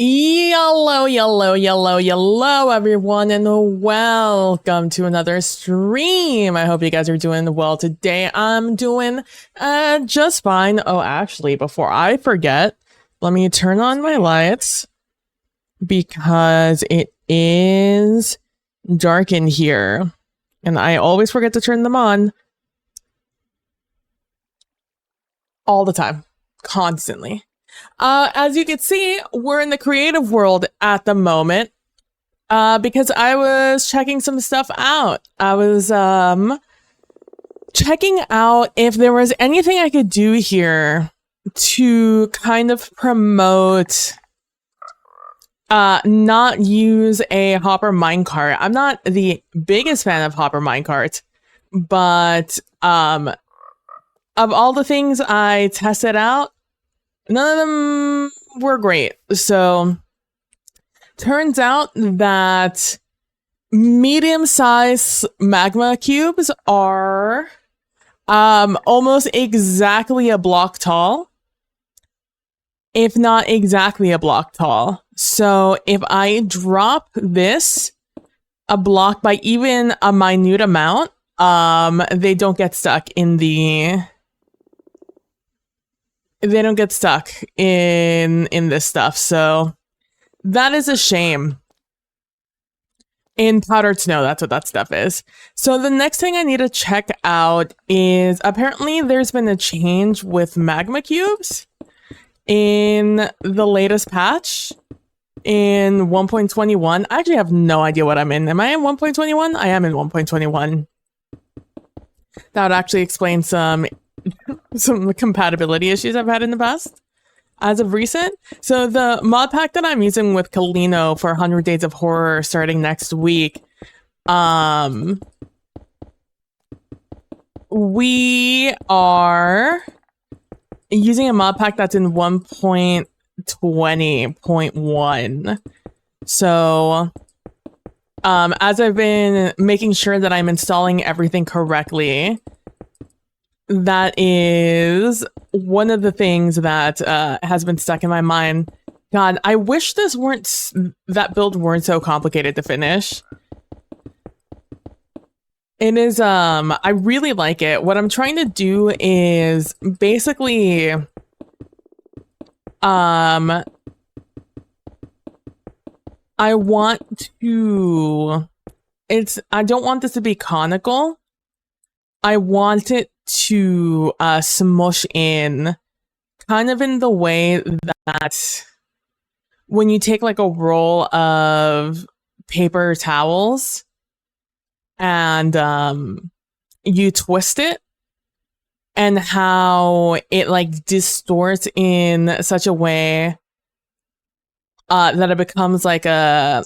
Yellow, everyone, and welcome to another stream. I hope you guys are doing well today. I'm doing just fine. Oh, actually, before I forget, let me turn on my lights because it is dark in here, and I always forget to turn them on all the time, constantly. As you can see, we're in the creative world at the moment, because I was checking some stuff out. I was, checking out if there was anything I could do here to kind of promote, not use a Hopper minecart. I'm not the biggest fan of Hopper minecart, but, of all the things I tested out, none of them were great. So, turns out that medium-sized magma cubes are almost exactly a block tall, if not exactly a block tall. So, if I drop this a block by even a minute amount, they don't get stuck in the... They don't get stuck in this stuff, so that is a shame. In powdered snow, that's what that stuff is. So the next thing I need to check out is apparently there's been a change with magma cubes in the latest patch in 1.21. I actually have no idea what I'm in. Am I in 1.21? I am in 1.21. That would actually explain some compatibility issues I've had in the past as of recent. So the mod pack that I'm using with Kalino for 100 Days of Horror starting next week, we are using a mod pack that's in 1.20.1. So as I've been making sure that I'm installing everything correctly, that is one of the things that has been stuck in my mind. God, I wish that build weren't so complicated to finish. It is, I really like it. What I'm trying to do is basically, I want to, I don't want this to be conical. I want it to smush in kind of in the way that when you take like a roll of paper towels and you twist it, and how it like distorts in such a way that it becomes like a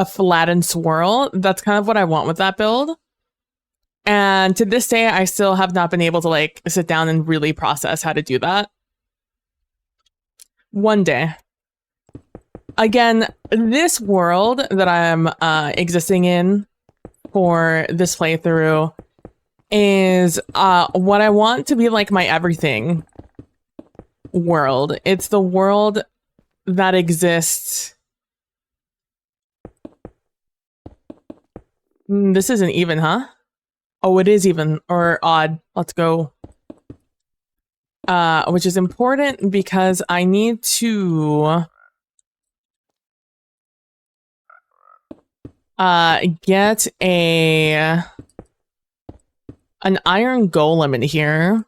flattened swirl. That's kind of what I want with that build. And to this day, I still have not been able to like sit down and really process how to do that. One day. Again, this world that I'm existing in for this playthrough is what I want to be like my everything world. It's the world that exists. This isn't even, huh? Oh, it is even, or odd. Let's go. Which is important because I need to get an iron golem in here.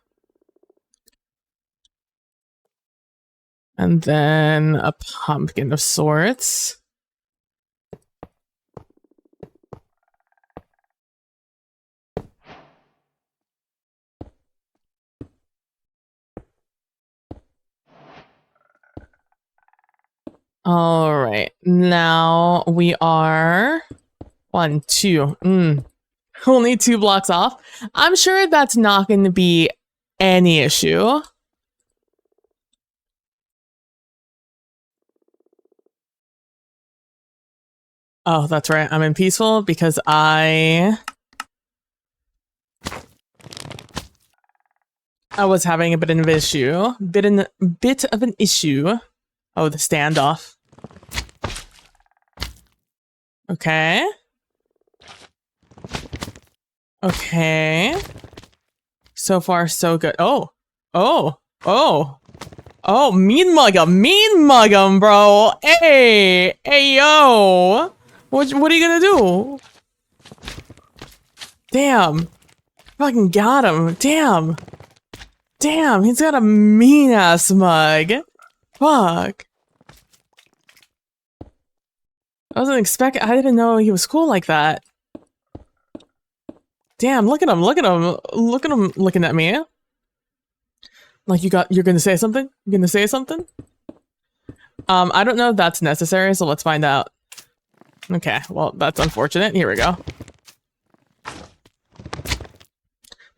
And then a pumpkin of sorts. All right, now we are 1, 2, only 2 blocks off. I'm sure that's not going to be any issue. Oh, that's right. I'm in peaceful because I was having a bit of an issue. Bit of an issue. Oh, the standoff. Okay. Okay. So far, so good. Oh. Oh. Oh. Oh, mean mug 'em, bro. Hey. Hey, yo. What are you gonna do? Damn. Fucking got him. Damn. Damn, he's got a mean-ass mug. Fuck. I wasn't expecting- I didn't know he was cool like that. Damn, look at him, look at him. Look at him looking at me. Like you're gonna say something? You're gonna say something? I don't know if that's necessary, so let's find out. Okay, well, that's unfortunate. Here we go.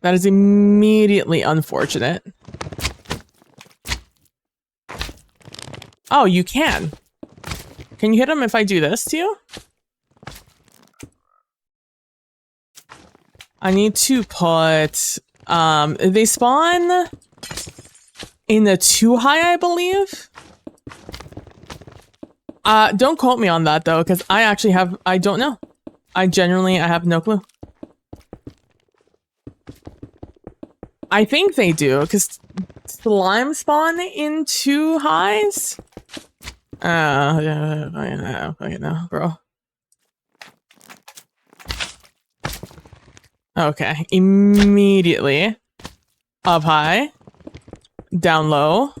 That is immediately unfortunate. Oh, you can. Can you hit him if I do this to you? I need to put, they spawn in the 2 high, I believe. Don't quote me on that though, because I don't know. I have no clue. I think they do, because slime spawn in 2 highs? Yeah, I know, bro. Okay, immediately. Up high. Down low.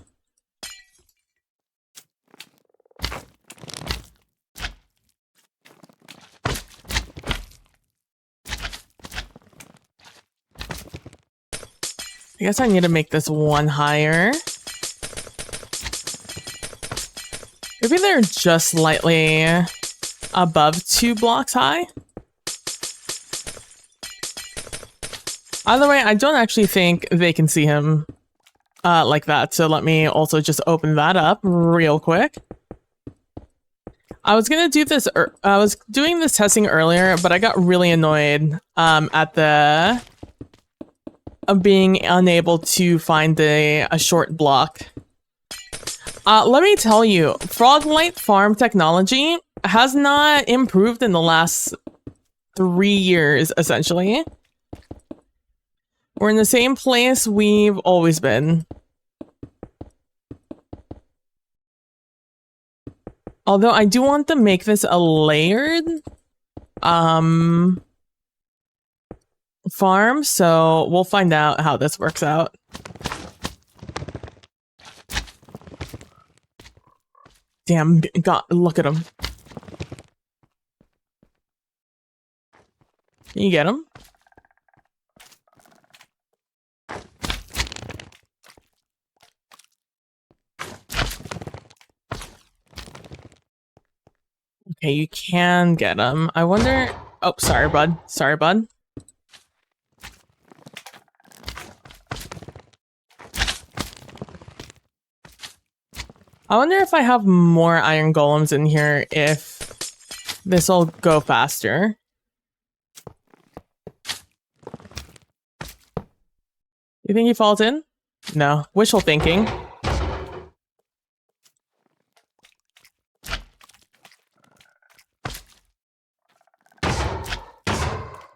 I guess I need to make this 1 higher. Maybe they're just slightly above 2 blocks high. Either way, I don't actually think they can see him like that. So let me also just open that up real quick. I was gonna do this, I was doing this testing earlier, but I got really annoyed at the of being unable to find a short block. Let me tell you, Froglight farm technology has not improved in the last 3 years, essentially. We're in the same place we've always been. Although I do want to make this a layered farm, so we'll find out how this works out. Damn, God, look at him. Can you get him? Okay, you can get him. I wonder... Oh, sorry, bud. Sorry, bud. I wonder if I have more iron golems in here, if this'll go faster. You think he falls in? No. Wishful thinking.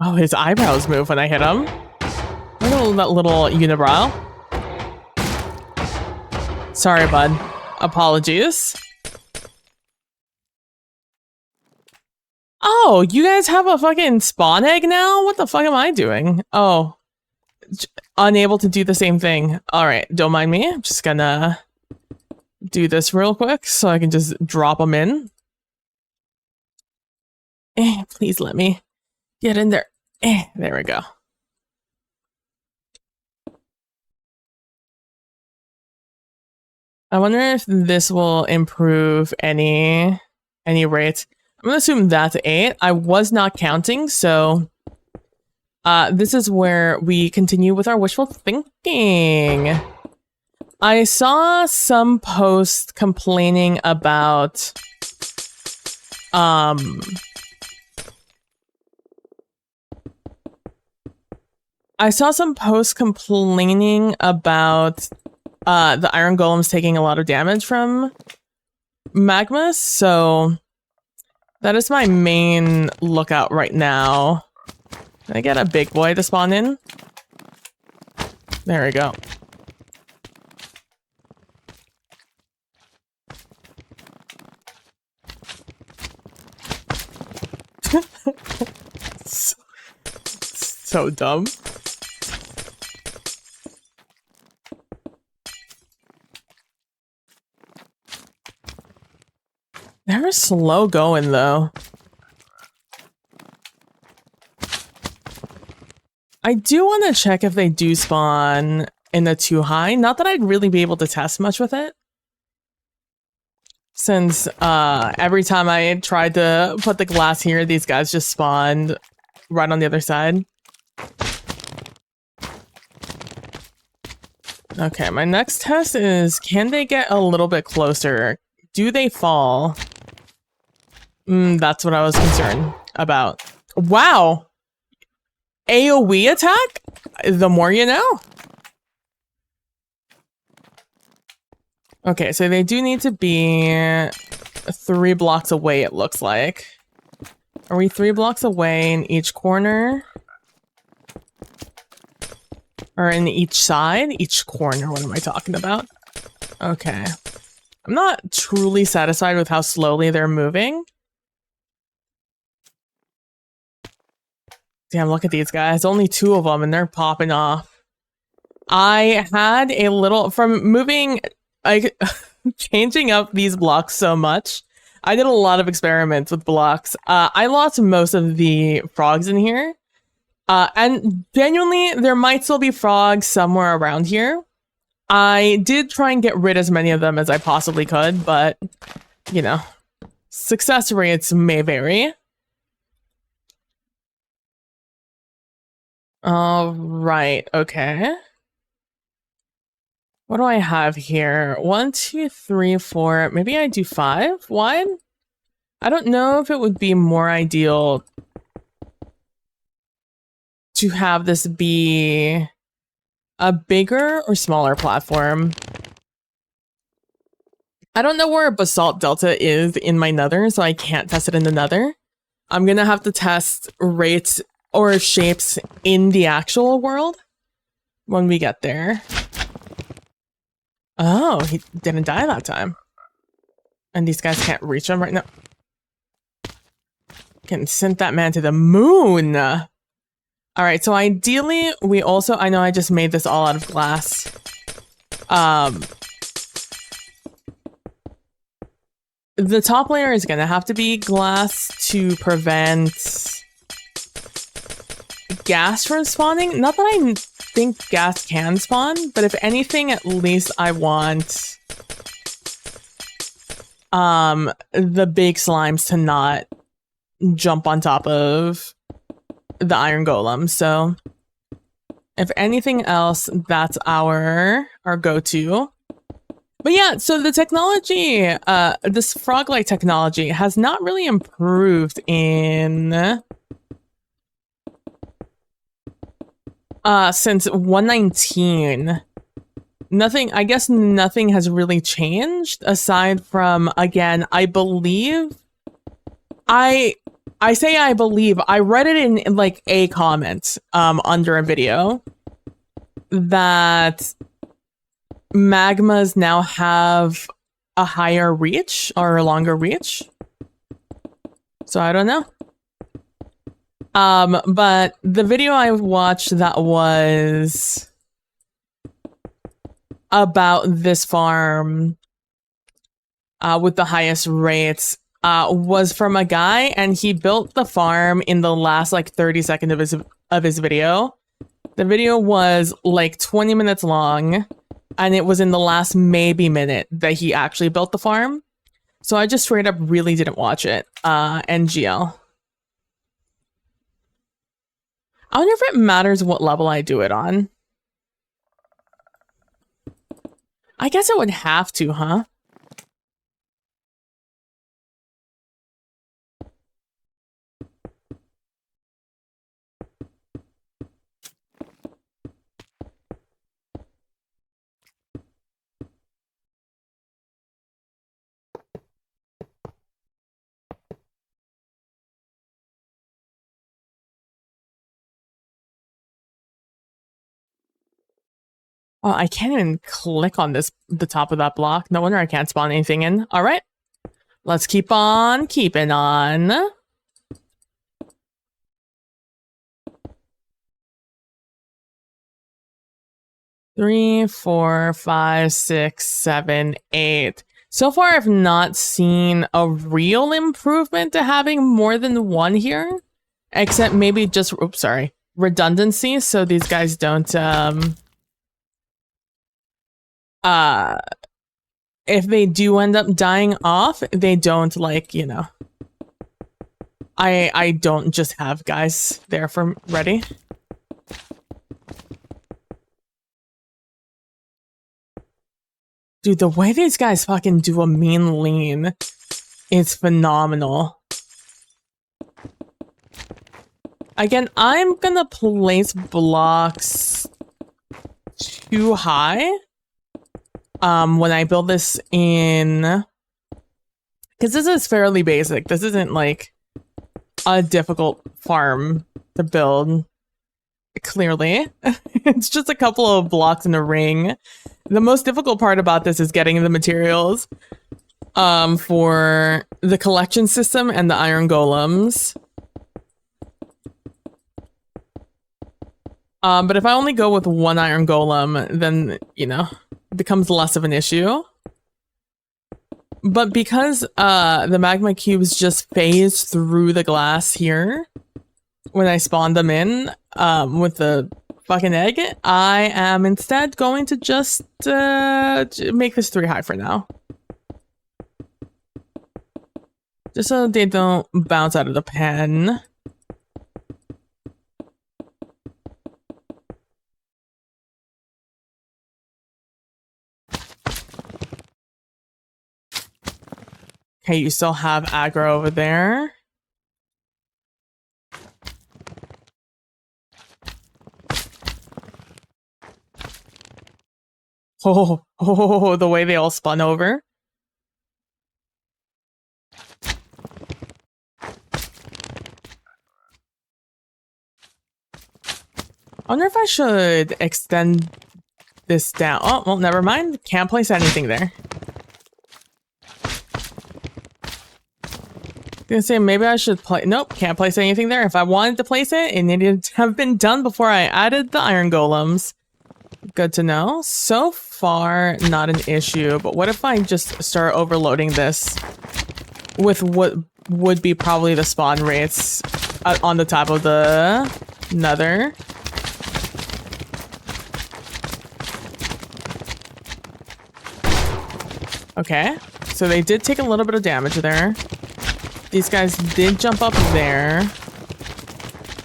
Oh, his eyebrows move when I hit him. Look at that little unibrow. Sorry, bud. Apologies. Oh, you guys have a fucking spawn egg now? What the fuck am I doing? Oh. Unable to do the same thing. Alright, don't mind me. I'm just gonna do this real quick so I can just drop them in. Please let me get in there. There we go. I wonder if this will improve any rates. I'm gonna assume that's 8. I was not counting, so this is where we continue with our wishful thinking. I saw some post complaining about the iron golems taking a lot of damage from magma, so That is my main lookout right now. Can I get a big boy to spawn in? There we go. So dumb. They're slow going though. I do want to check if they do spawn in the too high. Not that I'd really be able to test much with it. Since every time I tried to put the glass here, these guys just spawned right on the other side. Okay, my next test is, can they get a little bit closer? Do they fall? That's what I was concerned about. Wow! AoE attack? The more you know. Okay, so they do need to be 3 blocks away, it looks like. Are we 3 blocks away in each corner? Or in each side? Each corner, what am I talking about? Okay. I'm not truly satisfied with how slowly they're moving. Damn, look at these guys. Only 2 of them and they're popping off. I had a little, from moving, like, changing up these blocks so much, I did a lot of experiments with blocks. I lost most of the frogs in here. And genuinely, there might still be frogs somewhere around here. I did try and get rid of as many of them as I possibly could, but, you know, success rates may vary. All right, okay. What do I have here? 1, 2, 3, 4. Maybe I do 5 wide? I don't know if it would be more ideal to have this be a bigger or smaller platform. I don't know where Basalt Delta is in my Nether, so I can't test it in the Nether. I'm gonna have to test rates or shapes in the actual world when we get there. Oh, he didn't die that time. And these guys can't reach him right now. Can send that man to the moon. All right, so ideally, we also, I know I just made this all out of glass. The top layer is gonna have to be glass to prevent gas from spawning. Not that I think gas can spawn, but if anything, at least I want the big slimes to not jump on top of the iron golem. So if anything else, that's our go-to. But yeah, so the technology, this Froglight technology has not really improved in since 119. Nothing, I guess nothing has really changed aside from, again, I believe I say I believe, I read it in like a comment under a video that magmas now have a higher reach or a longer reach. So I don't know. But the video I watched that was about this farm with the highest rates was from a guy, and he built the farm in the last like 30 seconds of his video. The video was like 20 minutes long, and it was in the last maybe minute that he actually built the farm. So I just straight up really didn't watch it. NGL. I wonder if it matters what level I do it on. I guess it would have to, huh? Oh, I can't even click on the top of that block. No wonder I can't spawn anything in. All right. Let's keep on keeping on. Three, four, five, six, seven, eight. So far, I've not seen a real improvement to having more than one here, except maybe just, oops, sorry, redundancy. So these guys don't, if they do end up dying off, they don't like, you know, I don't just have guys there for ready. Dude, the way these guys fucking do a mean lean is phenomenal. Again, I'm gonna place blocks too high when I build this in, because this is fairly basic. This isn't like a difficult farm to build. Clearly, it's just a couple of blocks in a ring. The most difficult part about this is getting the materials for the collection system and the iron golems. But if I only go with one iron golem, then, you know, it becomes less of an issue. But because the magma cubes just phase through the glass here when I spawn them in with the fucking egg, I am instead going to just make this 3 high for now. Just so they don't bounce out of the pen. Okay, you still have aggro over there. Oh, the way they all spun over. I wonder if I should extend this down. Oh, well, never mind. Can't place anything there. I was gonna say, maybe I should play. Nope, can't place anything there. If I wanted to place it, it needed to have been done before I added the iron golems. Good to know. So far, not an issue, but what if I just start overloading this with what would be probably the spawn rates on the top of the nether? Okay, so they did take a little bit of damage there. These guys did jump up there.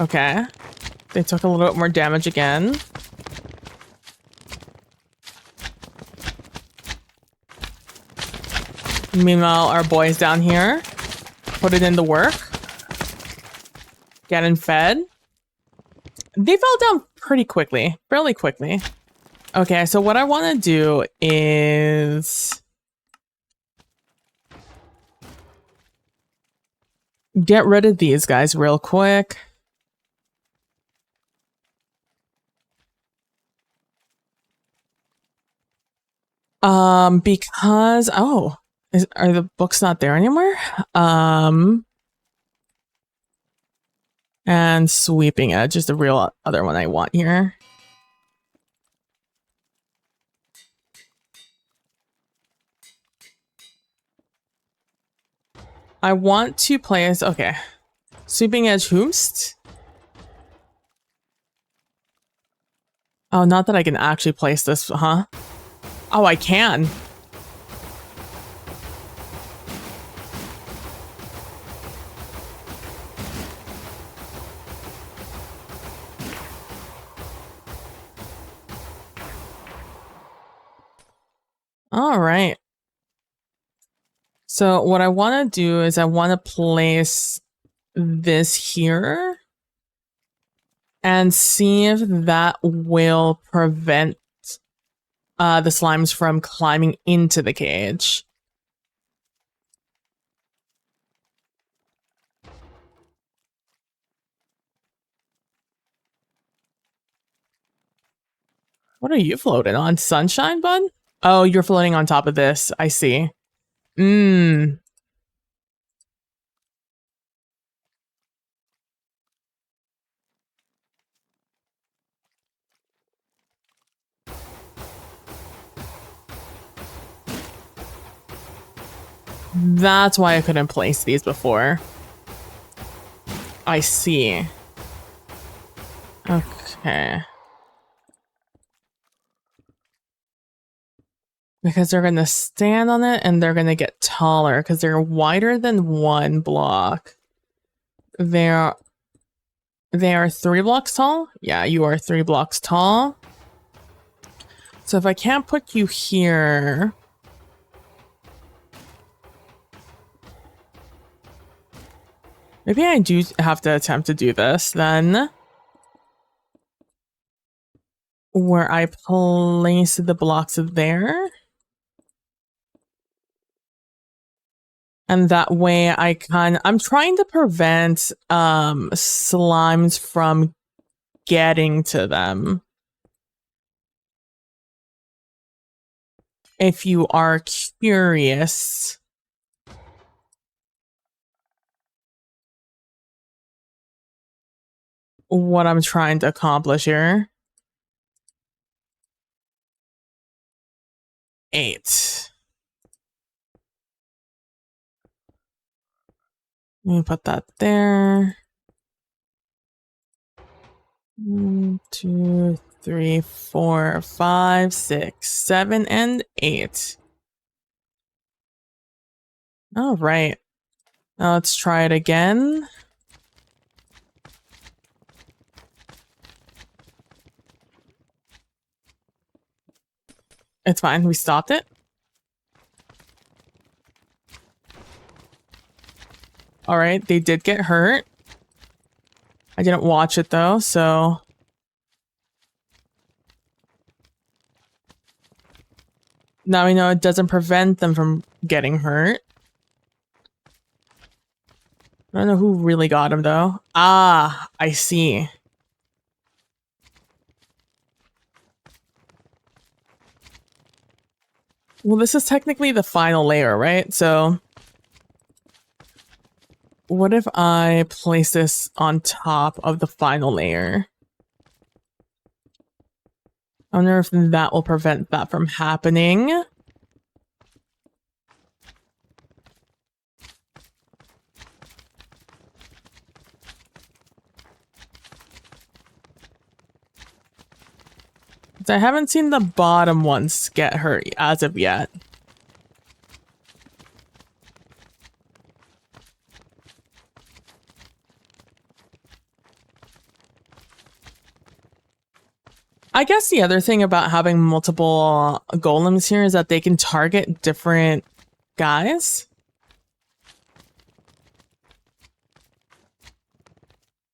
Okay, they took a little bit more damage again. Meanwhile, our boys down here put it in the work. Getting fed. They fell down pretty quickly, fairly quickly. Okay, so what I want to do is get rid of these guys real quick. Because, oh, are the books not there anymore? And sweeping edge is the real other one I want here. I want to place, okay. Sweeping edge hoomst. Oh, not that I can actually place this, huh? Oh, I can. All right. So what I want to do is I want to place this here and see if that will prevent the slimes from climbing into the cage. What are you floating on? Sunshine, bud? Oh, you're floating on top of this. I see. Mmm. That's why I couldn't place these before. I see. Okay. Because they're going to stand on it and they're going to get taller because they're wider than one block. They are 3 blocks tall? Yeah, you are 3 blocks tall. So if I can't put you here... Maybe I do have to attempt to do this then. Where I place the blocks there. And that way I'm trying to prevent slimes from getting to them. If you are curious. What I'm trying to accomplish here. 8. Let me put that there. 1, 2, 3, 4, 5, 6, 7, and 8. All right. Now let's try it again. It's fine. We stopped it. All right. They did get hurt. I didn't watch it though, so... Now we know it doesn't prevent them from getting hurt. I don't know who really got him though. Ah, I see. Well, this is technically the final layer, right? So... What if I place this on top of the final layer? I wonder if that will prevent that from happening. I haven't seen the bottom ones get hurt as of yet. I guess the other thing about having multiple golems here is that they can target different guys.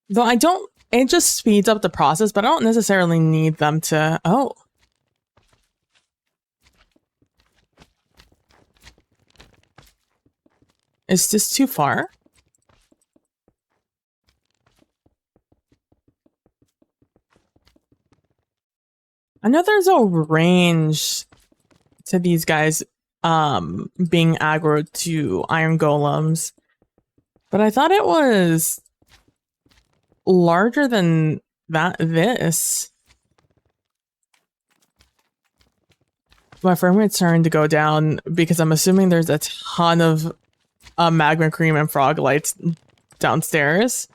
Though I don't, it just speeds up the process, but I don't necessarily need them to, oh. Is this too far? I know there's a range to these guys being aggroed to iron golems, but I thought it was larger than this. My frame rate's starting to go down because I'm assuming there's a ton of magma cream and froglights downstairs.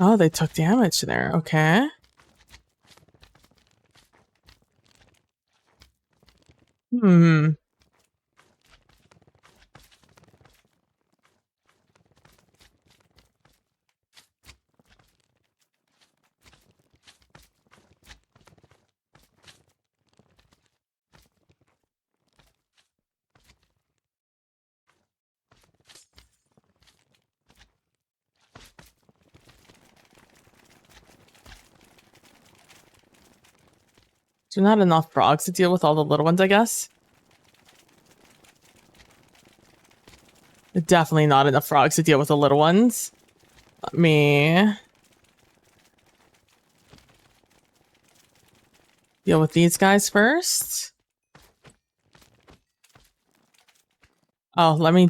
Oh, they took damage there. Okay. Hmm. So not enough frogs to deal with all the little ones, I guess. Definitely not enough frogs to deal with the little ones. Let me deal with these guys first. Oh, let me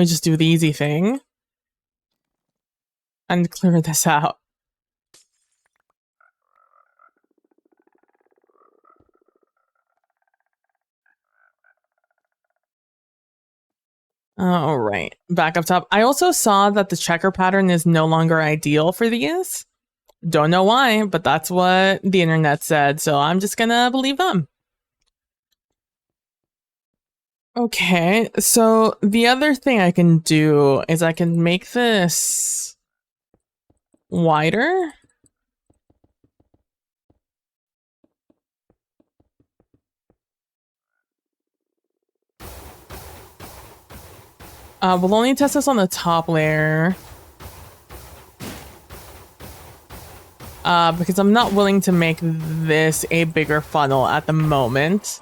just do the easy thing and clear this out. All right, back up top. I also saw that the checker pattern is no longer ideal for these. Don't know why, but that's what the internet said, so I'm just gonna believe them. Okay, so the other thing I can do is I can make this wider. We'll only test this on the top layer. Because I'm not willing to make this a bigger funnel at the moment.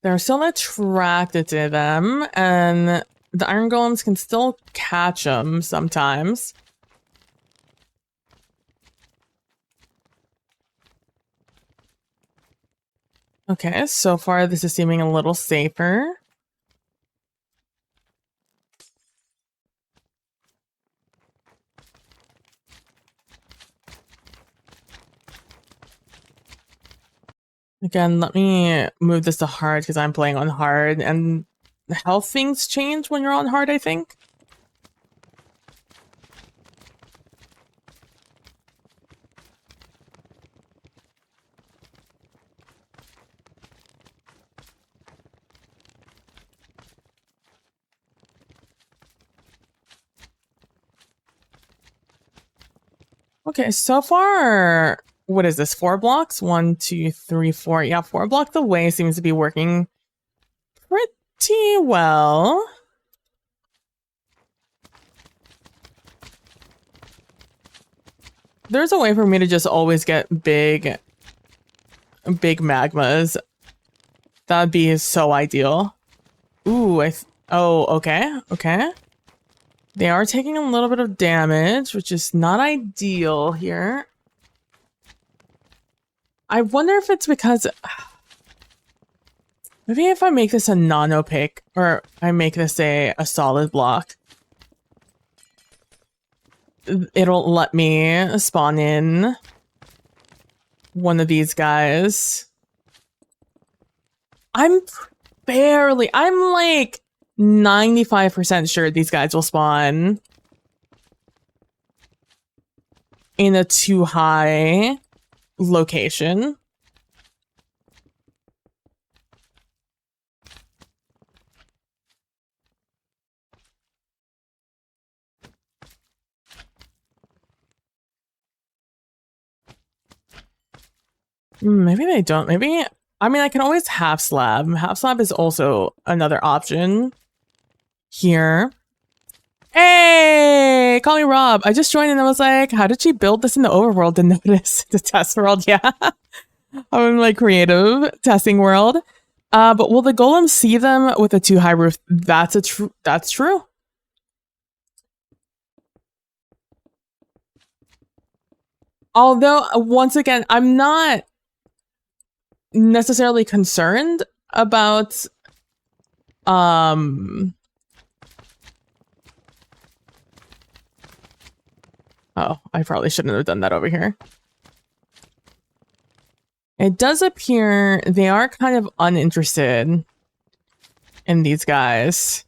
They're still attracted to them, and the iron golems can still catch them sometimes. Okay, so far this is seeming a little safer. Again, let me move this to hard because I'm playing on hard, and the health things change when you're on hard, I think. Okay, so far, what is this? 4 blocks? 1, 2, 3, 4. Yeah, 4 blocks away seems to be working pretty well. There's a way for me to just always get big magmas. That'd be so ideal. Ooh, oh, okay, okay. They are taking a little bit of damage, which is not ideal here. I wonder if it's because... Maybe if I make this a non-opaque, or I make this a solid block, it'll let me spawn in one of these guys. I'm like 95% sure these guys will spawn in a too high location. Maybe they don't. Maybe, I mean, I can always half slab. Half slab is also another option here. Hey, call me Rob. I just joined and I was like, how did she build this in the overworld to notice the test world? Yeah. I'm like creative testing world. But will the golem see them with a too high roof? That's true. Although, once again, I'm not necessarily concerned about oh, I probably shouldn't have done that over here. It does appear they are kind of uninterested in these guys.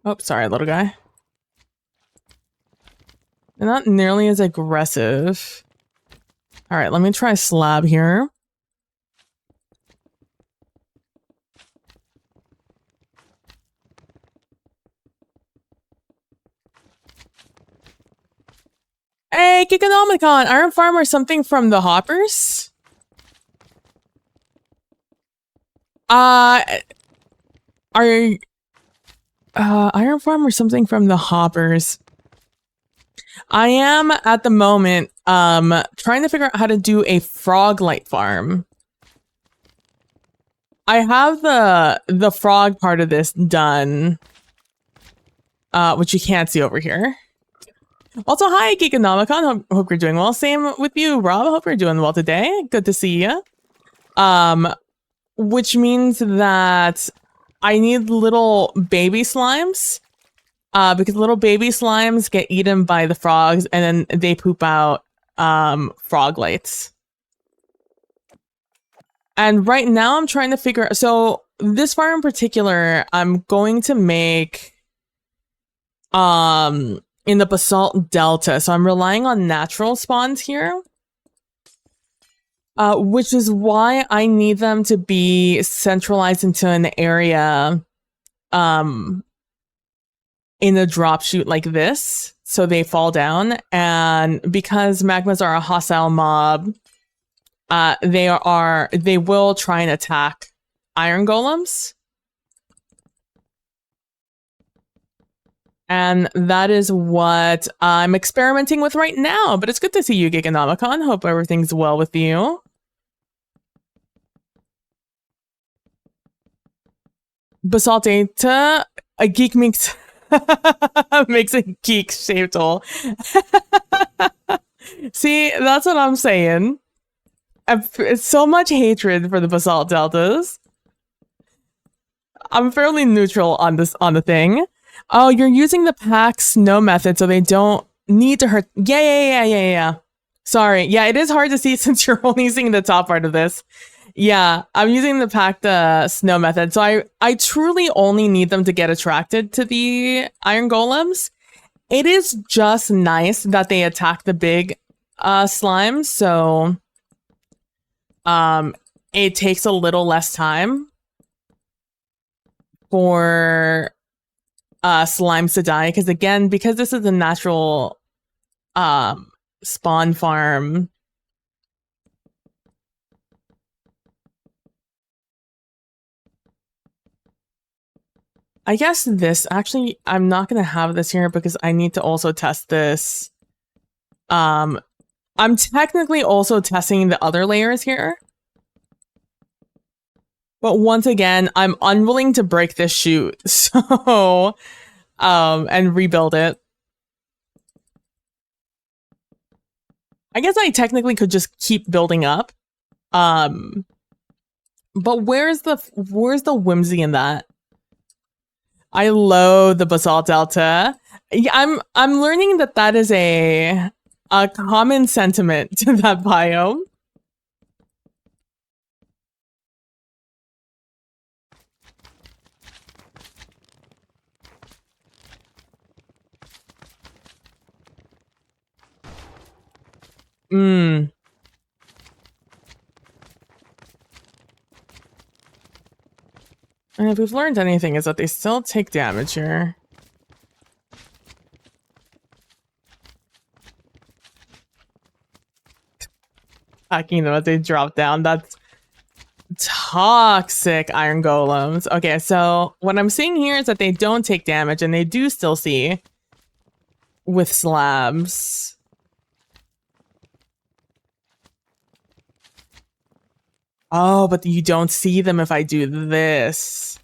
Oh, sorry, little guy. They're not nearly as aggressive. All right, let me try slab here. Hey, Kikonomicon! Iron Farmer, something from the hoppers? Are iron farm or something from the hoppers? I am at the moment trying to figure out how to do a Froglight farm. I have the frog part of this done, which you can't see over here. Also, hi, Geekonomicon. Hope you're doing well. Same with you, Rob. Hope you're doing well today. Good to see you. Which means that I need little baby slimes. Because little baby slimes get eaten by the frogs and then they poop out froglights. And right now I'm trying to figure out, so this farm in particular, I'm going to make in the basalt delta. So I'm relying on natural spawns here. Which is why I need them to be centralized into an area in a drop chute like this, so they fall down. And because magmas are a hostile mob, they will try and attack iron golems. And that is what I'm experimenting with right now. But it's good to see you, Giganomicon. Hope everything's well with you. Basalt data, a geek makes makes a geek shaped hole. See, that's what I'm saying. It's so much hatred for the basalt deltas. I'm fairly neutral on the thing. Oh, you're using the pack snow method, so they don't need to hurt. Yeah. Sorry. Yeah, it is hard to see since you're only seeing the top part of this. Yeah, I'm using the pack snow method, so I truly only need them to get attracted to the iron golems. It is just nice that they attack the big slimes, so it takes a little less time for slimes to die, because again, because this is a natural spawn farm, I guess this, actually, I'm not going to have this here because I need to also test this. I'm technically also testing the other layers here. But once again, I'm unwilling to break this chute, so, and rebuild it. I guess I technically could just keep building up. But where's the whimsy in that? I loathe the basalt delta. Yeah, I'm learning that is a common sentiment to that biome. And if we've learned anything, is that they still take damage here. Attacking them as they drop down. That's toxic, iron golems. Okay, so what I'm seeing here is that they don't take damage, and they do still see with slabs. Oh, but you don't see them if I do this.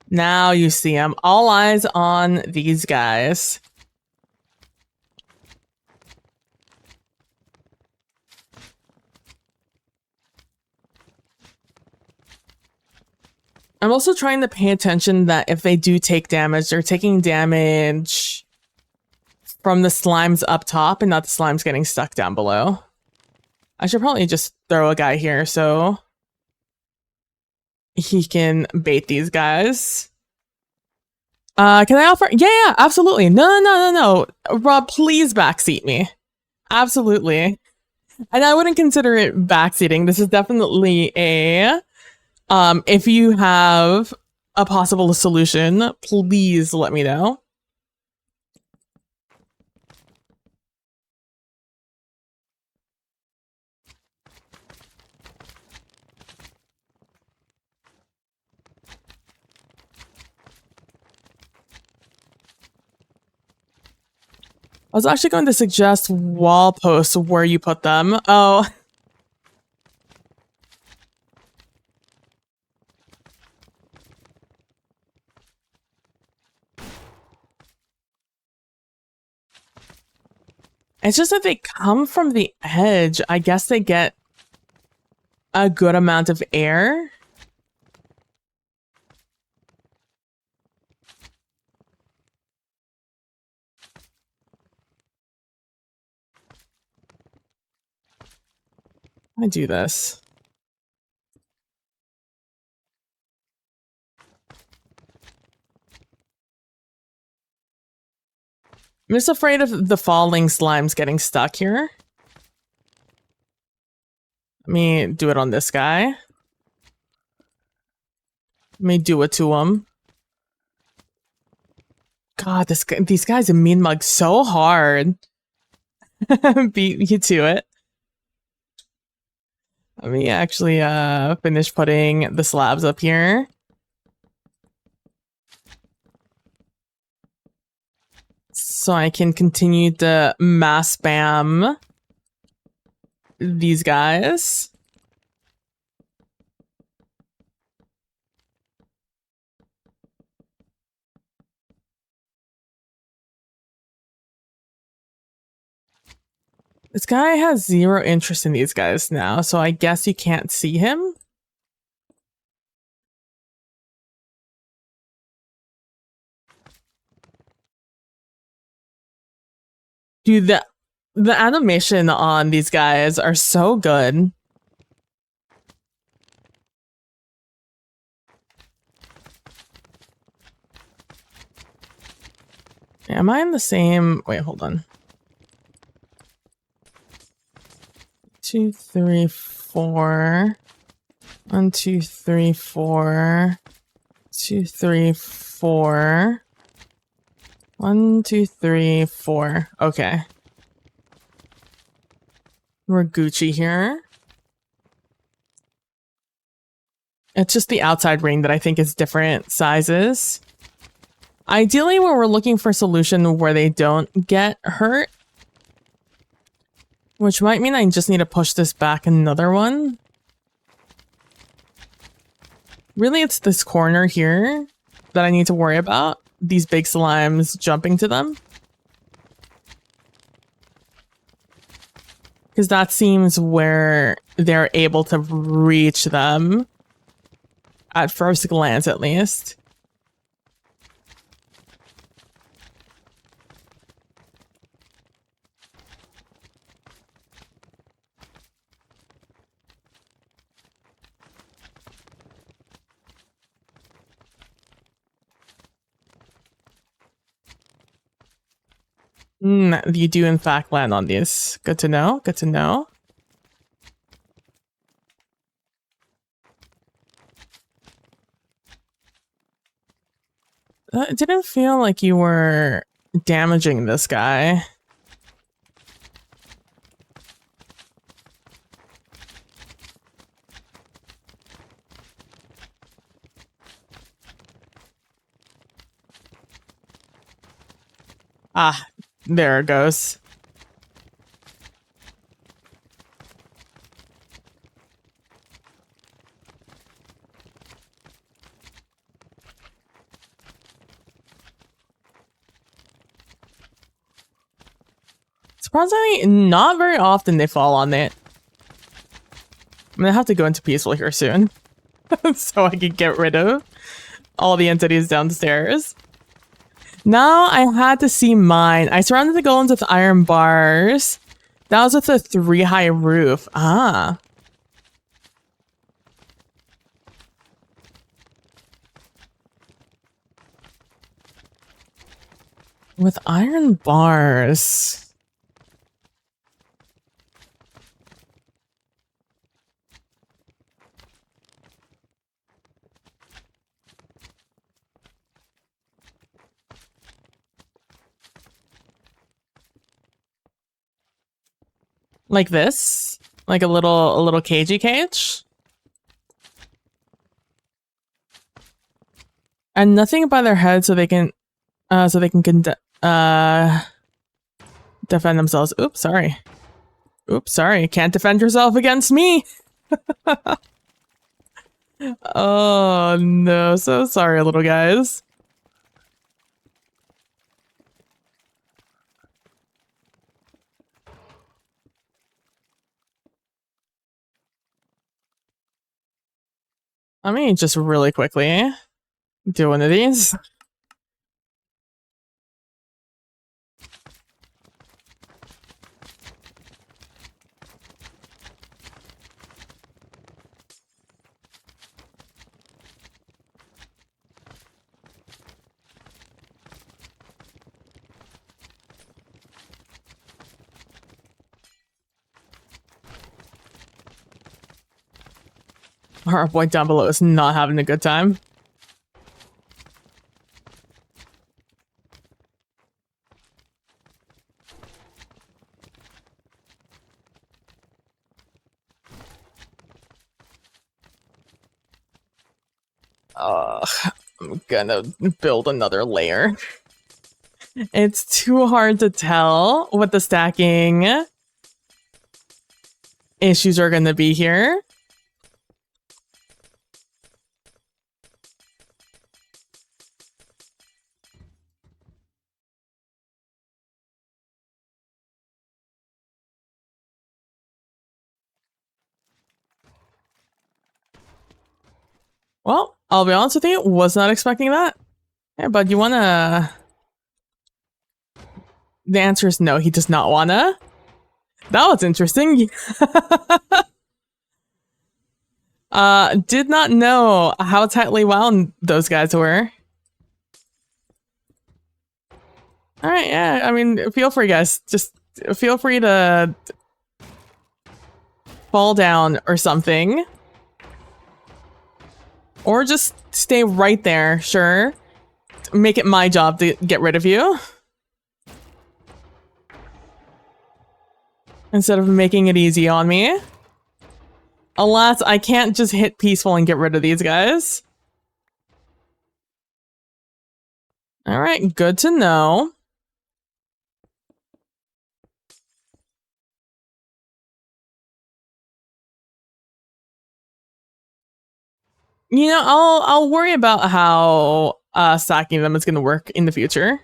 Now you see them. All eyes on these guys. I'm also trying to pay attention that if they do take damage, they're taking damage from the slimes up top and not the slimes getting stuck down below. I should probably just throw a guy here so he can bait these guys. Can I offer? Yeah, absolutely. No. Rob, please backseat me. Absolutely. And I wouldn't consider it backseating. This is definitely a, if you have a possible solution, please let me know. I was actually going to suggest wall posts where you put them. Oh. It's just that they come from the edge. I guess they get a good amount of air. I do this. I'm just afraid of the falling slimes getting stuck here. Let me do it on this guy. Let me do it to him. God, these guys in mean mug so hard. Beat you to it. Let me actually finish putting the slabs up here. So I can continue to mass spam these guys. This guy has zero interest in these guys now, so I guess you can't see him. Dude, the animation on these guys are so good. Am I in the same? Wait, hold on. 2, 3, 4. 1, 2, 3, 4. 2, 3, 4. 1, 2, 3, 4. Okay. We're Gucci here. It's just the outside ring that I think is different sizes. Ideally, when we're looking for a solution where they don't get hurt, which might mean I just need to push this back another one. Really, it's this corner here that I need to worry about. These big slimes jumping to them. Because that seems where they're able to reach them. At first glance, at least. You do in fact land on these. Good to know. Good to know. It didn't feel like you were damaging this guy. Ah, there it goes. Surprisingly, not very often they fall on it. I'm gonna have to go into peaceful here soon. So I can get rid of all the entities downstairs. Now I had to see mine. I surrounded the golems with iron bars. That was with a 3 high roof. Ah. With iron bars. Like this? Like a little cagey cage? And nothing by their head so they can defend themselves. Oops, sorry. Oops, sorry. Can't defend yourself against me. Oh, no. So sorry, little guys. Let me just really quickly do one of these. Our boy down below is not having a good time. I'm gonna build another layer. It's too hard to tell what the stacking issues are gonna be here. Well, I'll be honest with you, was not expecting that. Hey, bud, you wanna... The answer is no, he does not wanna. That was interesting. Did not know how tightly wound those guys were. Alright, yeah, I mean, feel free, guys. Just feel free to fall down or something. Or just stay right there, sure. Make it my job to get rid of you. Instead of making it easy on me. Alas, I can't just hit peaceful and get rid of these guys. Alright, good to know. You know, I'll worry about how stacking them is gonna work in the future.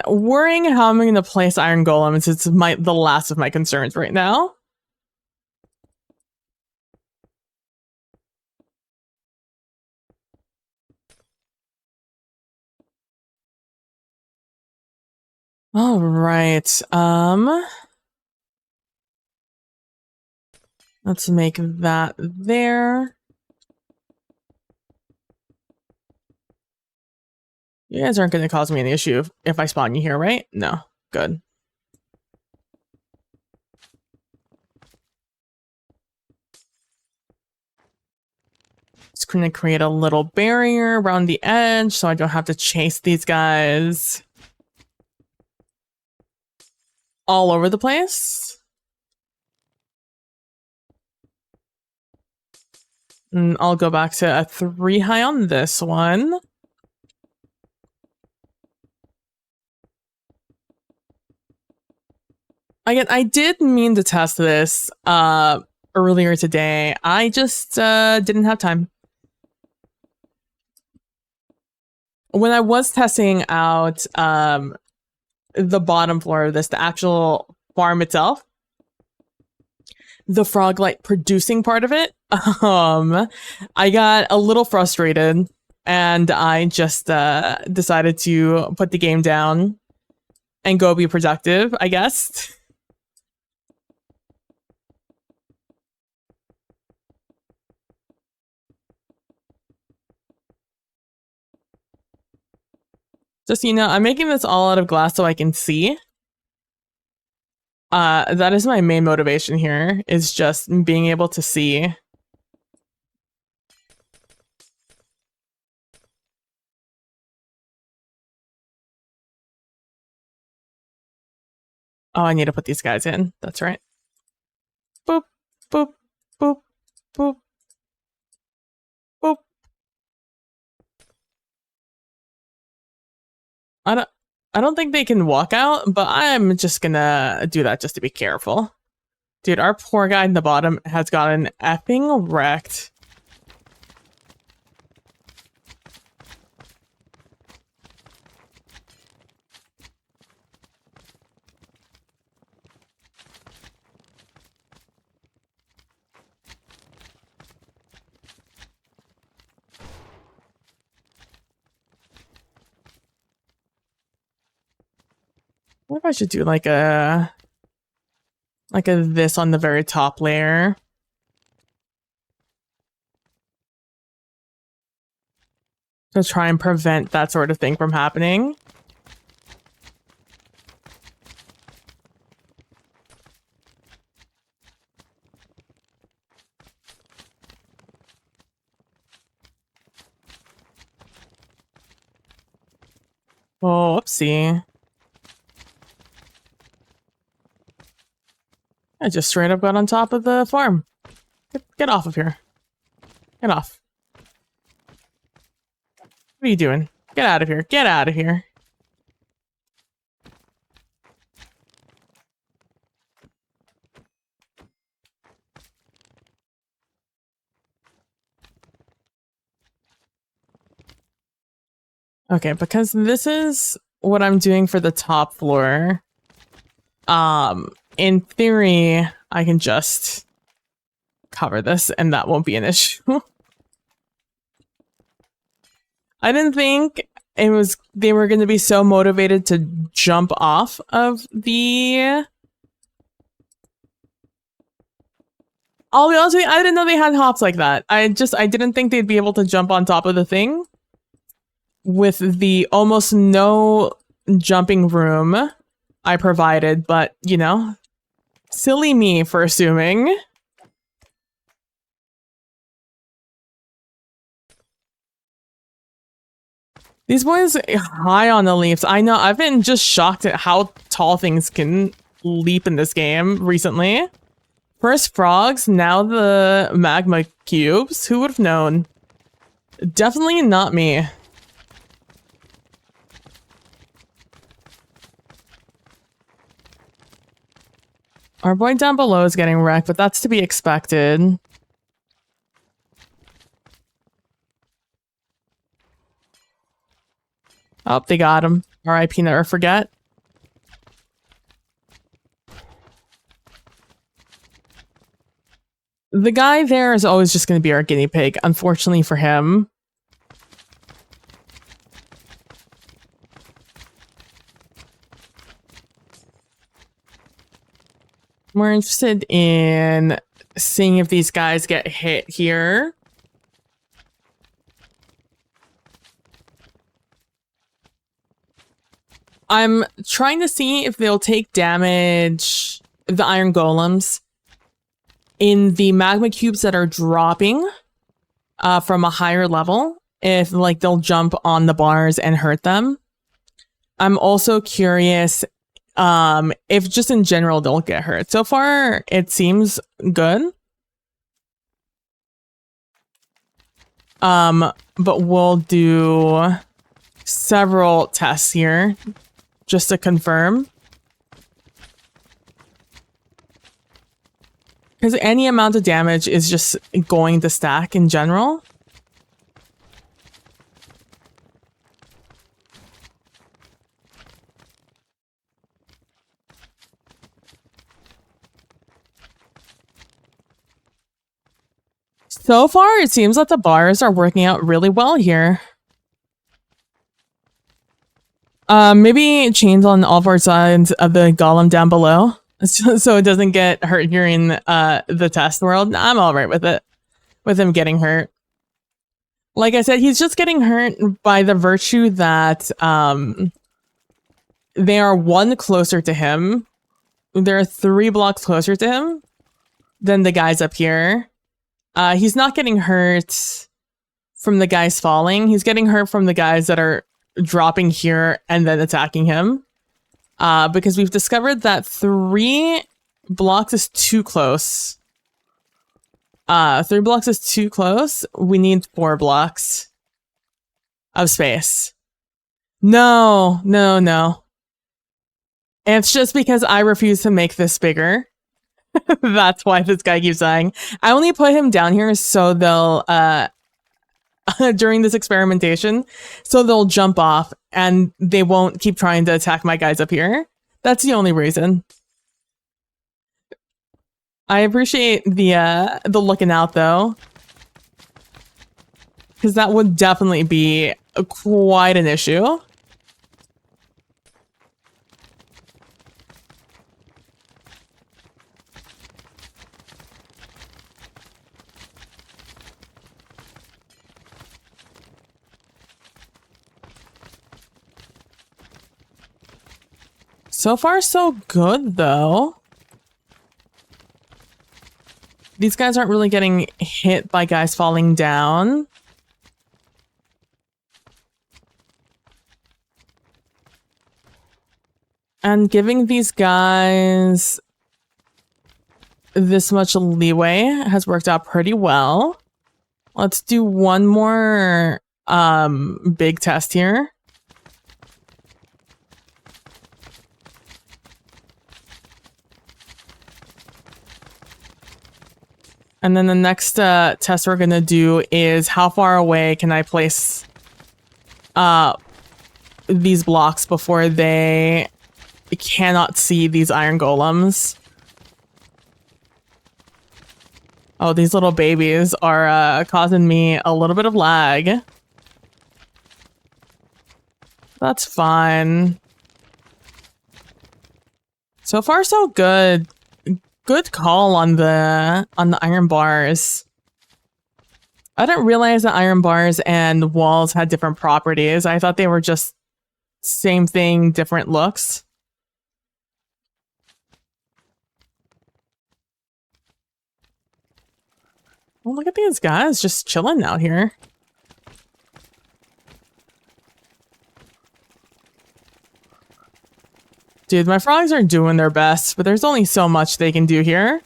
Worrying how I'm gonna place iron golems is the last of my concerns right now. All right. Let's make that there. You guys aren't going to cause me any issue if I spawn you here, right? No. Good. Just going to create a little barrier around the edge so I don't have to chase these guys all over the place. And I'll go back to a 3 high on this one. Again, I did mean to test this earlier today. I just didn't have time. When I was testing out the bottom floor of this, the actual farm itself, the Froglight producing part of it, I got a little frustrated and I just decided to put the game down and go be productive, I guess. Just, you know, I'm making this all out of glass so I can see. That is my main motivation here, is just being able to see. Oh, I need to put these guys in. That's right. Boop, boop, boop, boop, boop. I don't think they can walk out, but I'm just gonna do that just to be careful. Dude, our poor guy in the bottom has gotten effing wrecked. What if I should do like a this on the very top layer? To try and prevent that sort of thing from happening. Oh, whoopsie. I just straight up got on top of the farm. Get off of here. Get off. What are you doing? Get out of here. Get out of here. Okay, because this is what I'm doing for the top floor. In theory, I can just cover this and that won't be an issue. I didn't think they were going to be so motivated to jump off of the... I'll be honest with you, I didn't know they had hops like that. I didn't think they'd be able to jump on top of the thing with the almost no jumping room I provided, but, you know, silly me for assuming. These boys high on the leaps. I know, I've been just shocked at how tall things can leap in this game recently. First frogs, now the magma cubes. Who would have known? Definitely not me. Our boy down below is getting wrecked, but that's to be expected. Oh, they got him. R.I.P. Never forget. The guy there is always just going to be our guinea pig, unfortunately for him. We're interested in seeing if these guys get hit here. I'm trying to see if they'll take damage, the iron golems, in the magma cubes that are dropping from a higher level. If like they'll jump on the bars and hurt them. I'm also curious if just in general they'll get hurt. So far, it seems good. But we'll do several tests here just to confirm. Because any amount of damage is just going to stack in general. So far, it seems that the bars are working out really well here. Maybe chains on all four sides of the golem down below, so it doesn't get hurt here in the test world. I'm all right with it, with him getting hurt. Like I said, he's just getting hurt by the virtue that they are one closer to him. There are 3 blocks closer to him than the guys up here. He's not getting hurt from the guys falling. He's getting hurt from the guys that are dropping here and then attacking him. because we've discovered that 3 blocks is too close. 3 blocks is too close. We need 4 blocks of space. No, no, no. It's just because I refuse to make this bigger. That's why this guy keeps dying. I only put him down here so they'll, during this experimentation, so they'll jump off and they won't keep trying to attack my guys up here. That's the only reason. I appreciate the looking out though, because that would definitely be quite an issue. So far, so good, though. These guys aren't really getting hit by guys falling down. And giving these guys this much leeway has worked out pretty well. Let's do one more big test here. And then the next test we're gonna do is how far away can I place these blocks before they cannot see these iron golems. Oh, these little babies are causing me a little bit of lag. That's fine. So far, so good. Good call on the iron bars. I didn't realize that iron bars and walls had different properties. I thought they were just same thing, different looks. Well, look at these guys just chilling out here. Dude, my frogs are doing their best, but there's only so much they can do here.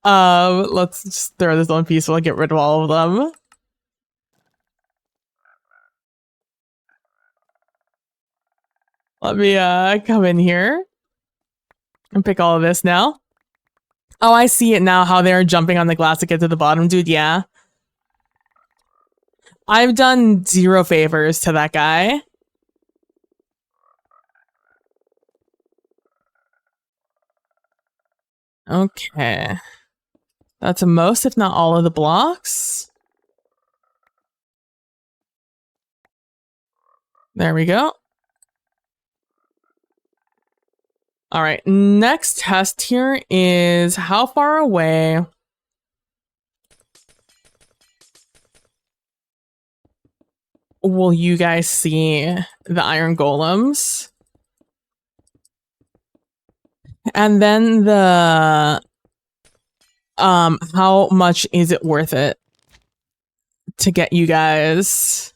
Let's just throw this one piece. We'll get rid of all of them. Let me come in here and pick all of this now. Oh, I see it now, how they're jumping on the glass to get to the bottom. Dude, yeah. I've done 0 favors to that guy. Okay. That's most, if not all of the blocks. There we go. All right, next test here is how far away will you guys see the iron golems? And then the how much is it worth it to get you guys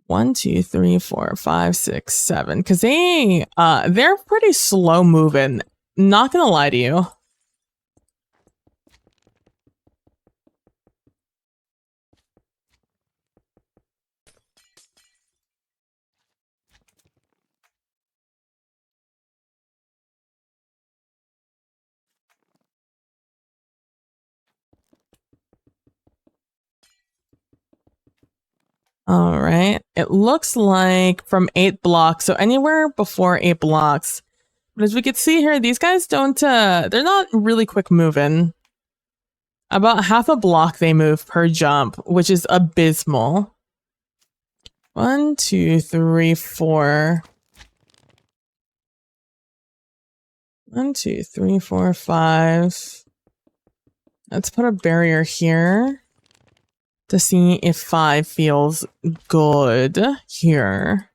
1, 2, 3, 4, 5, 6, 7? Because they're pretty slow moving. Not gonna lie to you. All right. It looks like from 8 blocks, so anywhere before 8 blocks. But as we can see here, these guys don't, they're not really quick moving. About half a block they move per jump, which is abysmal. 1, 2, 3, 4. 1, 2, 3, 4, 5. Let's put a barrier here to see if 5 feels good here.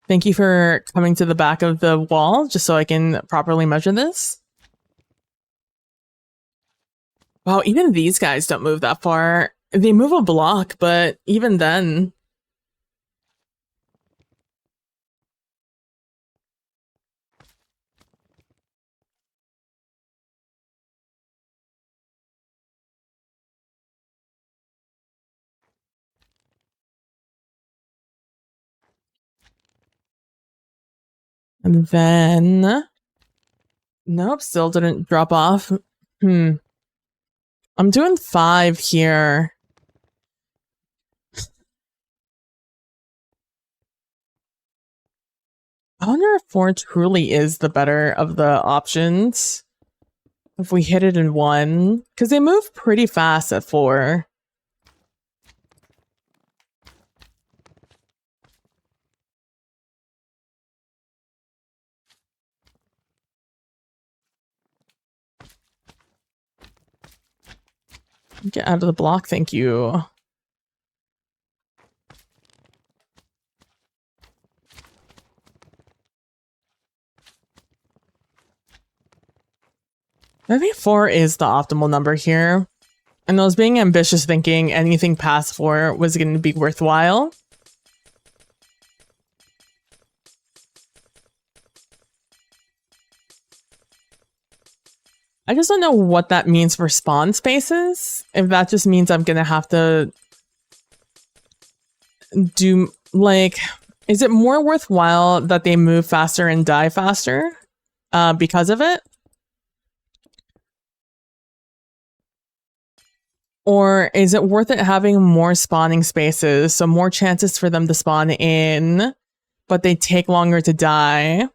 Thank you for coming to the back of the wall just so I can properly measure this. Wow, even these guys don't move that far. They move a block, but even then. And then... Nope, still didn't drop off. I'm doing 5 here. I wonder if 4 truly is the better of the options. If we hit it in 1. Because they move pretty fast at 4. Get out of the block, thank you. I think 4 is the optimal number here. And I was being ambitious thinking anything past 4 was going to be worthwhile. I just don't know what that means for spawn spaces. If that just means I'm going to have to do, like, is it more worthwhile that they move faster and die faster because of it? Or is it worth it having more spawning spaces, so more chances for them to spawn in, but they take longer to die?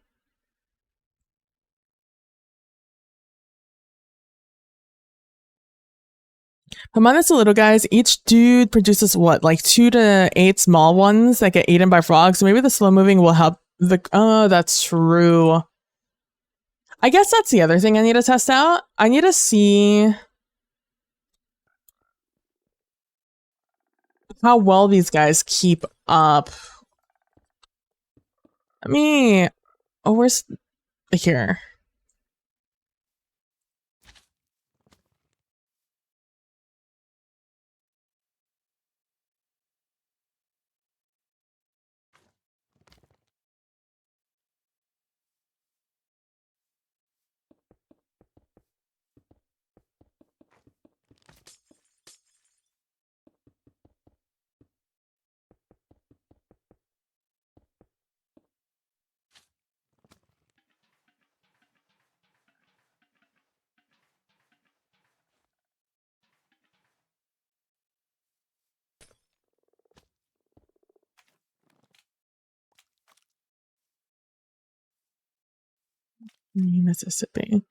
Minus the little guys, each dude produces what, like 2 to 8 small ones that get eaten by frogs. So maybe the slow moving will help the... Oh, that's true. I guess that's the other thing I need to test out. I need to see how well these guys keep up. Let me... Oh, where's... Here. Mississippi.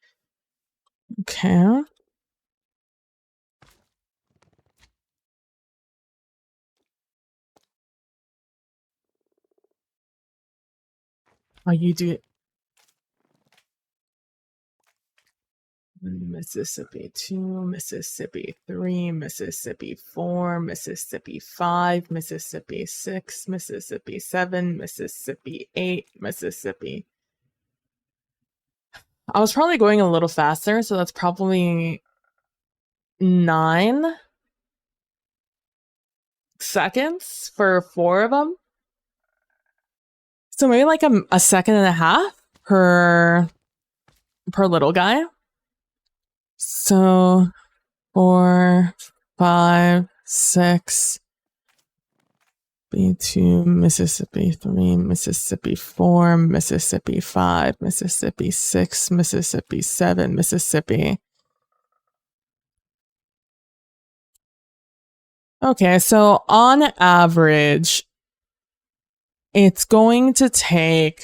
Okay. Oh, you do... Mississippi 2, Mississippi 3, Mississippi 4, Mississippi 5, Mississippi 6, Mississippi 7, Mississippi 8, Mississippi. I was probably going a little faster, so that's probably 9 seconds for 4 of them. So maybe like a second and a half per little guy. So 4, 5, 6, B2, Mississippi 3, Mississippi 4, Mississippi 5, Mississippi 6, Mississippi 7, Mississippi. Okay, so on average, it's going to take...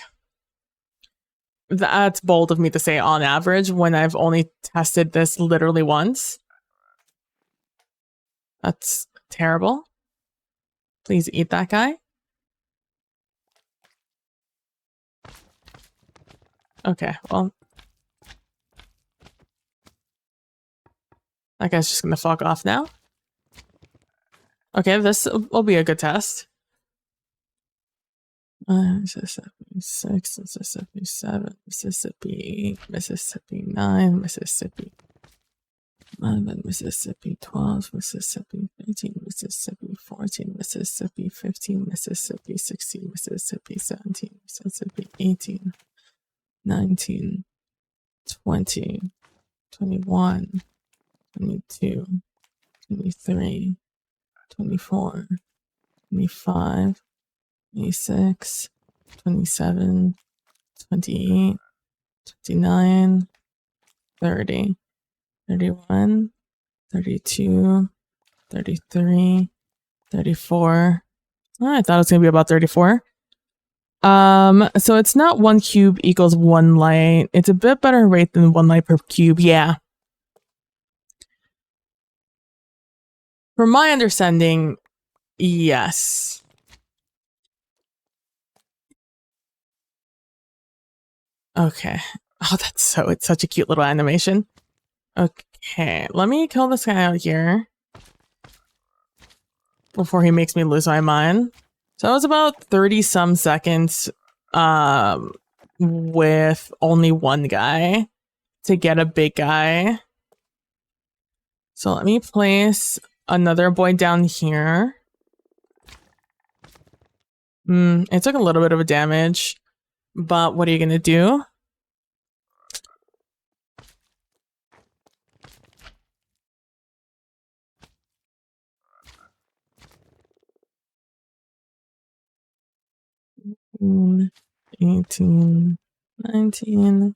That's bold of me to say on average when I've only tested this literally once. That's terrible. Please eat that guy. Okay, well. That guy's just gonna fuck off now. Okay, this will be a good test. Mississippi 6, Mississippi 7, Mississippi 8, Mississippi 9, Mississippi. 11 Mississippi, 12 Mississippi, 13 Mississippi, 14 Mississippi, 15 Mississippi, 16 Mississippi, 17 Mississippi, 18, 19, 20, 21, 22, 23, 24, 25, 26, 27, 28, 29, 30, 31, 32, 33, 34. I thought it was going to be about 34. So it's not 1 cube equals 1 light. It's a bit better rate than 1 light per cube. Yeah. From my understanding, yes. Okay. Oh, it's such a cute little animation. Okay, let me kill this guy out here before he makes me lose my mind. So that was about 30 some seconds with only one guy to get a big guy. So let me place another boy down here. It took a little bit of a damage, but what are you gonna do? Mm, 18, 19,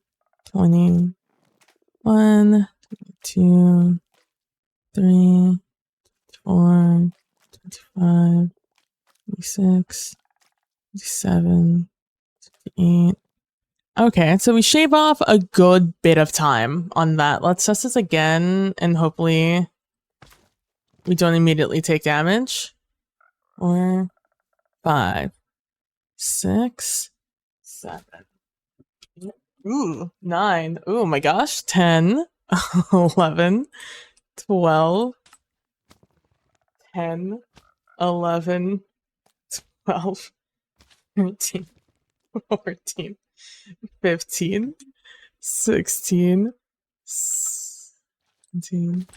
20, 1, 2, 3, 4, 25, 26, 27, 28. Okay, so we shave off a good bit of time on that. Let's test this again, and hopefully we don't immediately take damage. 4, 5, 6, 7. Ooh, 9. Oh my gosh. 10, 11, 12, 10, 11, 12, 13, 14, 15, 16, 17,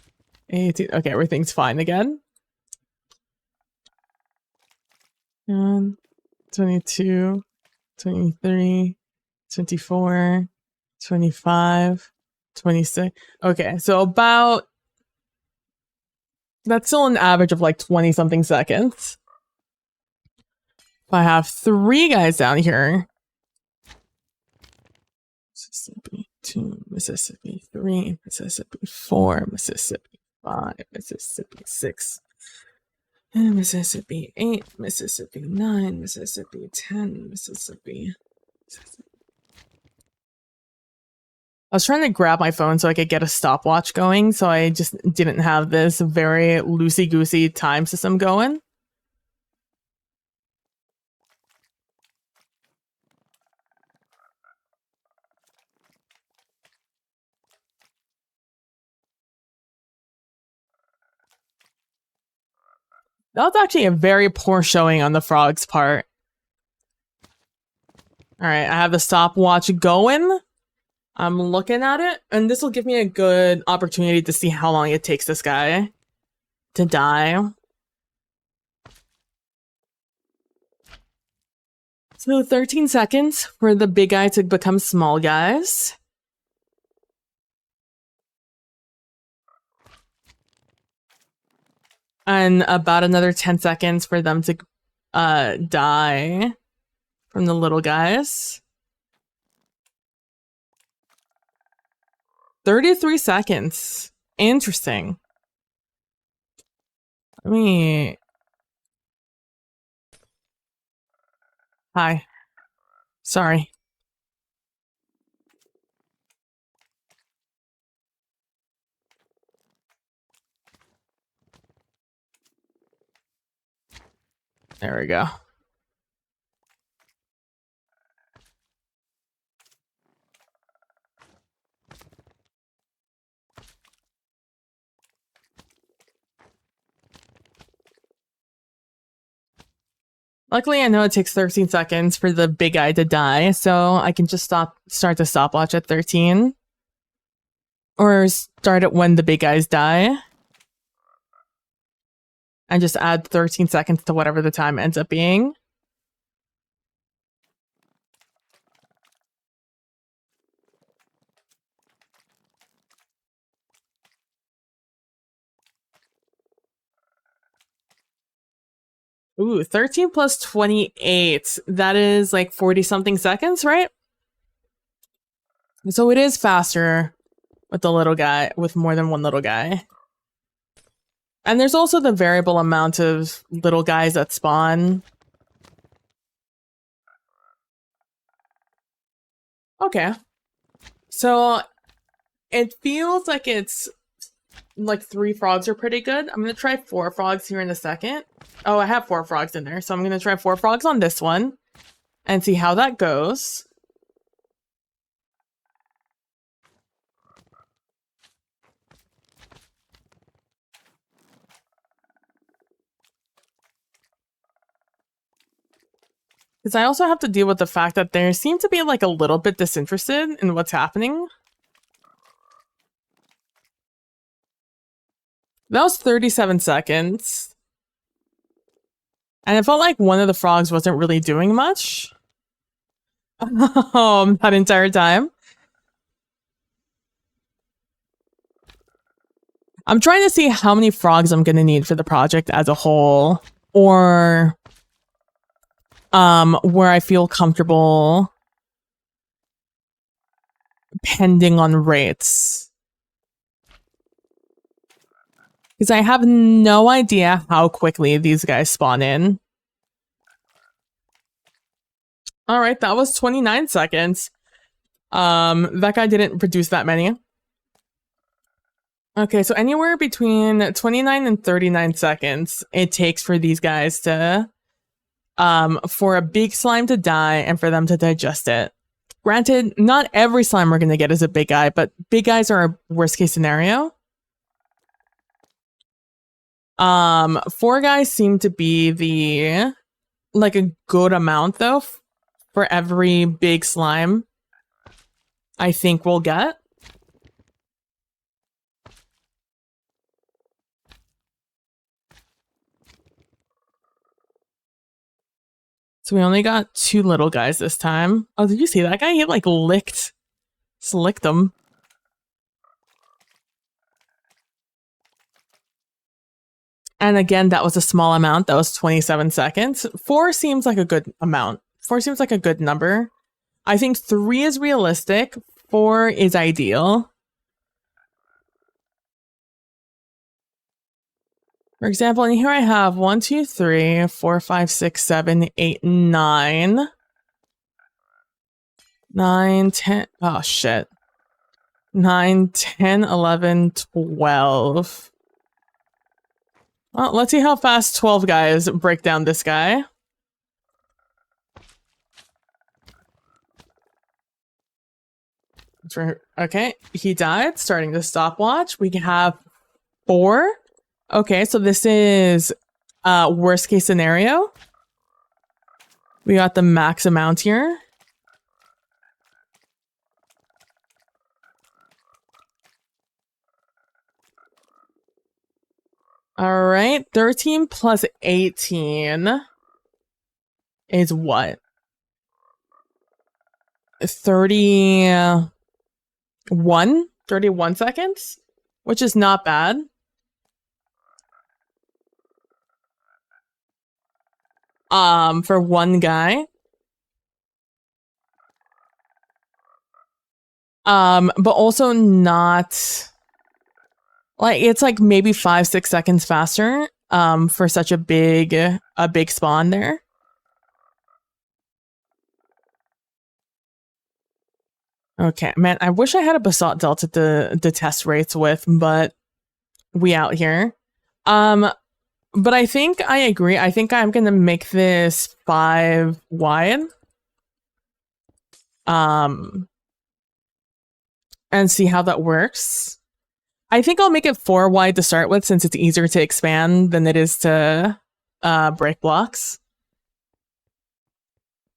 18. Okay, everything's fine again. 22, 23, 24, 25, 26. Okay, so about... That's still an average of like 20 something seconds. If I have 3 guys down here. Mississippi 2, Mississippi 3, Mississippi 4, Mississippi 5, Mississippi 6, and Mississippi 8, Mississippi 9, Mississippi 10, Mississippi. I was trying to grab my phone so I could get a stopwatch going, so I just didn't have this very loosey-goosey time system going. That was actually a very poor showing on the frog's part. Alright, I have the stopwatch going. I'm looking at it, and this will give me a good opportunity to see how long it takes this guy to die. So 13 seconds for the big guy to become small guys. And about another 10 seconds for them to die from the little guys. 33 seconds. Interesting. Let me... Hi. Sorry. There we go. Luckily, I know it takes 13 seconds for the big guy to die, so I can just start the stopwatch at 13. Or start it when the big guys die. And just add 13 seconds to whatever the time ends up being. Ooh, 13 plus 28. That is like 40 something seconds, right? So it is faster with the little guy, with more than one little guy. And there's also the variable amount of little guys that spawn. Okay. So it feels like it's like 3 frogs are pretty good. I'm going to try 4 frogs here in a second. Oh, I have 4 frogs in there. So I'm going to try 4 frogs on this one and see how that goes. Because I also have to deal with the fact that they seem to be like a little bit disinterested in what's happening. That was 37 seconds. And it felt like one of the frogs wasn't really doing much. That entire time. I'm trying to see how many frogs I'm going to need for the project as a whole. Or where I feel comfortable pending on rates. Because I have no idea how quickly these guys spawn in. Alright, that was 29 seconds. That guy didn't produce that many. Okay, so anywhere between 29 and 39 seconds it takes for these guys to for a big slime to die and for them to digest it. Granted, not every slime we're going to get is a big guy, but big guys are a worst case scenario. 4 guys seem to be the like a good amount though for every big slime I think we'll get. So we only got 2 little guys this time. Oh, did you see that guy? He like slicked them. And again, that was a small amount. That was 27 seconds. 4 seems like a good amount. 4 seems like a good number. I think 3 is realistic. 4 is ideal. For example, and here I have 1, 2, 3, 4, 5, 6, 7, 8, 9. 9, 10. Oh, shit. 9, 10, 11, 12. Well, let's see how fast 12 guys break down this guy. Okay, he died. Starting the stopwatch. We have 4. Okay, so this is worst case scenario. We got the max amount here. All right, 13 plus 18 is what? 31 seconds, which is not bad. For one guy. But also not like it's like maybe 5-6 seconds faster for such a big spawn there. Okay, man, I wish I had a basalt delta to test rates with, but we out here. But I think I agree. I think I'm gonna make this 5 wide. And see how that works. I think I'll make it 4 wide to start with, since it's easier to expand than it is to break blocks.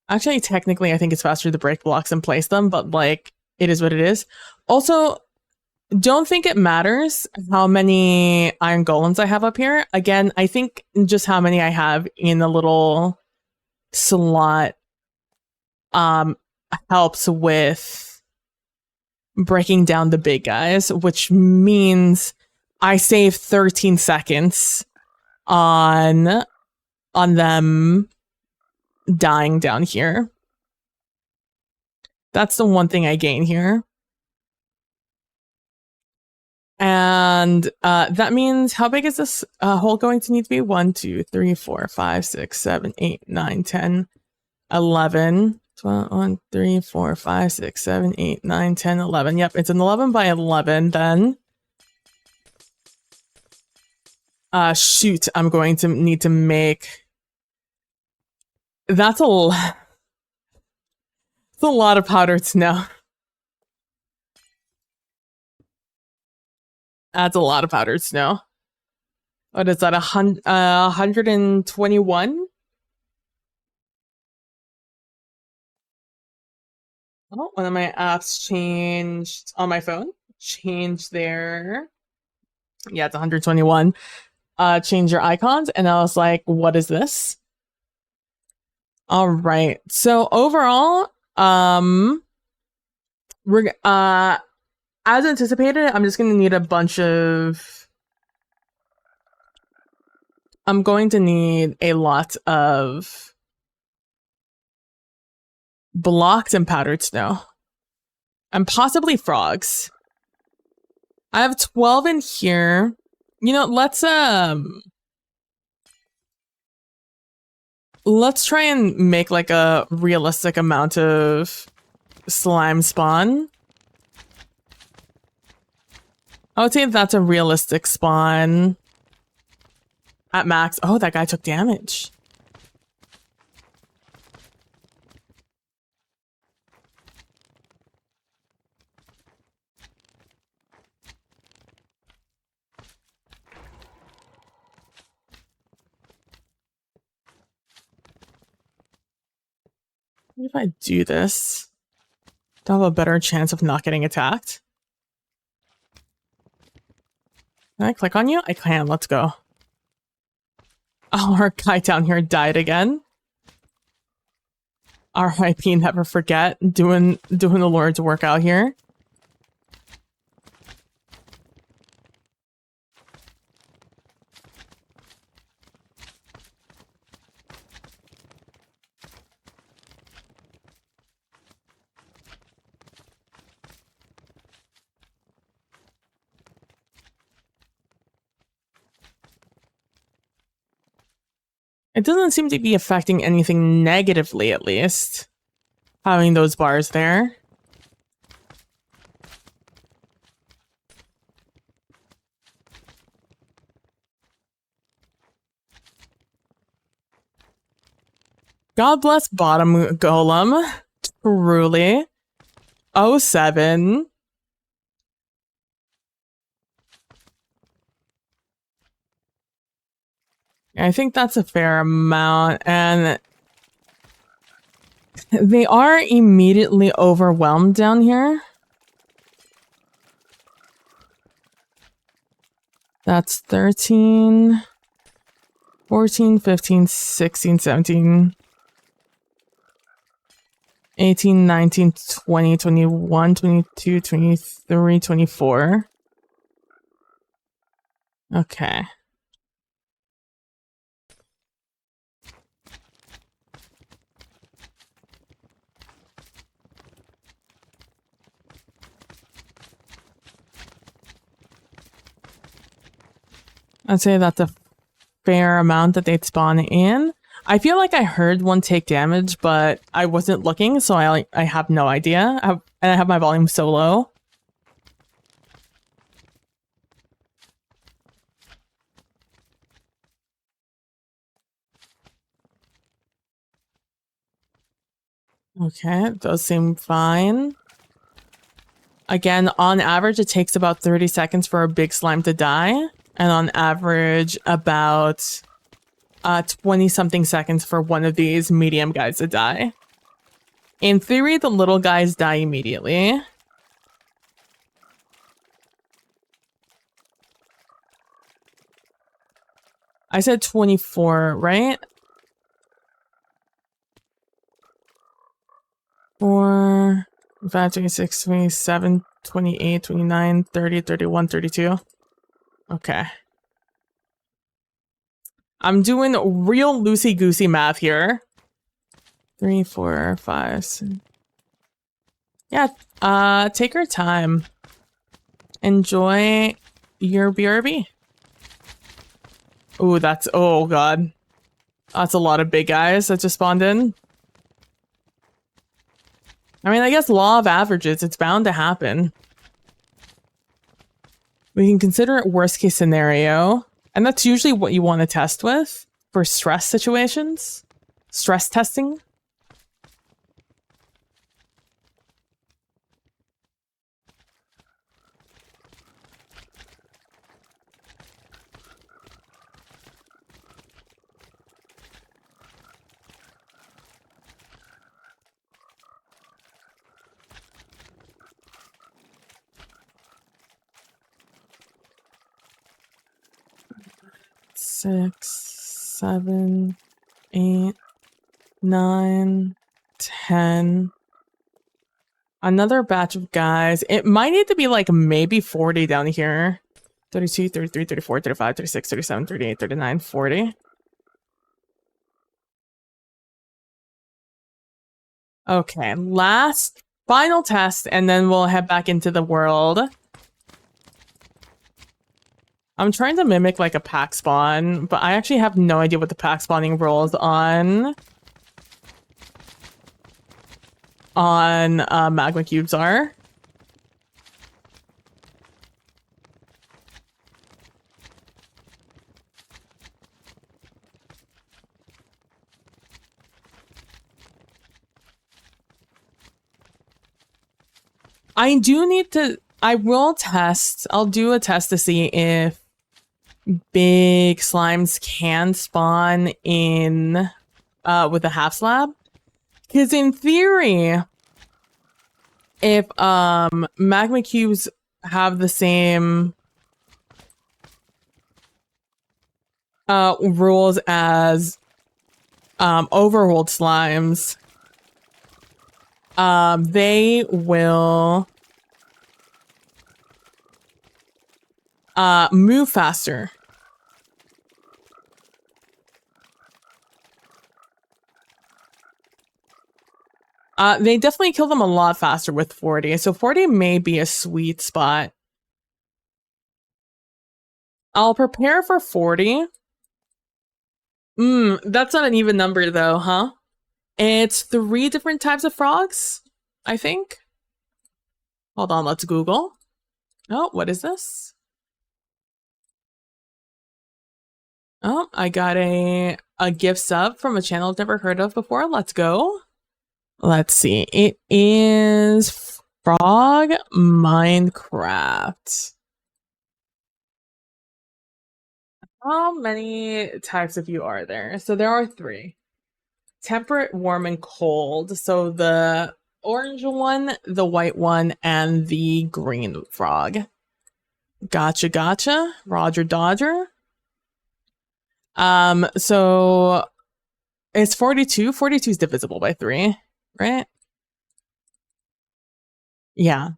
Actually, technically, I think it's faster to break blocks and place them, but like, it is what it is. Also, don't think it matters how many iron golems I have up here. Again, I think just how many I have in a little slot helps with breaking down the big guys, which means I save 13 seconds on them dying down here. That's the one thing I gain here. And that means, how big is this hole going to need to be? 1, 2, 3, 4, 5, 6, 7, 8, 9, 10, 11, 12, 1, 3, 4, 5, 6, 7, 8, 9, 10, 11. Yep, it's an 11 by 11 then. Shoot, I'm going to need to make... That's a lot of powdered snow. That's a lot of powdered snow. What is that, 121? Oh, one of my apps changed on my phone. Changed their... Yeah, it's 121. Change your icons, and I was like, what is this? All right. So overall, we're as anticipated, I'm just gonna need a bunch of... I'm going to need a lot of blocks and powdered snow. And possibly frogs. I have 12 in here. You know, let's try and make like a realistic amount of slime spawn. I would say that's a realistic spawn at max. Oh, that guy took damage. What if I do this? Do I have a better chance of not getting attacked? Can I click on you? I can. Let's go. Oh, our guy down here died again. R.I.P. Never forget. Doing the Lord's work out here. It doesn't seem to be affecting anything negatively, at least. Having those bars there. God bless bottom golem. Truly. 07. I think that's a fair amount, and they are immediately overwhelmed down here. That's 13, 14, 15, 16, 17, 18, 19, 20, 21, 22, 23, 24. Okay. I'd say that's a fair amount that they'd spawn in. I feel like I heard one take damage, but I wasn't looking, so I have no idea. And I have my volume so low. Okay, those seem fine. Again, on average, it takes about 30 seconds for a big slime to die. And on average, about 20-something seconds for one of these medium guys to die. In theory, the little guys die immediately. I said 24, right? 4, 5, 26, 27, 28, 29, 30, 31, 32. Okay. I'm doing real loosey-goosey math here. 3, 4, 5, 6. Yeah, take your time. Enjoy your BRB. Ooh, that's, oh god. That's a lot of big guys that just spawned in. I mean, I guess law of averages, it's bound to happen. We can consider it worst case scenario. And that's usually what you want to test with for stress situations. Stress testing. Six, 7, 8, 9, 10. Another batch of guys. It might need to be like maybe 40 down here. 32, 33, 34, 35, 36, 37, 38, 39, 40. Okay, last final test, and then we'll head back into the world. I'm trying to mimic like a pack spawn, but I actually have no idea what the pack spawning rules on magma cubes are. I do need to, I will test, I'll do a test to see if big slimes can spawn in with a half slab. Because in theory, if magma cubes have the same rules as overworld slimes, they will move faster. They definitely kill them a lot faster with 40, so 40 may be a sweet spot. I'll prepare for 40. That's not an even number though, huh? It's 3 different types of frogs, I think. Hold on, let's Google. Oh, what is this? Oh, I got a gift sub from a channel I've never heard of before. Let's go. Let's see. It is Frog Minecraft. How many types of you are there? So there are 3. Temperate, warm, and cold. So the orange one, the white one, and the green frog. Gotcha, gotcha. Roger Dodger. So it's 42. 42 is divisible by 3, right? Yeah.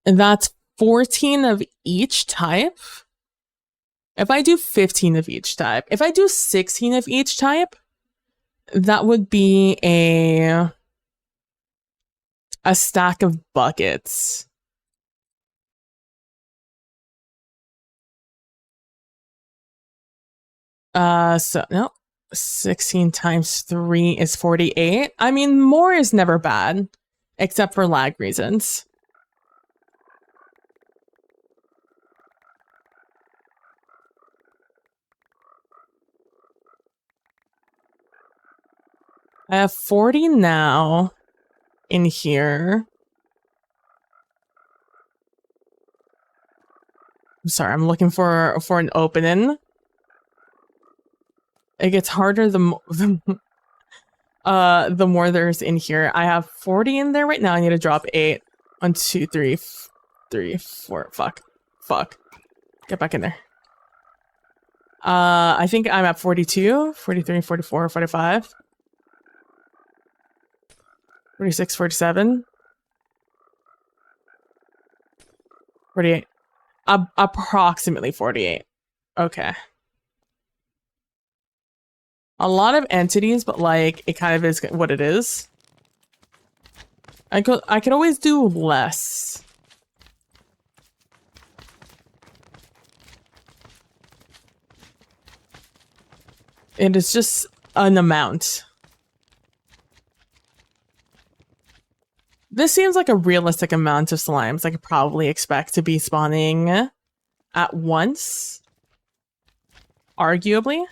And that's 14 of each type. If I do 15 of each type, if I do 16 of each type, that would be a stack of buckets. So no, 16 times 3 is 48. I mean, more is never bad, except for lag reasons. I have 40 now in here. I'm sorry, I'm looking for an opening. It gets harder the more there's in here. I have 40 in there right now. I need to drop 8. 1, 2, 3, 3, 4. Fuck. Get back in there. I think I'm at 42, 43, 44, 45, 46, 47, 48. Approximately 48. Okay. A lot of entities, but like it kind of is what it is. I could always do less. It is just an amount. This seems like a realistic amount of slimes I could probably expect to be spawning at once. Arguably.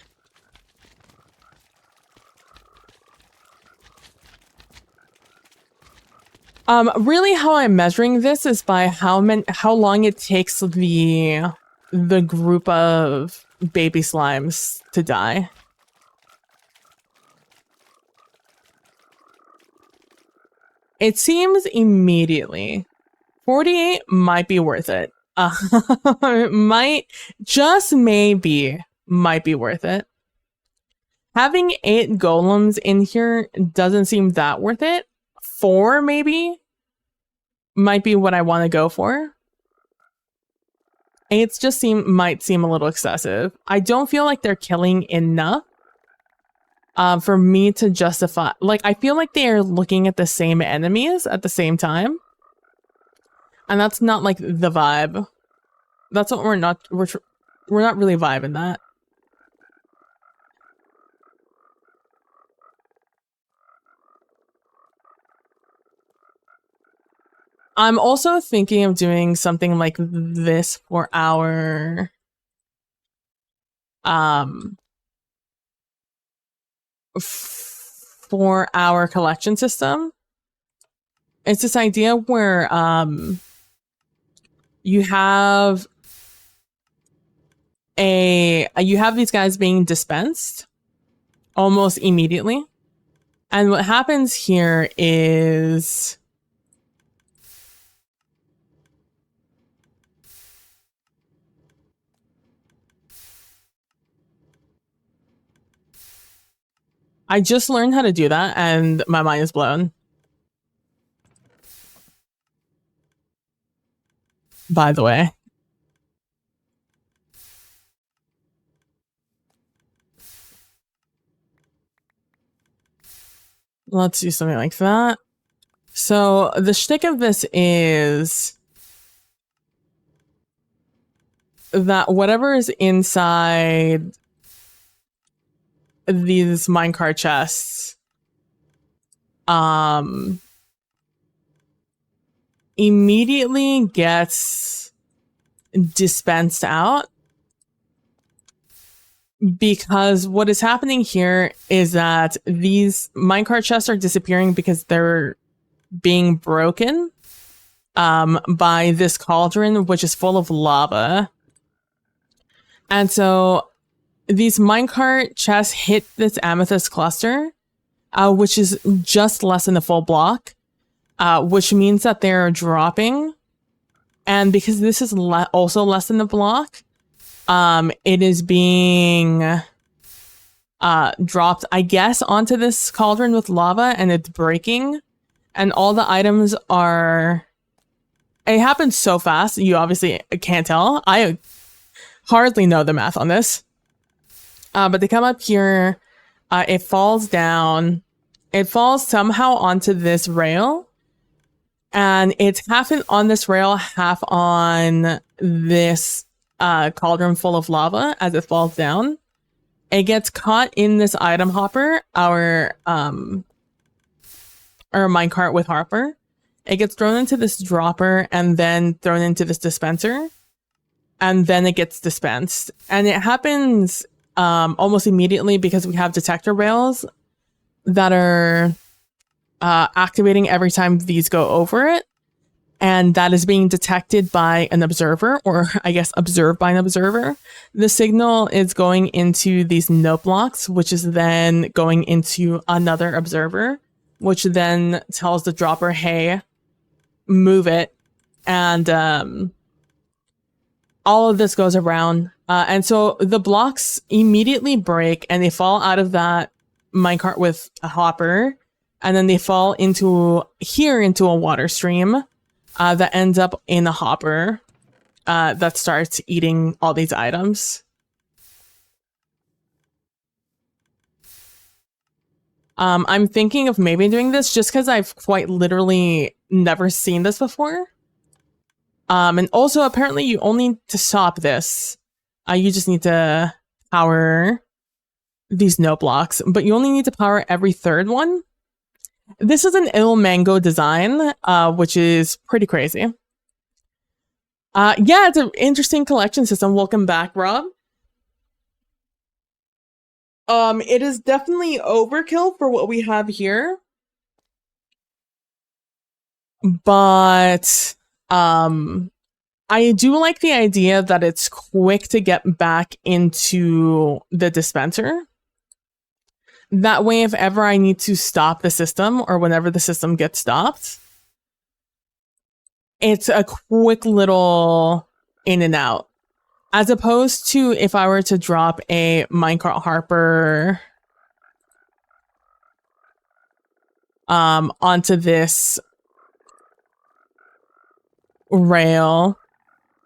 Really how I'm measuring this is by how long it takes the group of baby slimes to die. It seems immediately. 48 might be worth it. Just maybe might be worth it. Having 8 golems in here doesn't seem that worth it. 4 maybe might be what I want to go for. 8 just might seem a little excessive. I don't feel like they're killing enough for me to justify. Like, I feel like they are looking at the same enemies at the same time, and that's not like the vibe. That's what we're not really vibing that. I'm also thinking of doing something like this for our collection system. It's this idea where you have these guys being dispensed almost immediately. And what happens here is I just learned how to do that and my mind is blown. By the way. Let's do something like that. So the shtick of this is that whatever is inside these minecart chests immediately gets dispensed out, because what is happening here is that these minecart chests are disappearing because they're being broken by this cauldron, which is full of lava. And so these minecart chests hit this amethyst cluster, which is just less than a full block, which means that they're dropping. And because this is also less than the block, it is being dropped, I guess, onto this cauldron with lava, and it's breaking. And all the items are... It happens so fast, you obviously can't tell. I hardly know the math on this. But they come up here, it falls down, it falls somehow onto this rail, and it's half on this rail, half on this cauldron full of lava as it falls down. It gets caught in this item hopper, our minecart with Harper. It gets thrown into this dropper and then thrown into this dispenser, and then it gets dispensed. And it happens almost immediately because we have detector rails that are activating every time these go over it. And that is being detected by an observer, or I guess observed by an observer. The signal is going into these note blocks, which is then going into another observer, which then tells the dropper, hey, move it. And all of this goes around And so the blocks immediately break and they fall out of that minecart with a hopper. And then they fall into a water stream that ends up in a hopper that starts eating all these items. I'm thinking of maybe doing this just because I've quite literally never seen this before. And also, apparently, you only need to stop this. You just need to power these no blocks, but you only need to power every third one. This is an Il Mango design, which is pretty crazy. Yeah, it's an interesting collection system. Welcome back, Rob. It is definitely overkill for what we have here. But, I do like the idea that it's quick to get back into the dispenser. That way, if ever I need to stop the system or whenever the system gets stopped, it's a quick little in and out. As opposed to if I were to drop a minecart harper onto this rail,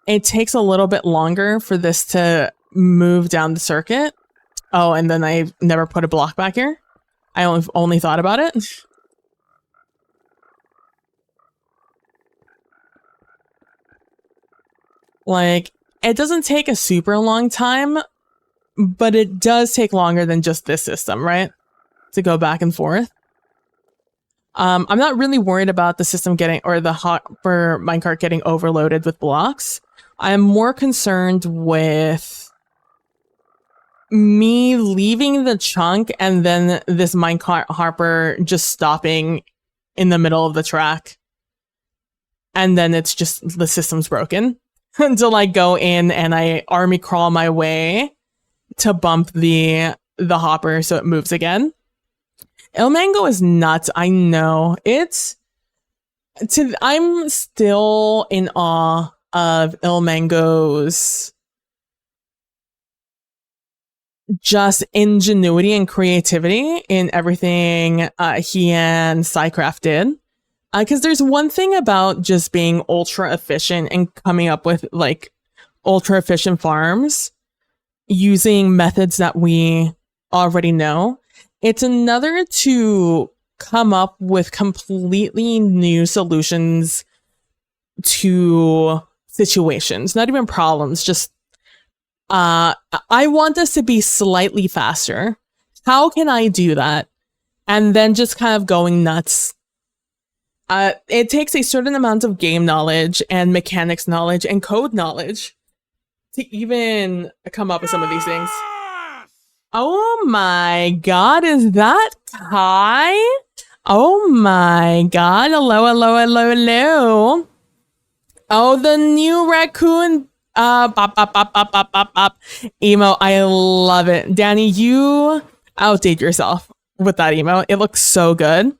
it takes a little bit longer for this to move down the circuit. Oh, and then I never put a block back here. I only thought about it. Like, it doesn't take a super long time, but it does take longer than just this system, right? To go back and forth. I'm not really worried about the system getting, or the hopper minecart getting overloaded with blocks. I'm more concerned with me leaving the chunk and then this minecart harper just stopping in the middle of the track. And then it's just, the system's broken. Until I go in and I army crawl my way to bump the hopper so it moves again. Il Mango is nuts. I know. I'm still in awe of Il Mango's just ingenuity and creativity in everything he and Psycraft did. Because there's one thing about just being ultra efficient and coming up with like ultra efficient farms using methods that we already know. It's another to come up with completely new solutions to situations, not even problems, just I want this to be slightly faster. How can I do that? And then just kind of going nuts. It takes a certain amount of game knowledge and mechanics knowledge and code knowledge to even come up with some of these things. Oh my god, is that Kai? Oh my god, hello, hello, hello, hello. Oh, the new raccoon bop, bop, bop, bop, bop, bop, bop. Emo, I love it. Danny, you outdid yourself with that emo. It looks so good.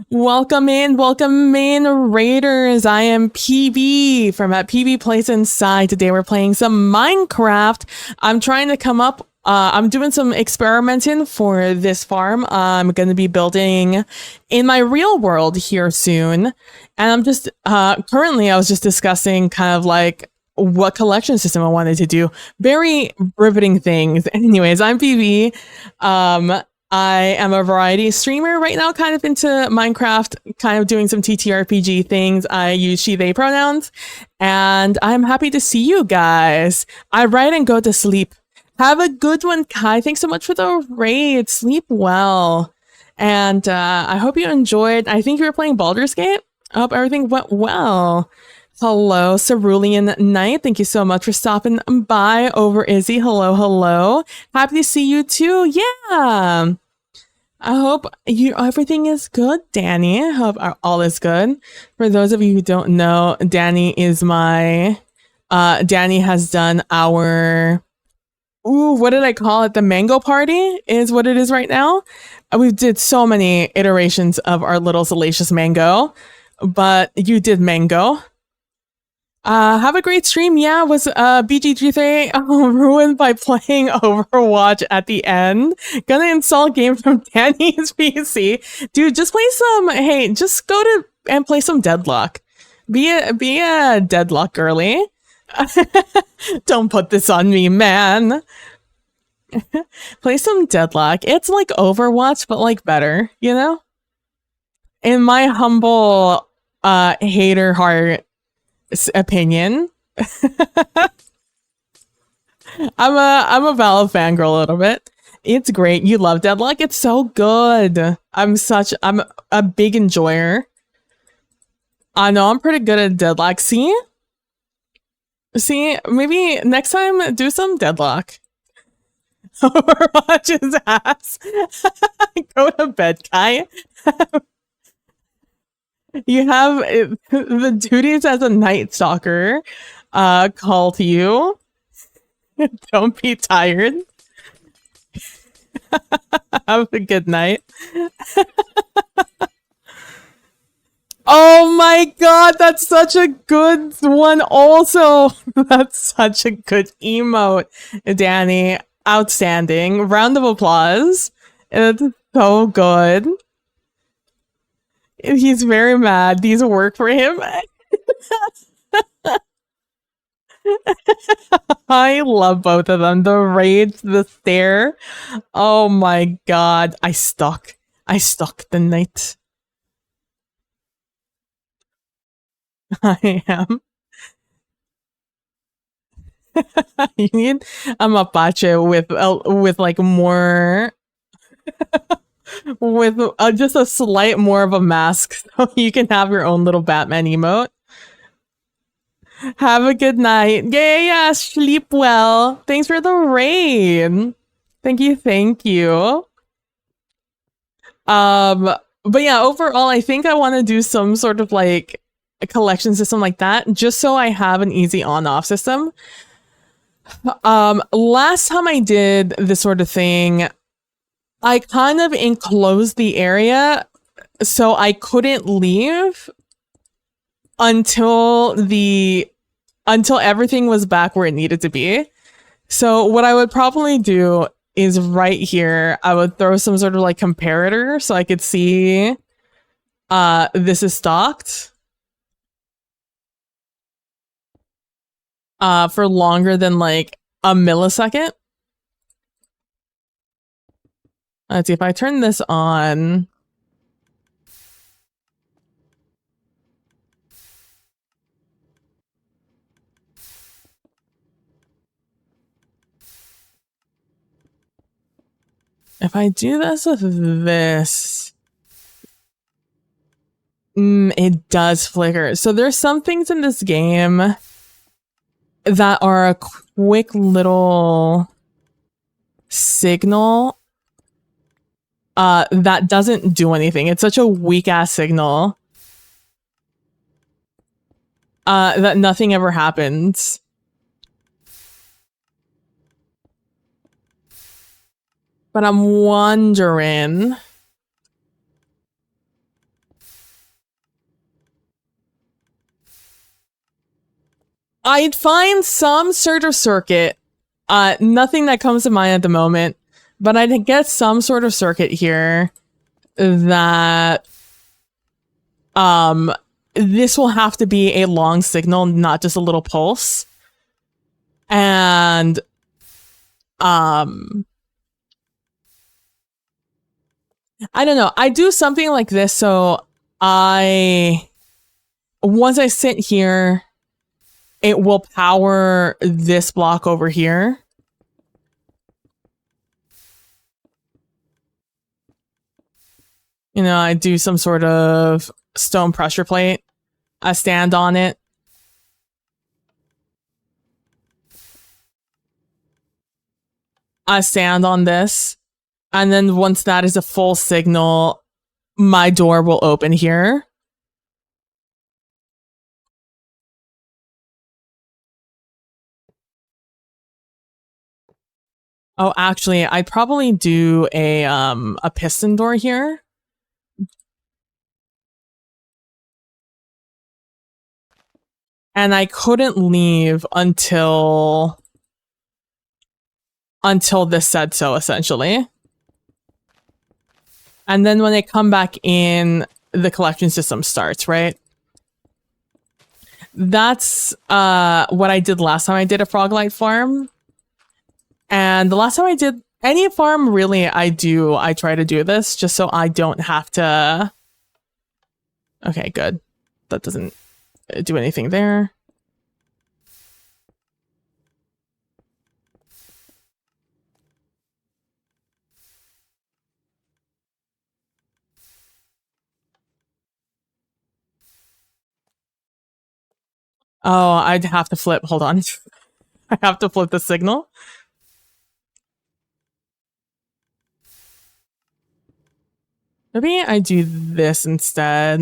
Welcome in, Raiders. I am PB from at PB Plays Inside. Today we're playing some Minecraft. I'm trying to come up, I'm doing some experimenting for this farm. I'm going to be building in my real world here soon. And I'm just, currently I was just discussing kind of like what collection system I wanted to do. Very riveting things. Anyways, I'm PB. I am a variety streamer right now, kind of into Minecraft, kind of doing some TTRPG things. I use she, they pronouns, and I'm happy to see you guys. I write and go to sleep. Have a good one, Kai. Thanks so much for the raid. Sleep well. And I hope you enjoyed. I think you were playing Baldur's Gate. I hope everything went well. Hello, Cerulean Knight. Thank you so much for stopping by over Izzy. Hello, hello. Happy to see you too. Yeah. I hope everything is good, Danny. I hope all is good. For those of you who don't know, Danny is my, Danny has done our, what did I call it? The mango party is what it is right now. We did so many iterations of our little salacious mango, but you did mango. Have a great stream. Yeah, was BGG3 ruined by playing Overwatch at the end. Gonna install a game from Danny's PC. Dude, just play some, hey, just go to and play some Deadlock. Be a Deadlock girly. Don't put this on me, man. Play some Deadlock. It's like Overwatch, but like better, you know? In my humble hater heart opinion. I'm a Valve fangirl a little bit. It's great. You love Deadlock. It's so good. I'm a big enjoyer. I know I'm pretty good at Deadlock. See, maybe next time do some Deadlock. Overwatch his ass. Go to bed, Kai. You have the duties as a night stalker call to you. Don't be tired. Have a good night. Oh my god, that's such a good one also. That's such a good emote, Danny. Outstanding. Round of applause. It's so good. He's very mad. These work for him. I love both of them. The rage, the stare. Oh my god. I stuck the night. I am. You need a mapache with like more with just a slight more of a mask so you can have your own little Batman emote. Have a good night. Yeah, sleep well. Thanks for the raid. Thank you. But yeah, overall, I think I want to do some sort of like a collection system like that, just so I have an easy on-off system. Last time I did this sort of thing, I kind of enclosed the area so I couldn't leave until everything was back where it needed to be. So what I would probably do is right here, I would throw some sort of like comparator so I could see this is stocked for longer than like a millisecond. Let's see if I turn this on. If I do this with this, it does flicker. So there's some things in this game that are a quick little signal that doesn't do anything. It's such a weak ass signal that nothing ever happens. But I'm wondering, I'd find some sort of circuit. Nothing that comes to mind at the moment, but I'd get some sort of circuit here that this will have to be a long signal, not just a little pulse. And I don't know. I do something like this, so once I sit here, it will power this block over here. You know, I do some sort of stone pressure plate. I stand on it. I stand on this. And then once that is a full signal, my door will open here. Oh, actually, I'd probably do a piston door here. and I couldn't leave until this said so, essentially. And then when I come back in, the collection system starts, right? That's what I did last time I did a Froglight farm. And the last time I did any farm, really, I try to do this just so I don't have to... Okay, good. That doesn't do anything there. Oh, I'd have to flip. Hold on. I have to flip the signal. Maybe I do this instead.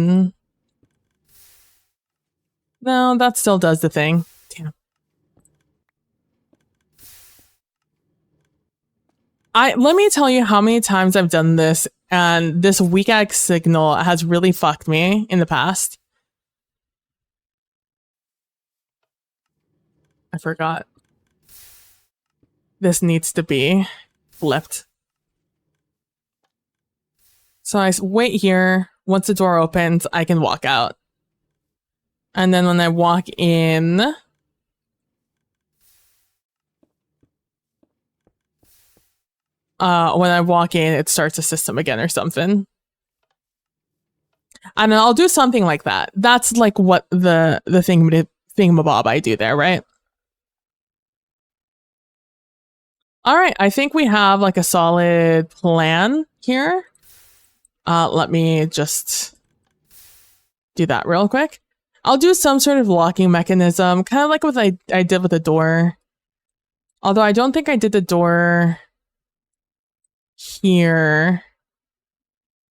No, that still does the thing. Damn. Let me tell you how many times I've done this, and this weak X signal has really fucked me in the past. I forgot. This needs to be flipped. So I wait here. Once the door opens, I can walk out. And then when I walk in... when I walk in, it starts a system again or something. And I'll do something like that. That's like what the thingamabob I do there, right? All right, I think we have like a solid plan here. Let me just do that real quick. I'll do some sort of locking mechanism, kind of like what I did with the door. Although I don't think I did the door here.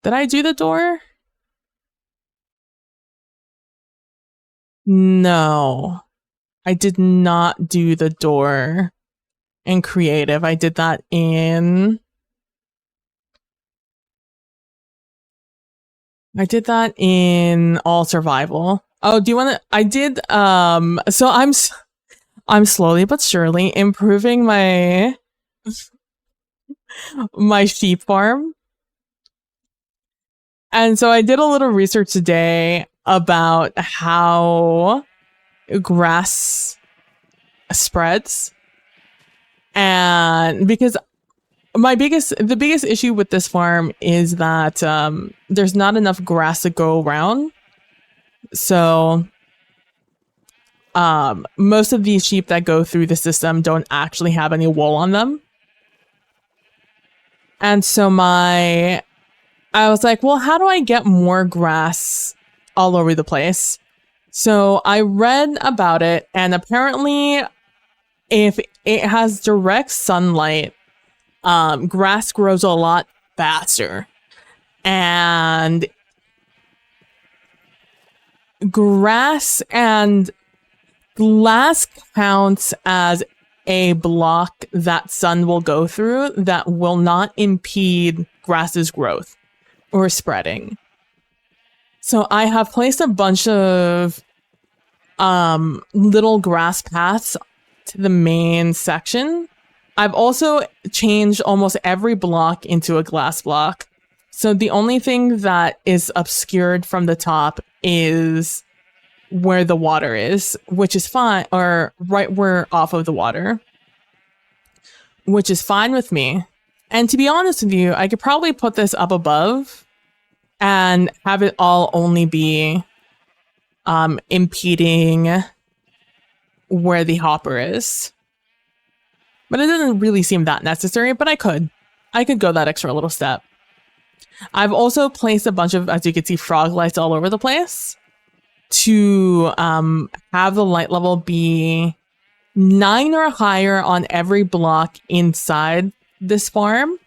Did I do the door? No, I did not do the door in creative. I did that in... all survival. Oh, do you want to... I did, so I'm slowly but surely improving my sheep farm. And so I did a little research today about how grass spreads. And because the biggest issue with this farm is that there's not enough grass to go around. So most of these sheep that go through the system don't actually have any wool on them. And so I was like, well, how do I get more grass all over the place? So I read about it, and apparently if it has direct sunlight, grass grows a lot faster. And grass and glass counts as a block that sun will go through that will not impede grass's growth or spreading. So I have placed a bunch of little grass paths to the main section. I've also changed almost every block into a glass block. So the only thing that is obscured from the top is where the water is, which is fine, or right where off of the water, which is fine with me. And to be honest with you, I could probably put this up above and have it all only be impeding where the hopper is. But it doesn't really seem that necessary, but I could go that extra little step. I've also placed a bunch of, as you can see, frog lights all over the place to have the light level be 9 or higher on every block inside this farm,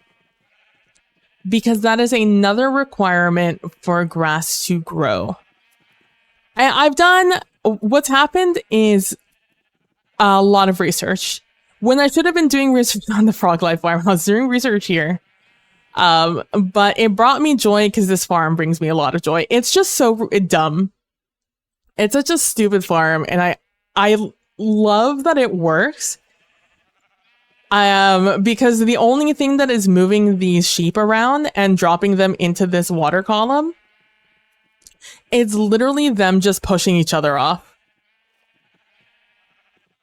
because that is another requirement for grass to grow. What's happened is a lot of research. When I should have been doing research on the Froglight farm, I was doing research here. But it brought me joy because this farm brings me a lot of joy. It's just so dumb. It's such a stupid farm, and I love that it works. Because the only thing that is moving these sheep around and dropping them into this water column, it's literally them just pushing each other off.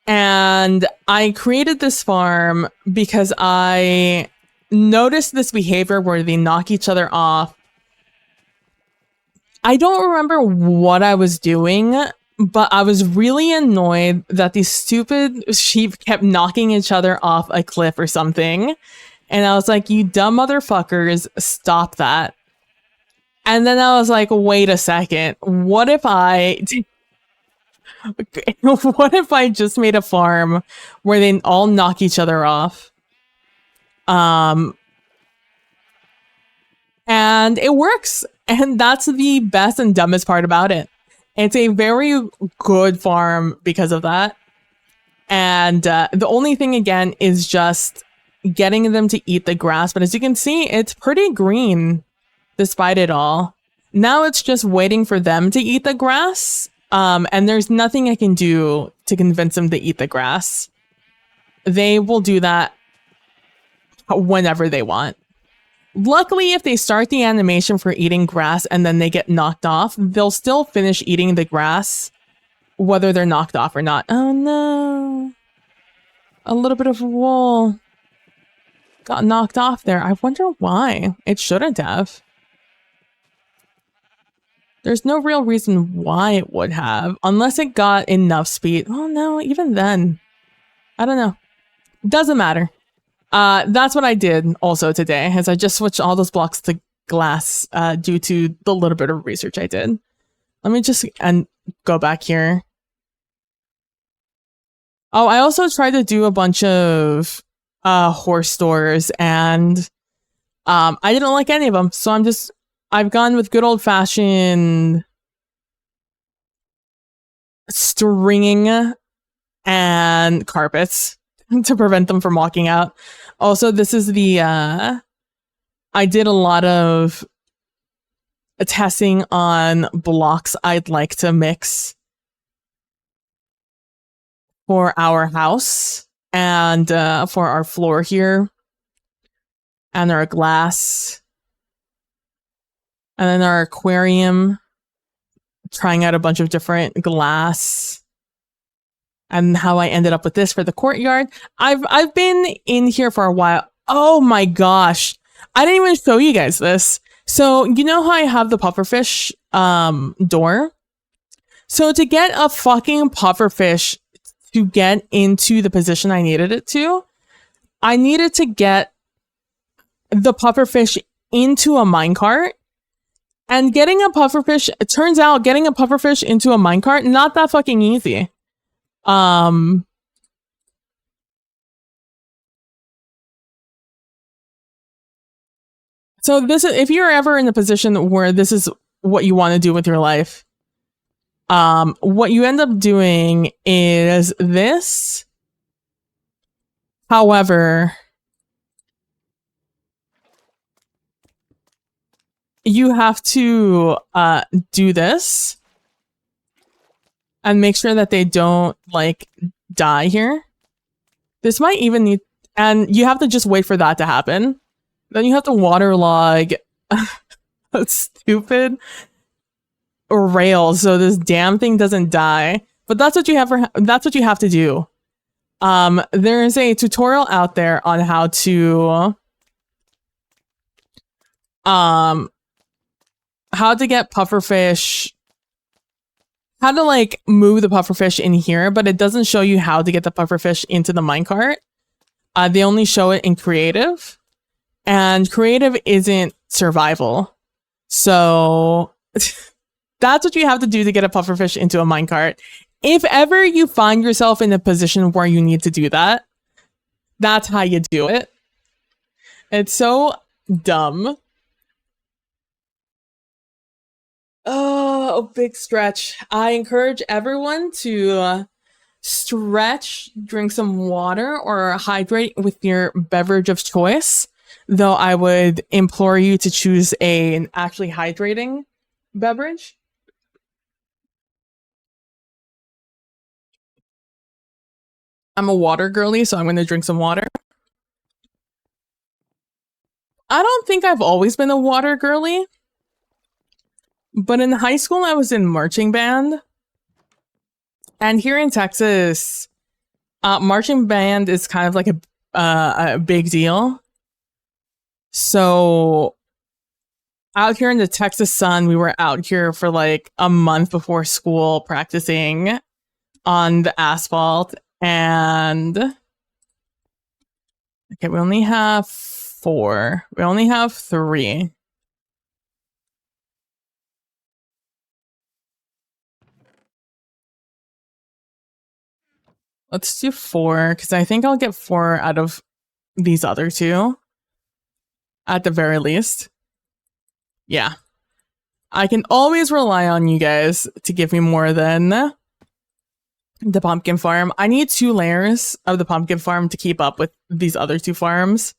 And I created this farm because I noticed this behavior where they knock each other off. I don't remember what I was doing, but I was really annoyed that these stupid sheep kept knocking each other off a cliff or something. And I was like, you dumb motherfuckers, stop that. And then I was like, wait a second, what if I just made a farm where they all knock each other off? And it works. And that's the best and dumbest part about it. It's a very good farm because of that. And the only thing, again, is just getting them to eat the grass. But as you can see, it's pretty green despite it all. Now it's just waiting for them to eat the grass. And there's nothing I can do to convince them to eat the grass. They will do that whenever they want. Luckily, if they start the animation for eating grass and then they get knocked off, they'll still finish eating the grass, whether they're knocked off or not. Oh no. A little bit of wool got knocked off there. I wonder why. It shouldn't have. There's no real reason why it would have, unless it got enough speed. Oh no, even then. I don't know. Doesn't matter. That's what I did also today, is I just switched all those blocks to glass due to the little bit of research I did. Let me just go back here. Oh, I also tried to do a bunch of horse stores, and I didn't like any of them, so I've gone with good old-fashioned stringing and carpets to prevent them from walking out. Also, this is the, I did a lot of testing on blocks I'd like to mix for our house and for our floor here and our glass and then our aquarium, trying out a bunch of different glass. And how I ended up with this for the courtyard. I've been in here for a while. Oh my gosh. I didn't even show you guys this. So you know how I have the pufferfish door? So to get a fucking pufferfish to get into the position I needed it to, I needed to get the pufferfish into a minecart. And getting a pufferfish, it turns out getting a pufferfish into a minecart, not that fucking easy. So this is, if you're ever in a position where this is what you want to do with your life, what you end up doing is this. However, you have to do this and make sure that they don't like die here. This might even need, and you have to just wait for that to happen. Then you have to waterlog stupid rails so this damn thing doesn't die. But that's what you have that's what you have to do. There is a tutorial out there on how to get pufferfish, how to like move the pufferfish in here, but it doesn't show you how to get the pufferfish into the minecart. They only show it in creative, and creative isn't survival. So that's what you have to do to get a pufferfish into a minecart. If ever you find yourself in a position where you need to do that, that's how you do it. It's so dumb. Oh, big stretch. I encourage everyone to stretch, drink some water, or hydrate with your beverage of choice. Though I would implore you to choose an actually hydrating beverage. I'm a water girly, so I'm going to drink some water. I don't think I've always been a water girly, but in high school I was in marching band. And here in Texas, marching band is kind of like a big deal. So out here in the Texas sun, we were out here for like a month before school practicing on the asphalt. And okay, we only have 4. We only have 3. Let's do 4, because I think I'll get 4 out of these other 2. At the very least. Yeah. I can always rely on you guys to give me more than the pumpkin farm. I need 2 layers of the pumpkin farm to keep up with these other 2 farms.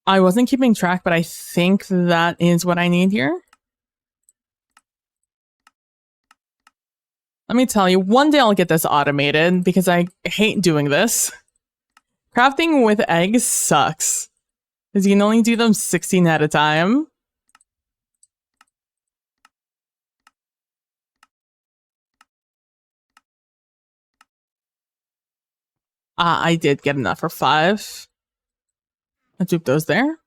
I wasn't keeping track, but I think that is what I need here. Let me tell you, one day I'll get this automated because I hate doing this. Crafting with eggs sucks, because you can only do them 16 at a time. I did get enough for 5. Let's do those there.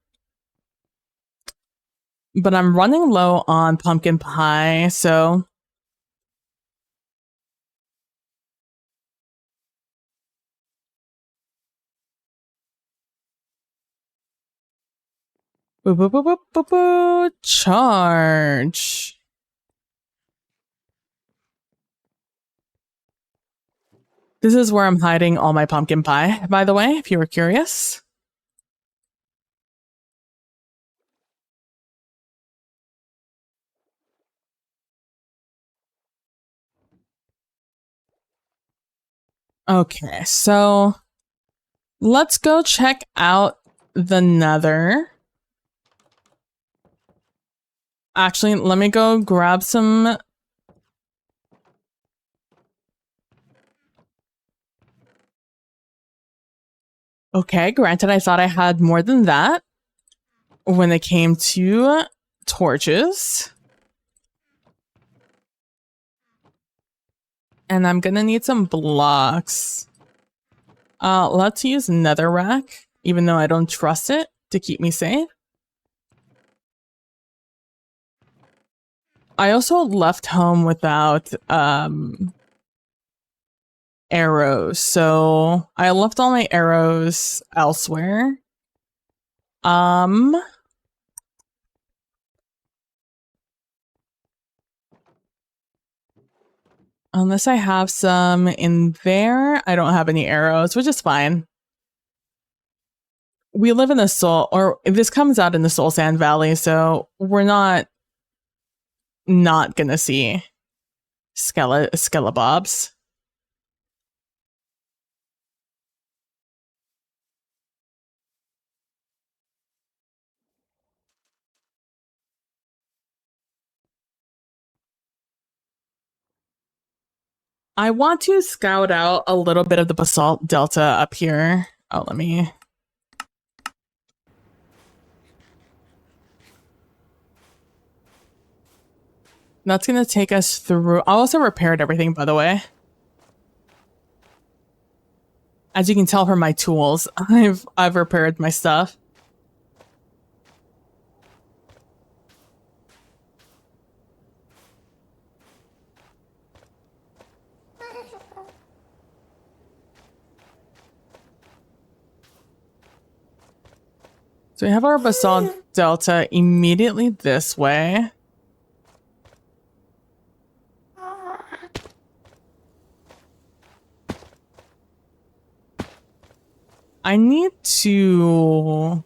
But I'm running low on pumpkin pie, so... Boo, boo, boo, boo, boo, boo. Charge. This is where I'm hiding all my pumpkin pie, by the way, if you were curious. Okay, so let's go check out the Nether. Actually, let me go grab some... Okay, granted, I thought I had more than that when it came to torches. And I'm gonna need some blocks. Let's use netherrack, even though I don't trust it to keep me safe. I also left home without arrows, so I left all my arrows elsewhere. Unless I have some in there, I don't have any arrows, which is fine. We live in the soul, or this comes out in the Soul Sand Valley, so we're not gonna see skelebobs. I want to scout out a little bit of the basalt delta up here. Oh, let me... That's gonna take us through... I also repaired everything, by the way. As you can tell from my tools, I've repaired my stuff. So we have our basalt delta immediately this way. I need to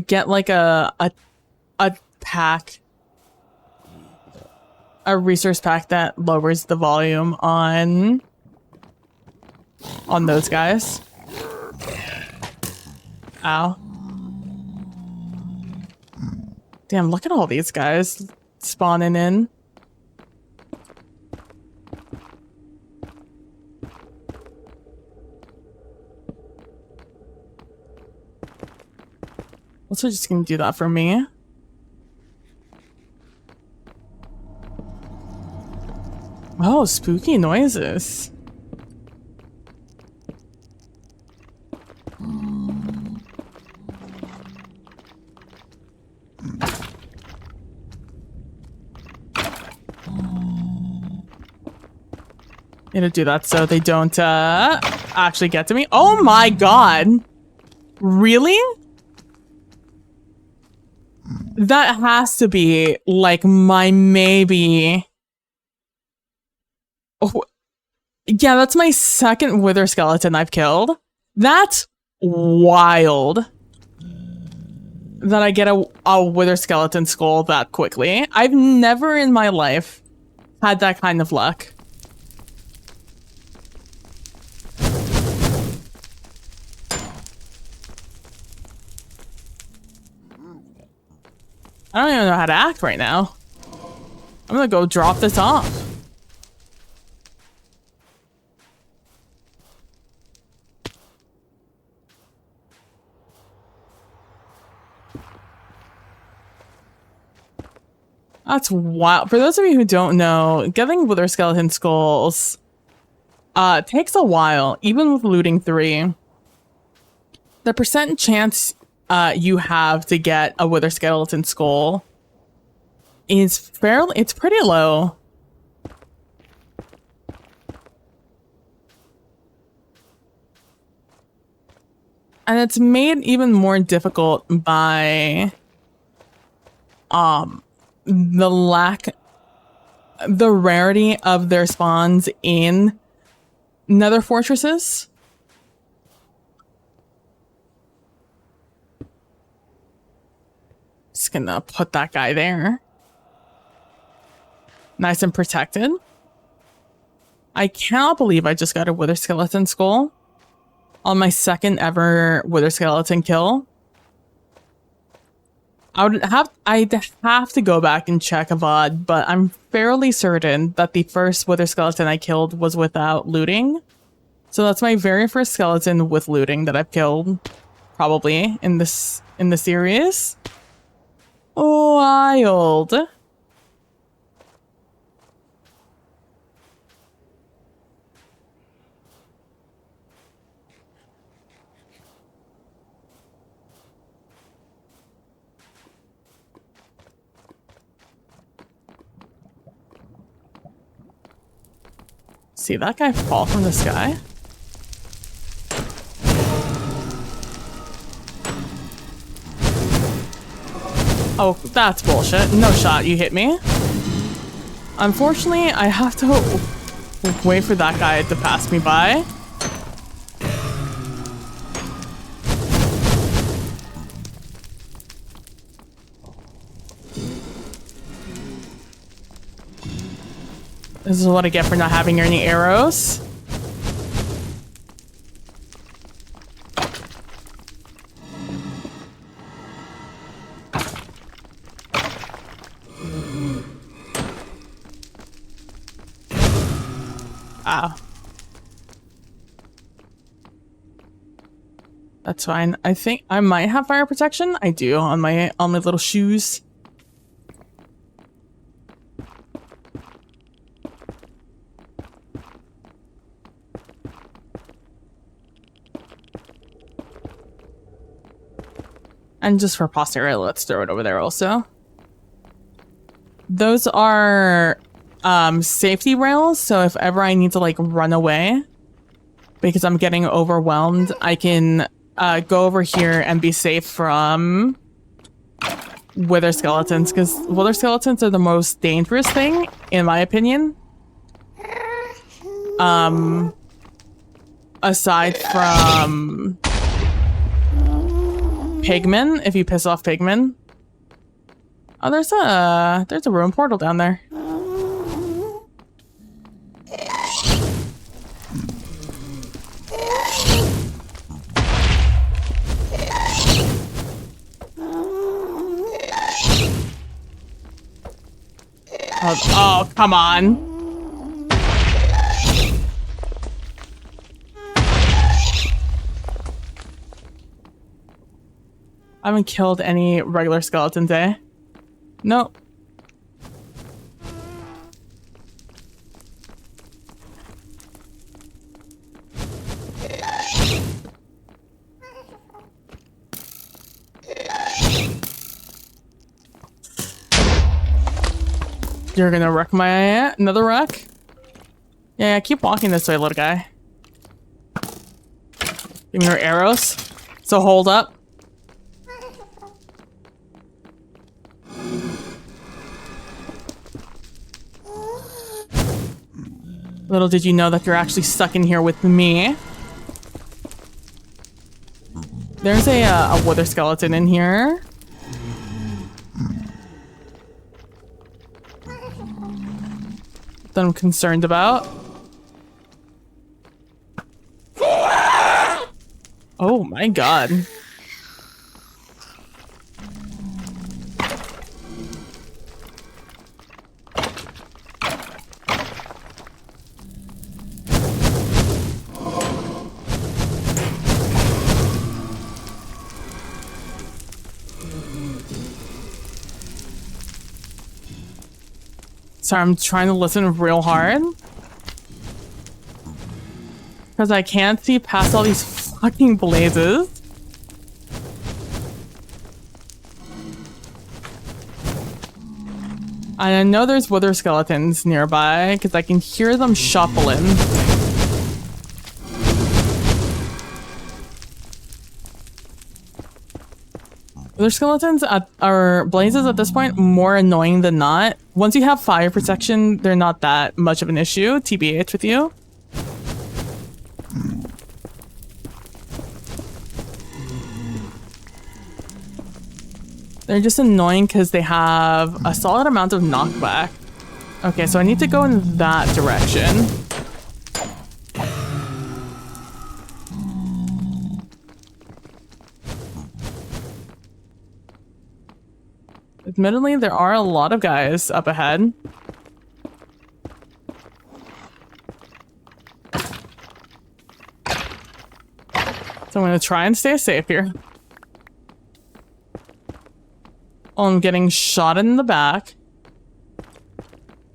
get like a pack, a resource pack that lowers the volume on those guys. Ow. Damn, look at all these guys spawning in. Also just gonna do that for me. Oh, spooky noises. Need to do that so they don't actually get to me. Oh my god. Really? That has to be like my maybe. Oh, yeah, that's my second wither skeleton I've killed. That's wild that I get a wither skeleton skull that quickly. I've never in my life had that kind of luck. I don't even know how to act right now. I'm gonna go drop this off. That's wild. For those of you who don't know, getting wither skeleton skulls takes a while, even with looting 3. The percent chance you have to get a wither skeleton skull is it's pretty low. And it's made even more difficult by the rarity of their spawns in nether fortresses. Just gonna put that guy there. Nice and protected. I cannot believe I just got a wither skeleton skull on my second ever wither skeleton kill. I'd have to go back and check a VOD, but I'm fairly certain that the first wither skeleton I killed was without looting. So that's my very first skeleton with looting that I've killed, probably in the series. Wild. See that guy fall from the sky? Oh, that's bullshit. No shot, you hit me. Unfortunately, I have to wait for that guy to pass me by. This is what I get for not having any arrows. Ow. That's fine. I think I might have fire protection. I do on my little shoes. And just for posterity, let's throw it over there also. Those are safety rails, so if ever I need to like run away because I'm getting overwhelmed, I can go over here and be safe from wither skeletons, because wither skeletons are the most dangerous thing, in my opinion. Aside from pigmen, if you piss off pigmen. Oh, there's a ruin portal down there. Oh, come on. I haven't killed any regular skeletons, eh? Nope. You're gonna wreck my another wreck? Yeah, keep walking this way, little guy. Give me your arrows. So hold up. Little did you know that you're actually stuck in here with me. There's a wither skeleton in here. That I'm concerned about. Oh my god. Sorry, I'm trying to listen real hard. Because I can't see past all these fucking blazes. And I know there's wither skeletons nearby because I can hear them shuffling. Wither skeletons are blazes at this point more annoying than not. Once you have fire protection, they're not that much of an issue, TBH with you. They're just annoying because they have a solid amount of knockback. Okay, so I need to go in that direction. Admittedly, there are a lot of guys up ahead. So I'm going to try and stay safe here. Oh, I'm getting shot in the back.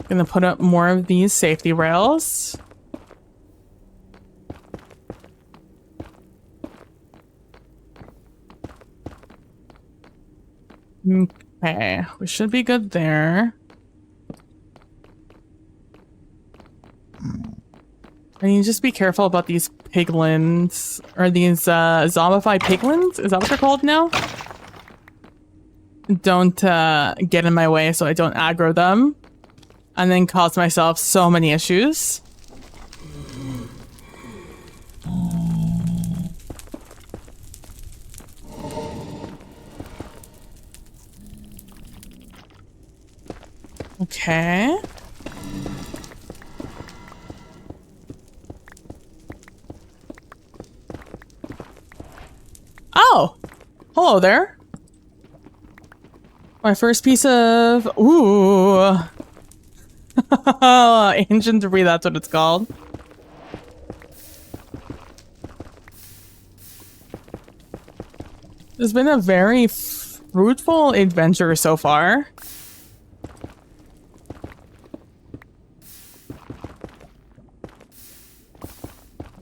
Gonna put up more of these safety rails. Okay, we should be good there. I need to just be careful about these piglins, or these zombified piglins? Is that what they're called now? Don't get in my way so I don't aggro them and then cause myself so many issues. Okay. Oh! Hello there. My first piece of... Ooh. Ancient debris, that's what it's called. It's been a very fruitful adventure so far.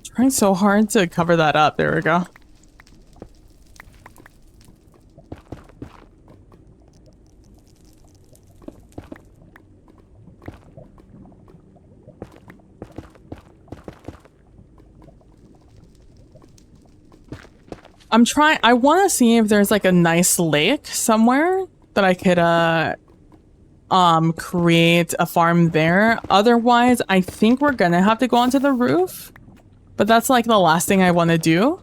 Trying so hard to cover that up. There we go. I want to see if there's like a nice lake somewhere that I could create a farm there. Otherwise, I think we're gonna have to go onto the roof. But that's like the last thing I want to do.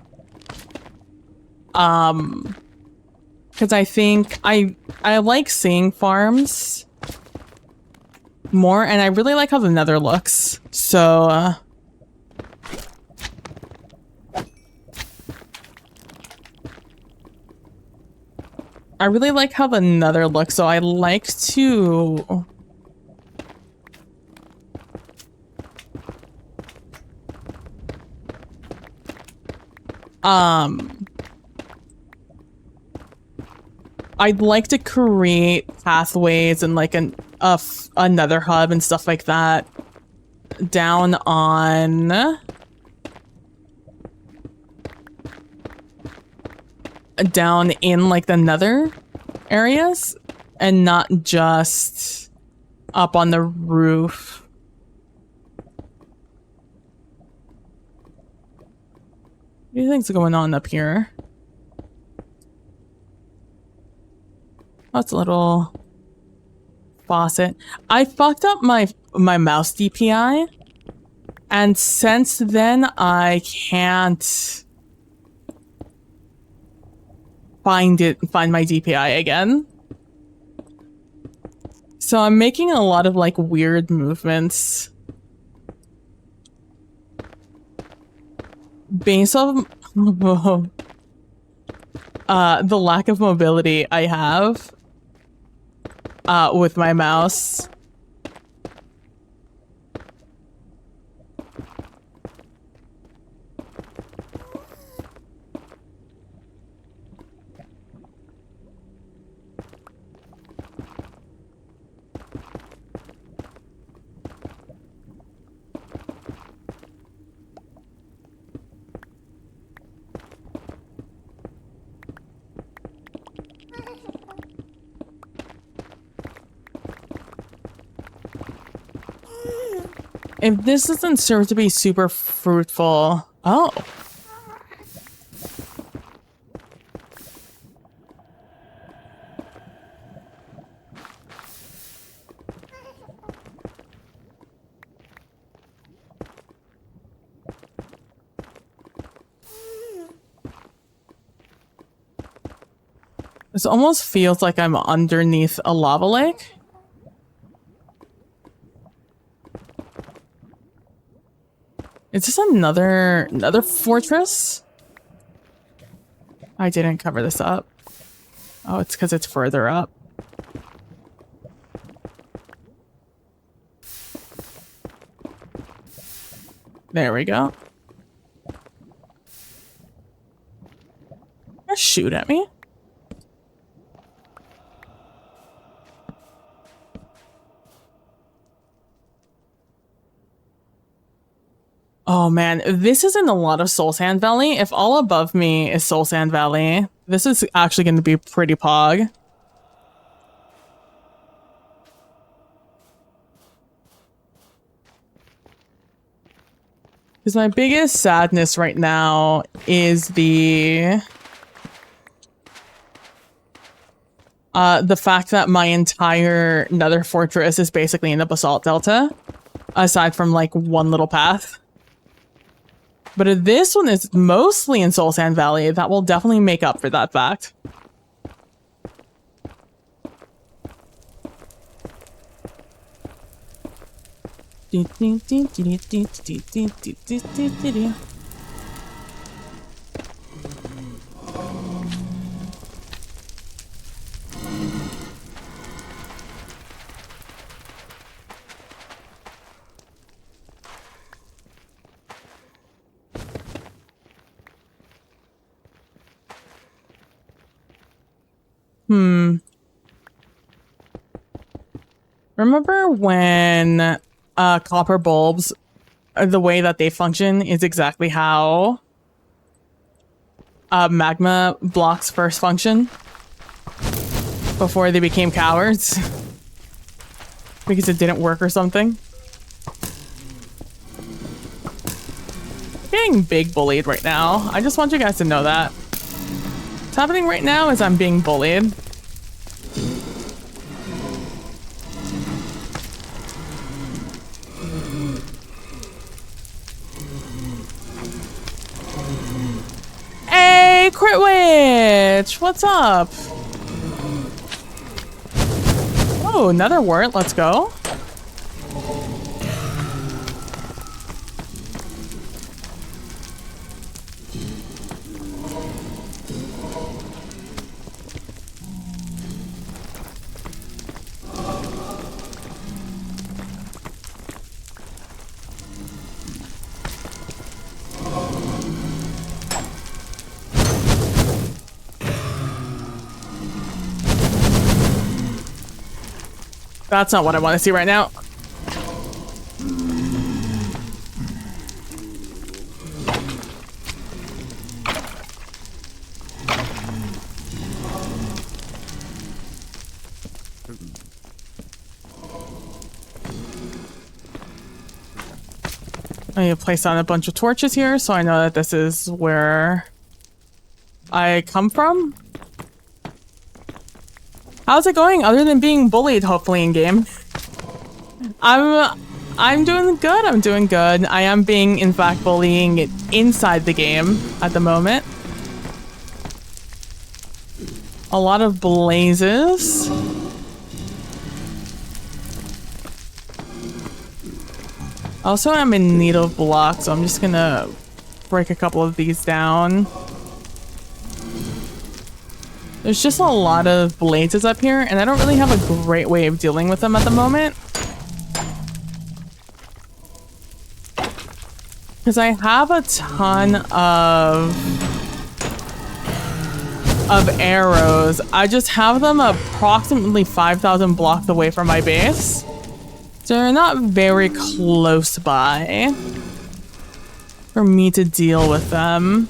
Because I think I like seeing farms more, and I really like how the nether looks. So I really like how the nether looks, so I like to I'd like to create pathways and like another hub and stuff like that down on down in like the nether areas and not just up on the roof. What do you think's going on up here? That's a little faucet. I fucked up my mouse DPI, and since then I can't find my DPI again. So I'm making a lot of like weird movements based on the lack of mobility I have with my mouse. If this doesn't serve to be super fruitful... Oh. This almost feels like I'm underneath a lava lake. Is this another fortress? I didn't cover this up. Oh, it's because it's further up. There we go. Shoot at me. Oh man, this is in a lot of Soul Sand Valley. If all above me is Soul Sand Valley, this is actually going to be pretty pog. Because my biggest sadness right now is the fact that my entire nether fortress is basically in the basalt delta, aside from like one little path. But if this one is mostly in Soul Sand Valley, that will definitely make up for that fact. Remember when copper bulbs, the way that they function is exactly how magma blocks first function before they became cowards because it didn't work or something? I'm getting big bullied right now. I just want you guys to know that. What's happening right now is I'm being bullied. Hey, Crit Witch! What's up? Oh, another wart. Let's go. That's not what I want to see right now. I need to place down a bunch of torches here so I know that this is where I come from. How's it going other than being bullied, hopefully, in game? I'm doing good. I'm doing good. I am being, in fact, bullying it inside the game at the moment. A lot of blazes. Also, I'm in need of blocks, so I'm just gonna break a couple of these down. There's just a lot of blazes up here, and I don't really have a great way of dealing with them at the moment. Because I have a ton of arrows. I just have them approximately 5,000 blocks away from my base. So they're not very close by for me to deal with them.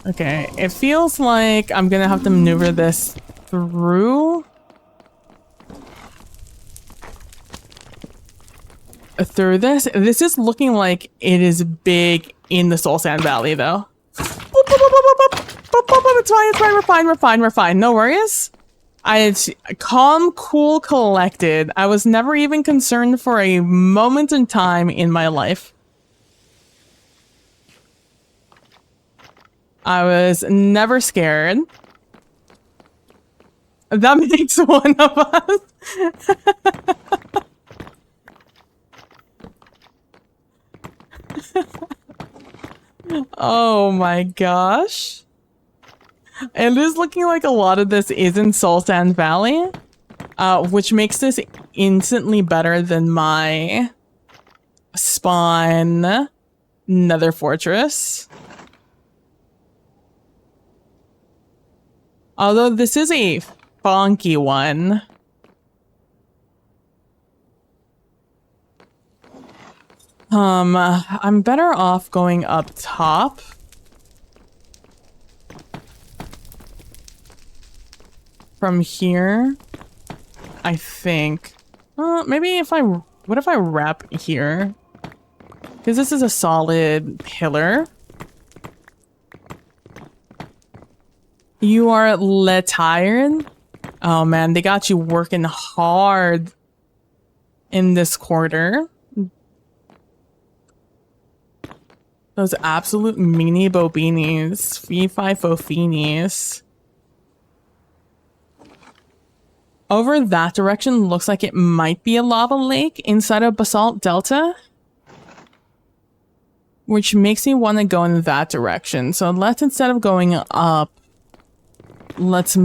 Okay, it feels like I'm gonna have to maneuver this through. Through this. This is looking like it is big in the Soul Sand Valley, though. It's fine, we're fine. No worries. It's calm, cool, collected. I was never even concerned for a moment in time in my life. I was never scared. That makes one of us. Oh my gosh. It is looking like a lot of this is in Soul Sand Valley, which makes this instantly better than my spawn Nether Fortress. Although this is a funky one. I'm better off going up top. From here, I think. Maybe if what if I wrap here? Because this is a solid pillar. You are tired? Oh man, they got you working hard in this quarter. Those absolute meanie bobinis. Fee-fi fo-finis. Over that direction looks like it might be a lava lake inside of Basalt Delta. Which makes me want to go in that direction. So let's, instead of going up, let's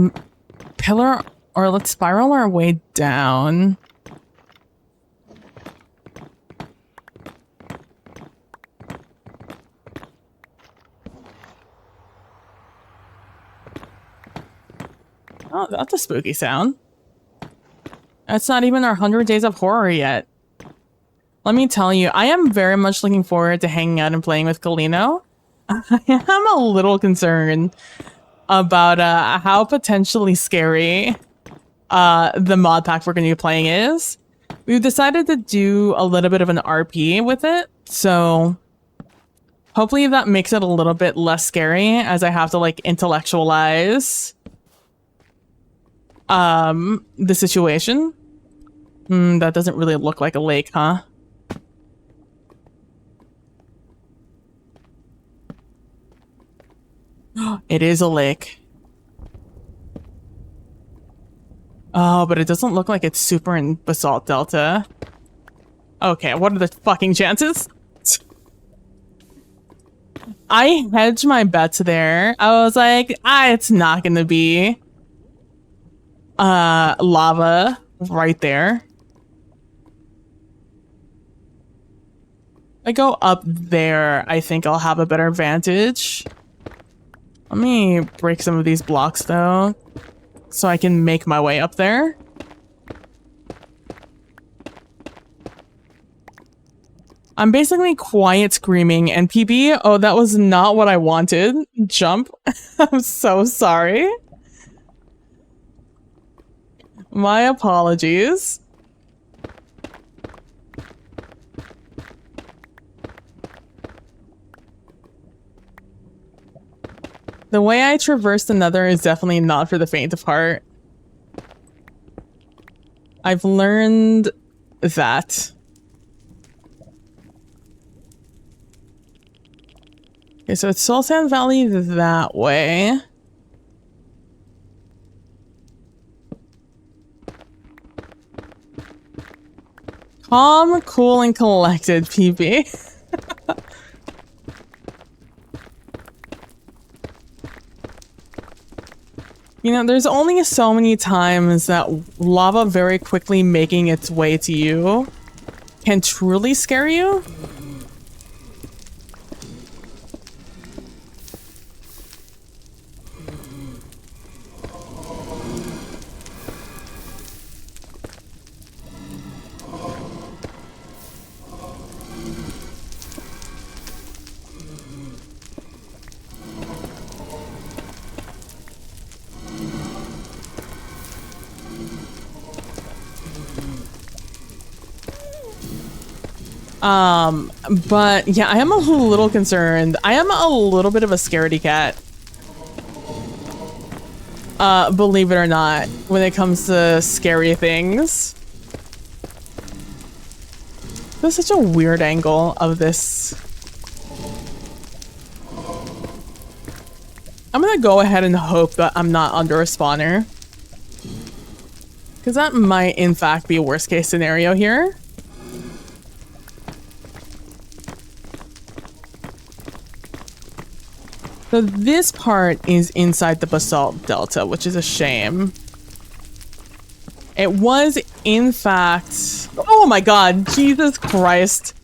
pillar, or let's spiral our way down. Oh, that's a spooky sound. It's not even our 100 Days of Horror yet. Let me tell you, I am very much looking forward to hanging out and playing with Galino. I am a little concerned about how potentially scary the mod pack we're going to be playing is. We've decided to do a little bit of an RP with it, so hopefully that makes it a little bit less scary as I have to like intellectualize the situation. That doesn't really look like a lake, huh? It is a lake. Oh, but it doesn't look like it's super in Basalt Delta. Okay, what are the fucking chances? I hedged my bets there. I was like, it's not gonna be lava right there. I go up there, I think I'll have a better vantage. Let me break some of these blocks though, so I can make my way up there. I'm basically quiet screaming, and PB, oh, that was not what I wanted. Jump. I'm so sorry. My apologies. The way I traversed the Nether is definitely not for the faint of heart. I've learned that. Okay, so it's Soul Sand Valley that way. Calm, cool, and collected, PB. You know, there's only so many times that lava very quickly making its way to you can truly scare you. But yeah, I am a little concerned. I am a little bit of a scaredy cat. Believe it or not, when it comes to scary things. That's such a weird angle of this. I'm gonna go ahead and hope that I'm not under a spawner. Because that might, in fact, be a worst case scenario here. So this part is inside the basalt delta, which is a shame. It was, in fact... Oh my god, Jesus Christ.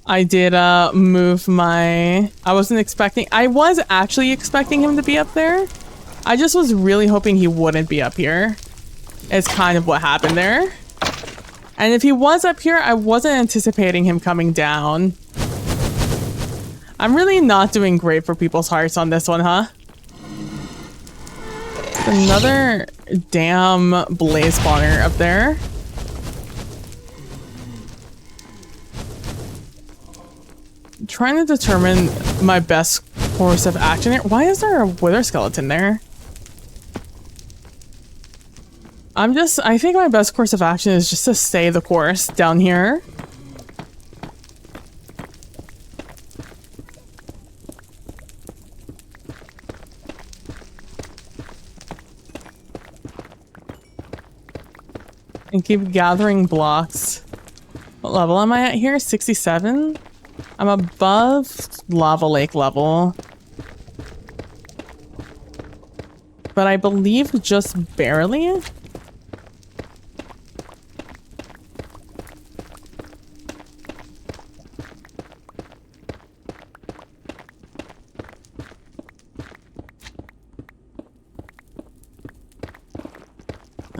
I did move my... I wasn't expecting... I was actually expecting him to be up there. I just was really hoping he wouldn't be up here. It's kind of what happened there. And if he was up here, I wasn't anticipating him coming down. I'm really not doing great for people's hearts on this one, huh? Another damn blaze spawner up there. I'm trying to determine my best course of action here. Why is there a wither skeleton there? I think my best course of action is just to stay the course down here. And keep gathering blocks. What level am I at here? 67? I'm above lava lake level. But I believe just barely.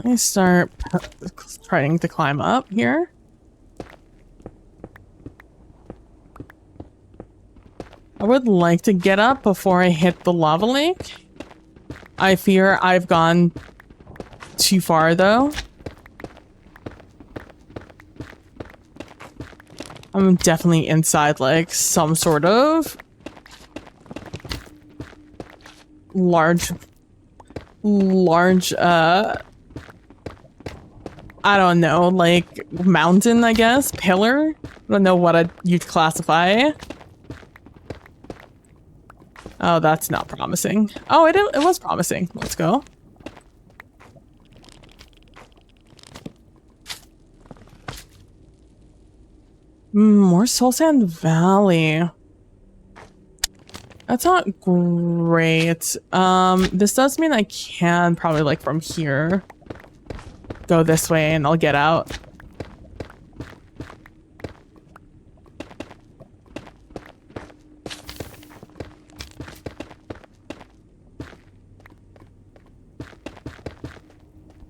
I start trying to climb up here. I would like to get up before I hit the lava lake. I fear I've gone too far though. I'm definitely inside like some sort of large I don't know, like mountain, I guess, pillar. I don't know what you'd classify. Oh, that's not promising. Oh, it was promising. Let's go. More Soul Sand Valley. That's not great. This does mean I can probably like from here go this way and I'll get out.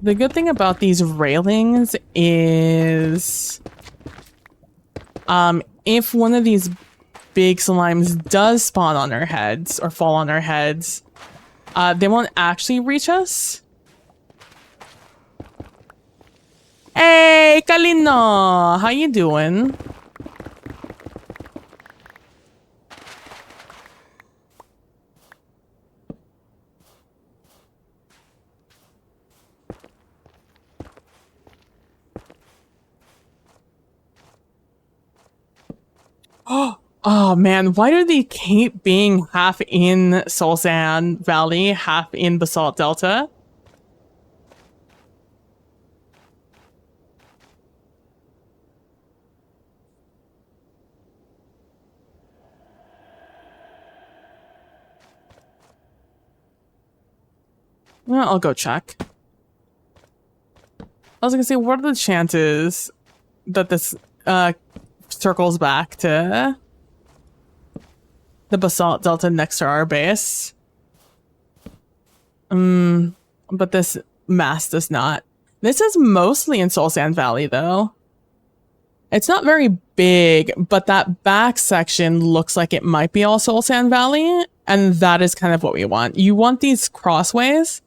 The good thing about these railings is if one of these big slimes does spawn on our heads or fall on our heads, they won't actually reach us. Hey, Kalino! How you doing? Oh man, why do they keep being half in Soul Sand Valley, half in Basalt Delta? Well, I'll go check. I was gonna say, what are the chances that this circles back to the Basalt Delta next to our base? But this mass does not. This is mostly in Soul Sand Valley, though. It's not very big, but that back section looks like it might be all Soul Sand Valley, and that is kind of what we want. You want these crossways,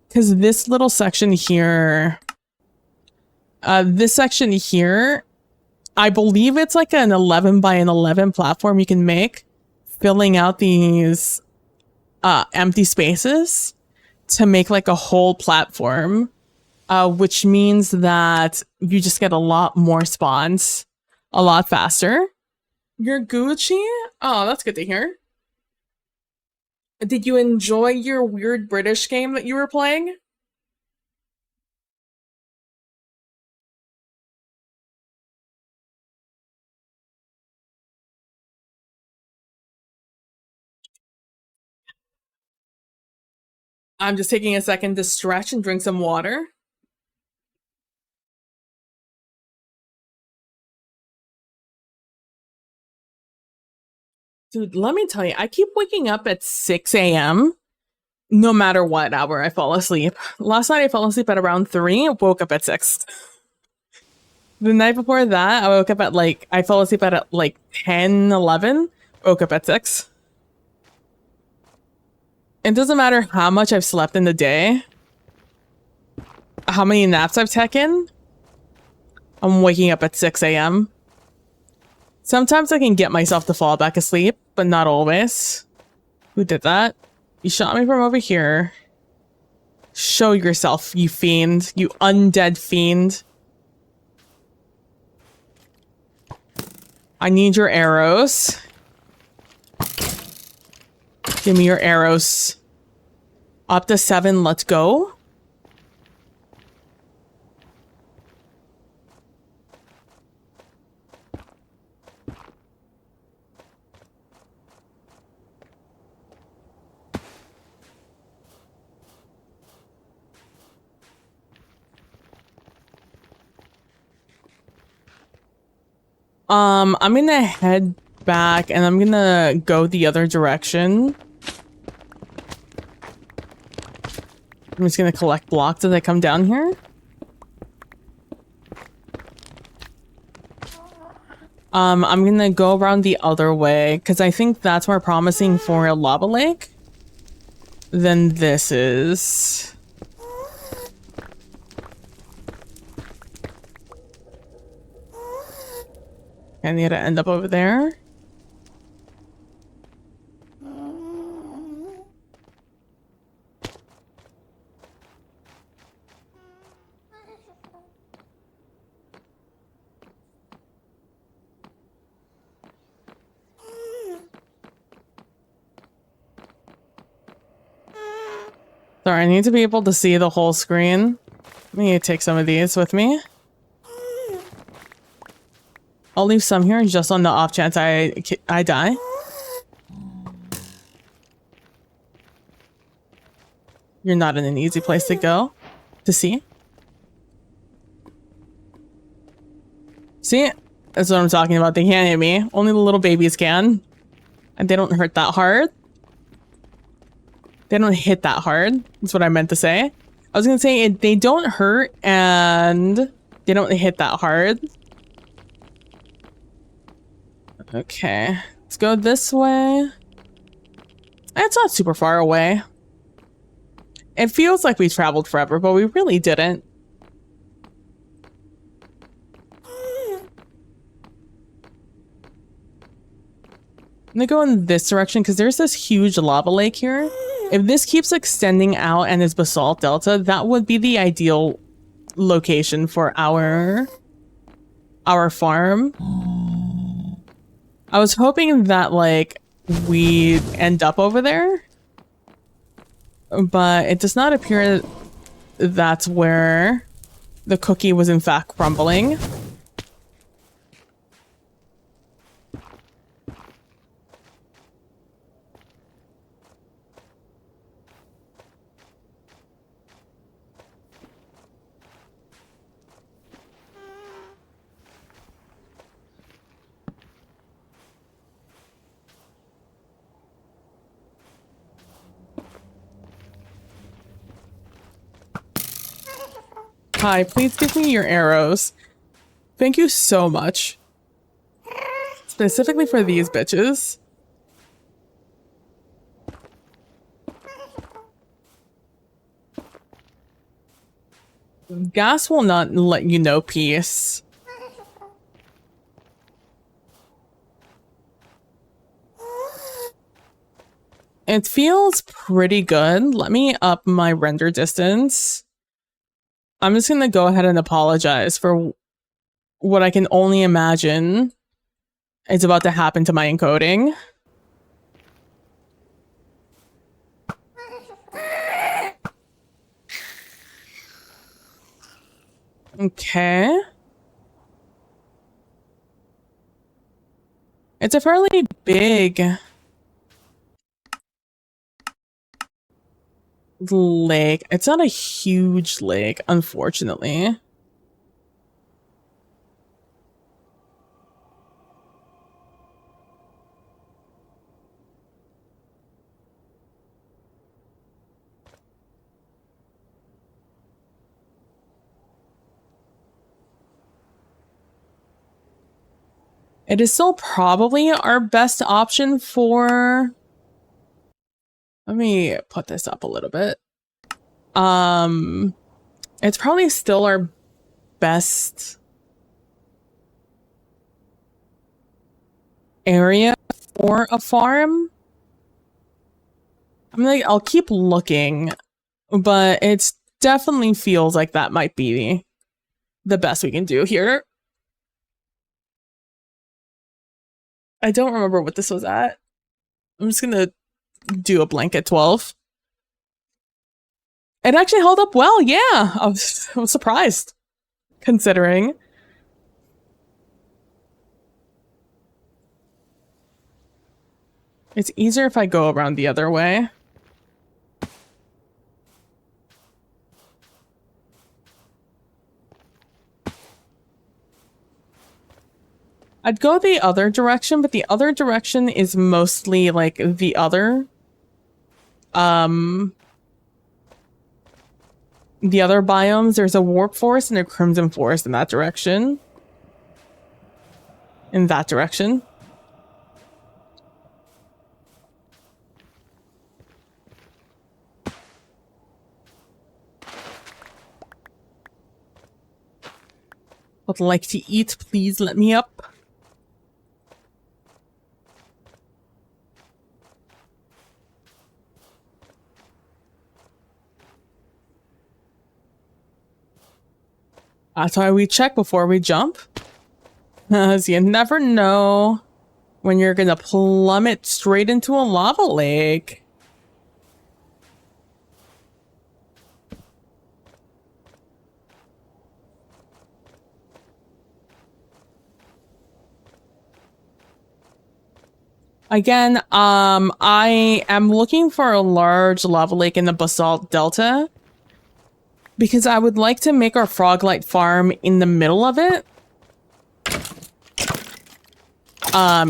because this little section here, I believe it's like an 11 by an 11 platform you can make, filling out these empty spaces to make like a whole platform, which means that you just get a lot more spawns a lot faster. You're Gucci? Oh, that's good to hear. Did you enjoy your weird British game that you were playing? I'm just taking a second to stretch and drink some water. Dude, let me tell you, I keep waking up at 6 a.m. no matter what hour I fall asleep. Last night I fell asleep at around 3, woke up at 6. The night before that, I woke up at I fell asleep at 10, 11, woke up at 6. It doesn't matter how much I've slept in the day, how many naps I've taken, I'm waking up at 6 a.m. Sometimes I can get myself to fall back asleep, but not always. Who did that? You shot me from over here. Show yourself, you fiend. You undead fiend. I need your arrows. Give me your arrows. Up to 7, let's go. I'm gonna head back and I'm gonna go the other direction. I'm just gonna collect blocks as I come down here. I'm gonna go around the other way because I think that's more promising for a lava lake than this is. I need to end up over there. Sorry, I need to be able to see the whole screen. Let me take some of these with me. I'll leave some here just on the off chance I die. You're not in an easy place to go to see. See? That's what I'm talking about. They can't hit me. Only the little babies can. And they don't hurt that hard. They don't hit that hard. That's what I meant to say. I was gonna say they don't hurt and they don't hit that hard. Okay, let's go this way. It's not super far away. It feels like we traveled forever, but we really didn't. I'm gonna go in this direction because there's this huge lava lake here. If this keeps extending out and is basalt delta, that would be the ideal location for our farm. I was hoping that like we'd end up over there, but it does not appear that's where the cookie was in fact crumbling. Hi, please give me your arrows. Thank you so much. Specifically for these bitches. Gas will not let you know peace. It feels pretty good. Let me up my render distance. I'm just gonna go ahead and apologize for what I can only imagine is about to happen to my encoding. Okay. It's a fairly big lake. It's not a huge lake, unfortunately. It is still probably our best option for... Let me put this up a little bit. It's probably still our best area for a farm. I'll keep looking, but it definitely feels like that might be the best we can do here. I don't remember what this was at. I'm just gonna do a blanket 12. It actually held up well, yeah. I was surprised, considering. It's easier if I go around the other way. I'd go the other direction, but the other direction is mostly like the other biomes. There's a warp forest and a crimson forest in that direction. In that direction. Would like to eat, please let me up. That's why we check before we jump. As you never know when you're gonna plummet straight into a lava lake. Again, I am looking for a large lava lake in the basalt delta because I would like to make our Froglight farm in the middle of it.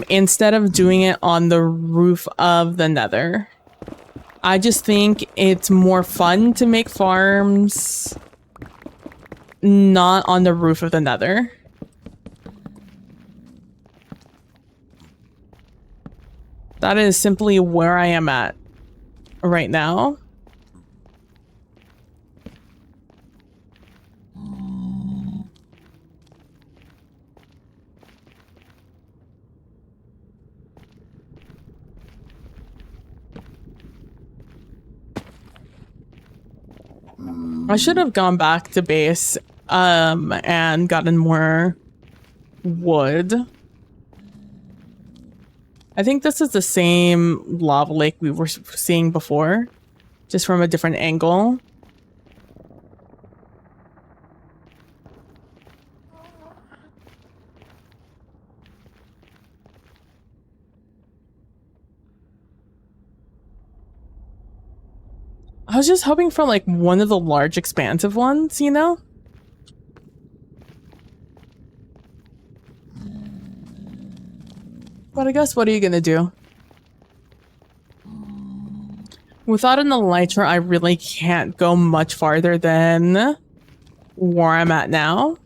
Instead of doing it on the roof of the Nether. I just think it's more fun to make farms not on the roof of the Nether. That is simply where I am at right now. I should have gone back to base and gotten more wood. I think this is the same lava lake we were seeing before, just from a different angle. I was just hoping for like one of the large expansive ones, you know? But I guess what are you gonna do? Without an elytra, I really can't go much farther than where I'm at now.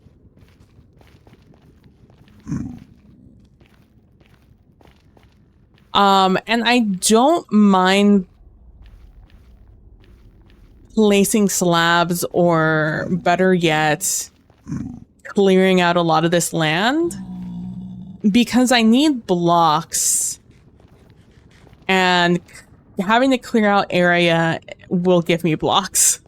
And I don't mind placing slabs, or better yet, clearing out a lot of this land, because I need blocks, and having to clear out area will give me blocks.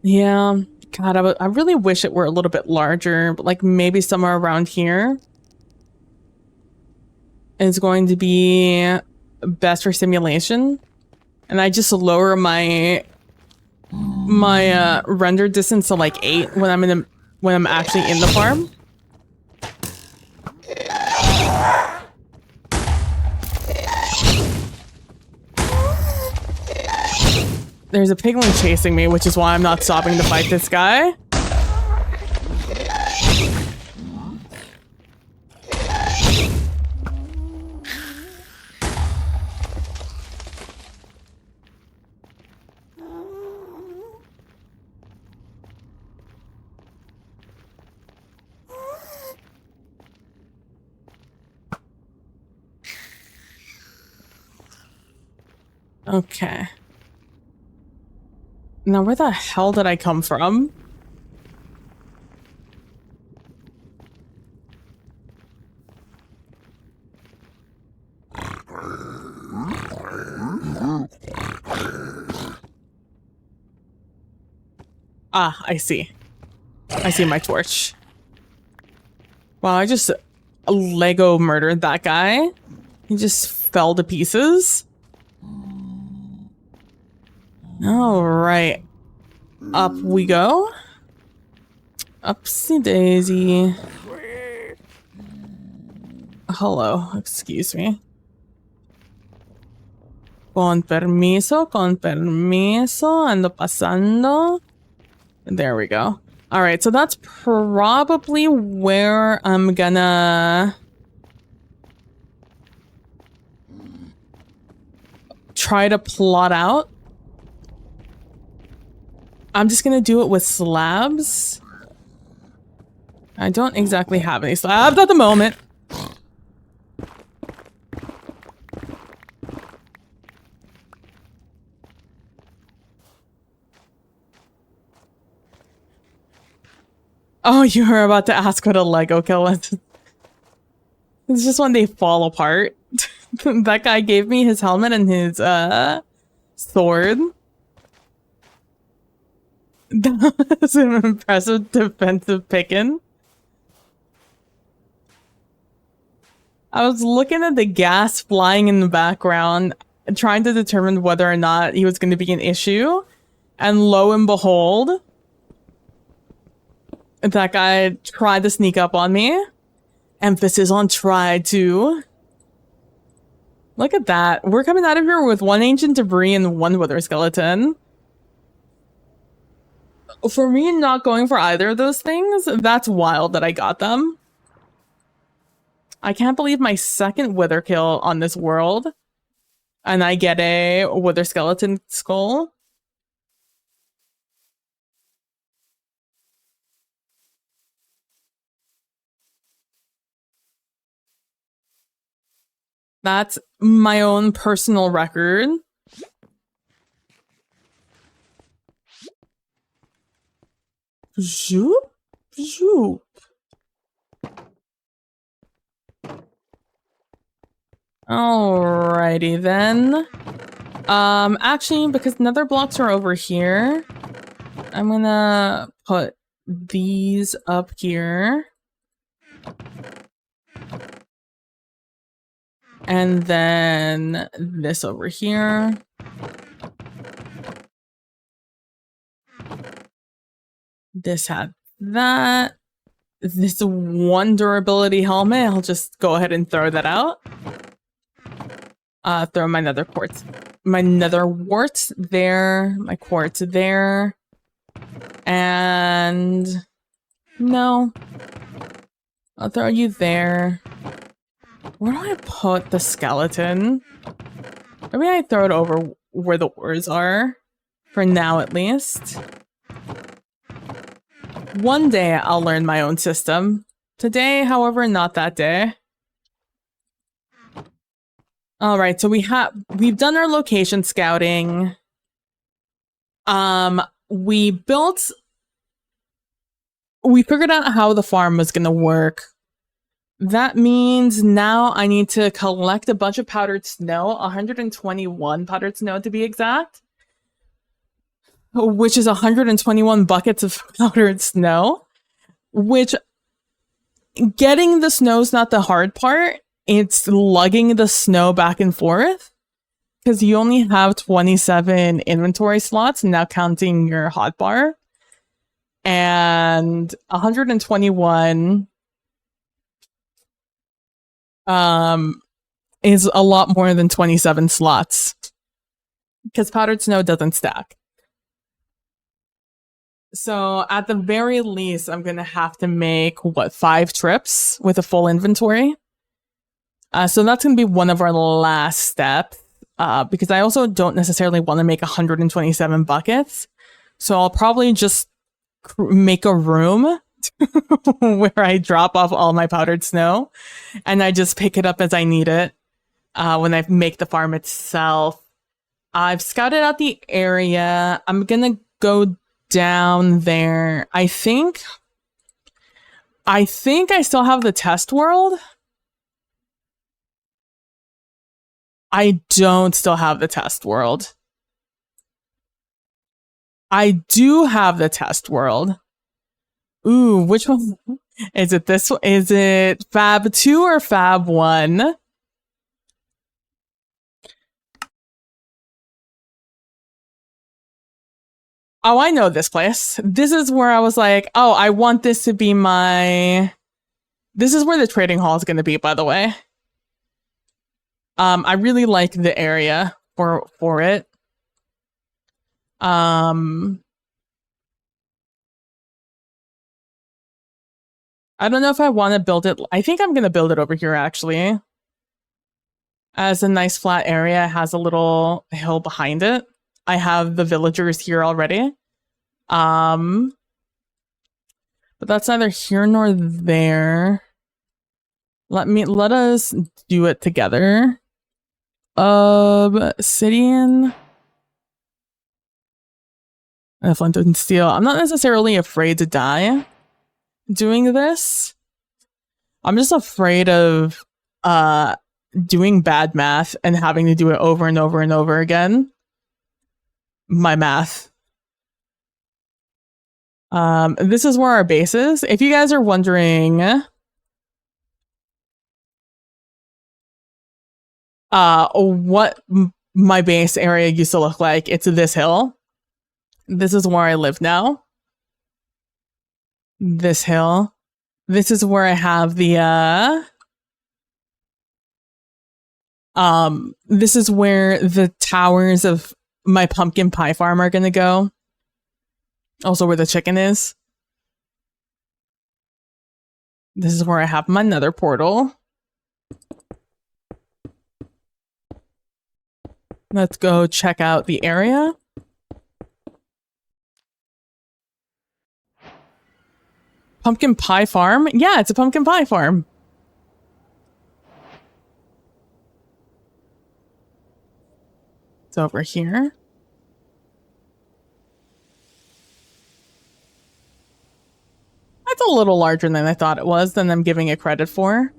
Yeah. God, I really wish it were a little bit larger, but like maybe somewhere around here is going to be best for simulation. And I just lower my render distance to like 8 when I'm actually in the farm. There's a piglin chasing me, which is why I'm not stopping to fight this guy. Okay. Now, where the hell did I come from? Ah, I see. I see my torch. Wow, I just Lego murdered that guy. He just fell to pieces. All right. Up we go. Upsy daisy. Hello, excuse me. Con permiso, ando pasando. There we go. All right, so that's probably where I'm gonna try to plot out. I'm just gonna do it with slabs. I don't exactly have any slabs at the moment. Oh, you were about to ask what a Lego kill is. It's just when they fall apart. That guy gave me his helmet and his sword. That was an impressive defensive pickin'. I was looking at the gas flying in the background, trying to determine whether or not he was going to be an issue. And lo and behold, that guy tried to sneak up on me. Emphasis on tried to. Look at that. We're coming out of here with 1 ancient debris and 1 wither skeleton. For me not going for either of those things, that's wild that I got them. I can't believe my second wither kill on this world. And I get a wither skeleton skull. That's my own personal record. Zoop, zoop. Alrighty then. Actually, because nether blocks are over here, I'm gonna put these up here. And then this over here. This had that. This one durability helmet, I'll just go ahead and throw that out. Throw my nether quartz. My nether warts there. My quartz there. And... no. I'll throw you there. Where do I put the skeleton? Maybe I throw it over where the ores are. For now, at least. One day, I'll learn my own system. Today, however, not that day. Alright, so we've done our location scouting. We figured out how the farm was gonna work. That means now I need to collect a bunch of powdered snow, 121 powdered snow to be exact. Which is 121 buckets of powdered snow. Which, getting the snow's not the hard part. It's lugging the snow back and forth. Because you only have 27 inventory slots, now counting your hotbar. And 121 is a lot more than 27 slots. Because powdered snow doesn't stack. So at the very least, I'm going to have to make, 5 trips with a full inventory. So that's going to be one of our last steps. Because I also don't necessarily want to make 127 buckets. So I'll probably just make a room where I drop off all my powdered snow. And I just pick it up as I need it when I make the farm itself. I've scouted out the area. I'm going to go down there. I think I still have the test world. I don't still have the test world. I do have the test world. Ooh, which one? Is it this one? Is it Fab 2 or Fab 1? Oh, I know this place. This is where I was like, oh, I want this to be my... This is where the trading hall is going to be, by the way. I really like the area for it. I don't know if I want to build it. I think I'm going to build it over here, actually. As a nice flat area, it has a little hill behind it. I have the villagers here already. But that's neither here nor there. Let us do it together. Obsidian. Flint and steel. I'm not necessarily afraid to die doing this. I'm just afraid of doing bad math and having to do it over and over and over again. My math. This is where our base is. If you guys are wondering what my base area used to look like, it's this hill. This is where I live now. This hill. This is where I have the this is where the towers of my pumpkin pie farm are gonna go. Also where the chicken is. This is where I have my nether portal. Let's go check out the area. Pumpkin pie farm? Yeah, it's a pumpkin pie farm. It's over here. That's a little larger than I thought it was, than I'm giving it credit for.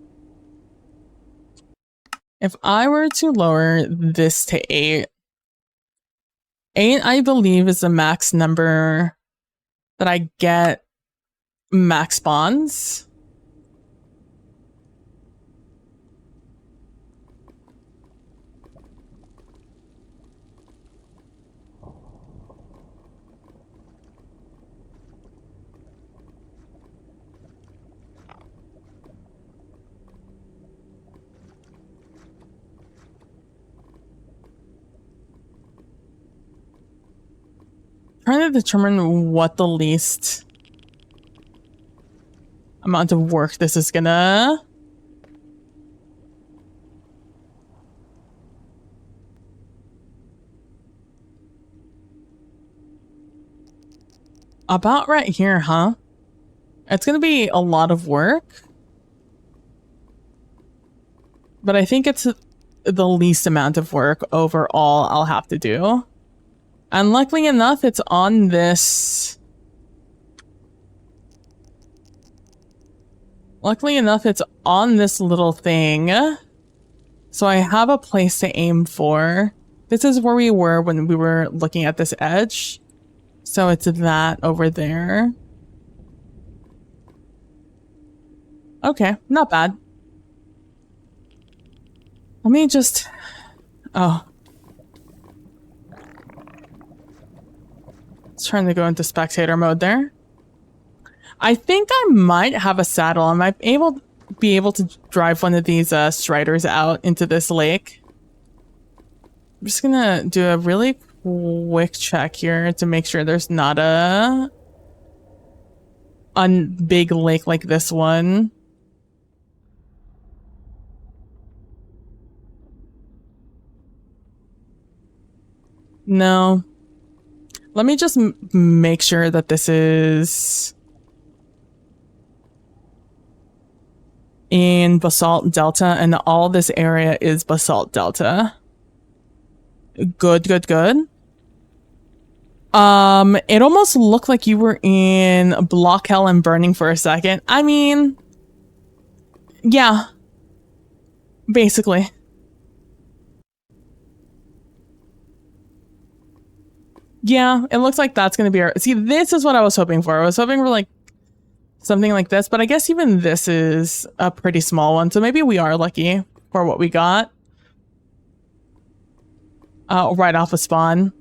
If I were to lower this to 8, 8 I believe is the max number that I get max spawns. Trying to determine what the least amount of work this is gonna... About right here, huh? It's gonna be a lot of work. But I think it's the least amount of work overall I'll have to do. And luckily enough, it's on this... Luckily enough, it's on this little thing. So I have a place to aim for. This is where we were when we were looking at this edge. So it's that over there. Okay, not bad. Let me just... Oh. It's trying to go into spectator mode there. I think I might have a saddle. I might be able to drive one of these striders out into this lake. I'm just gonna do a really quick check here to make sure there's not a big lake like this one. No. Let me just make sure that this is in Basalt Delta and all this area is Basalt Delta. Good, good, good. It almost looked like you were in Block Hell and Burning for a second. I mean, yeah, basically. Yeah, it looks like that's gonna be our... See, this is what I was hoping for. I was hoping for, like, something like this, but I guess even this is a pretty small one, so maybe we are lucky for what we got. Right off a spawn.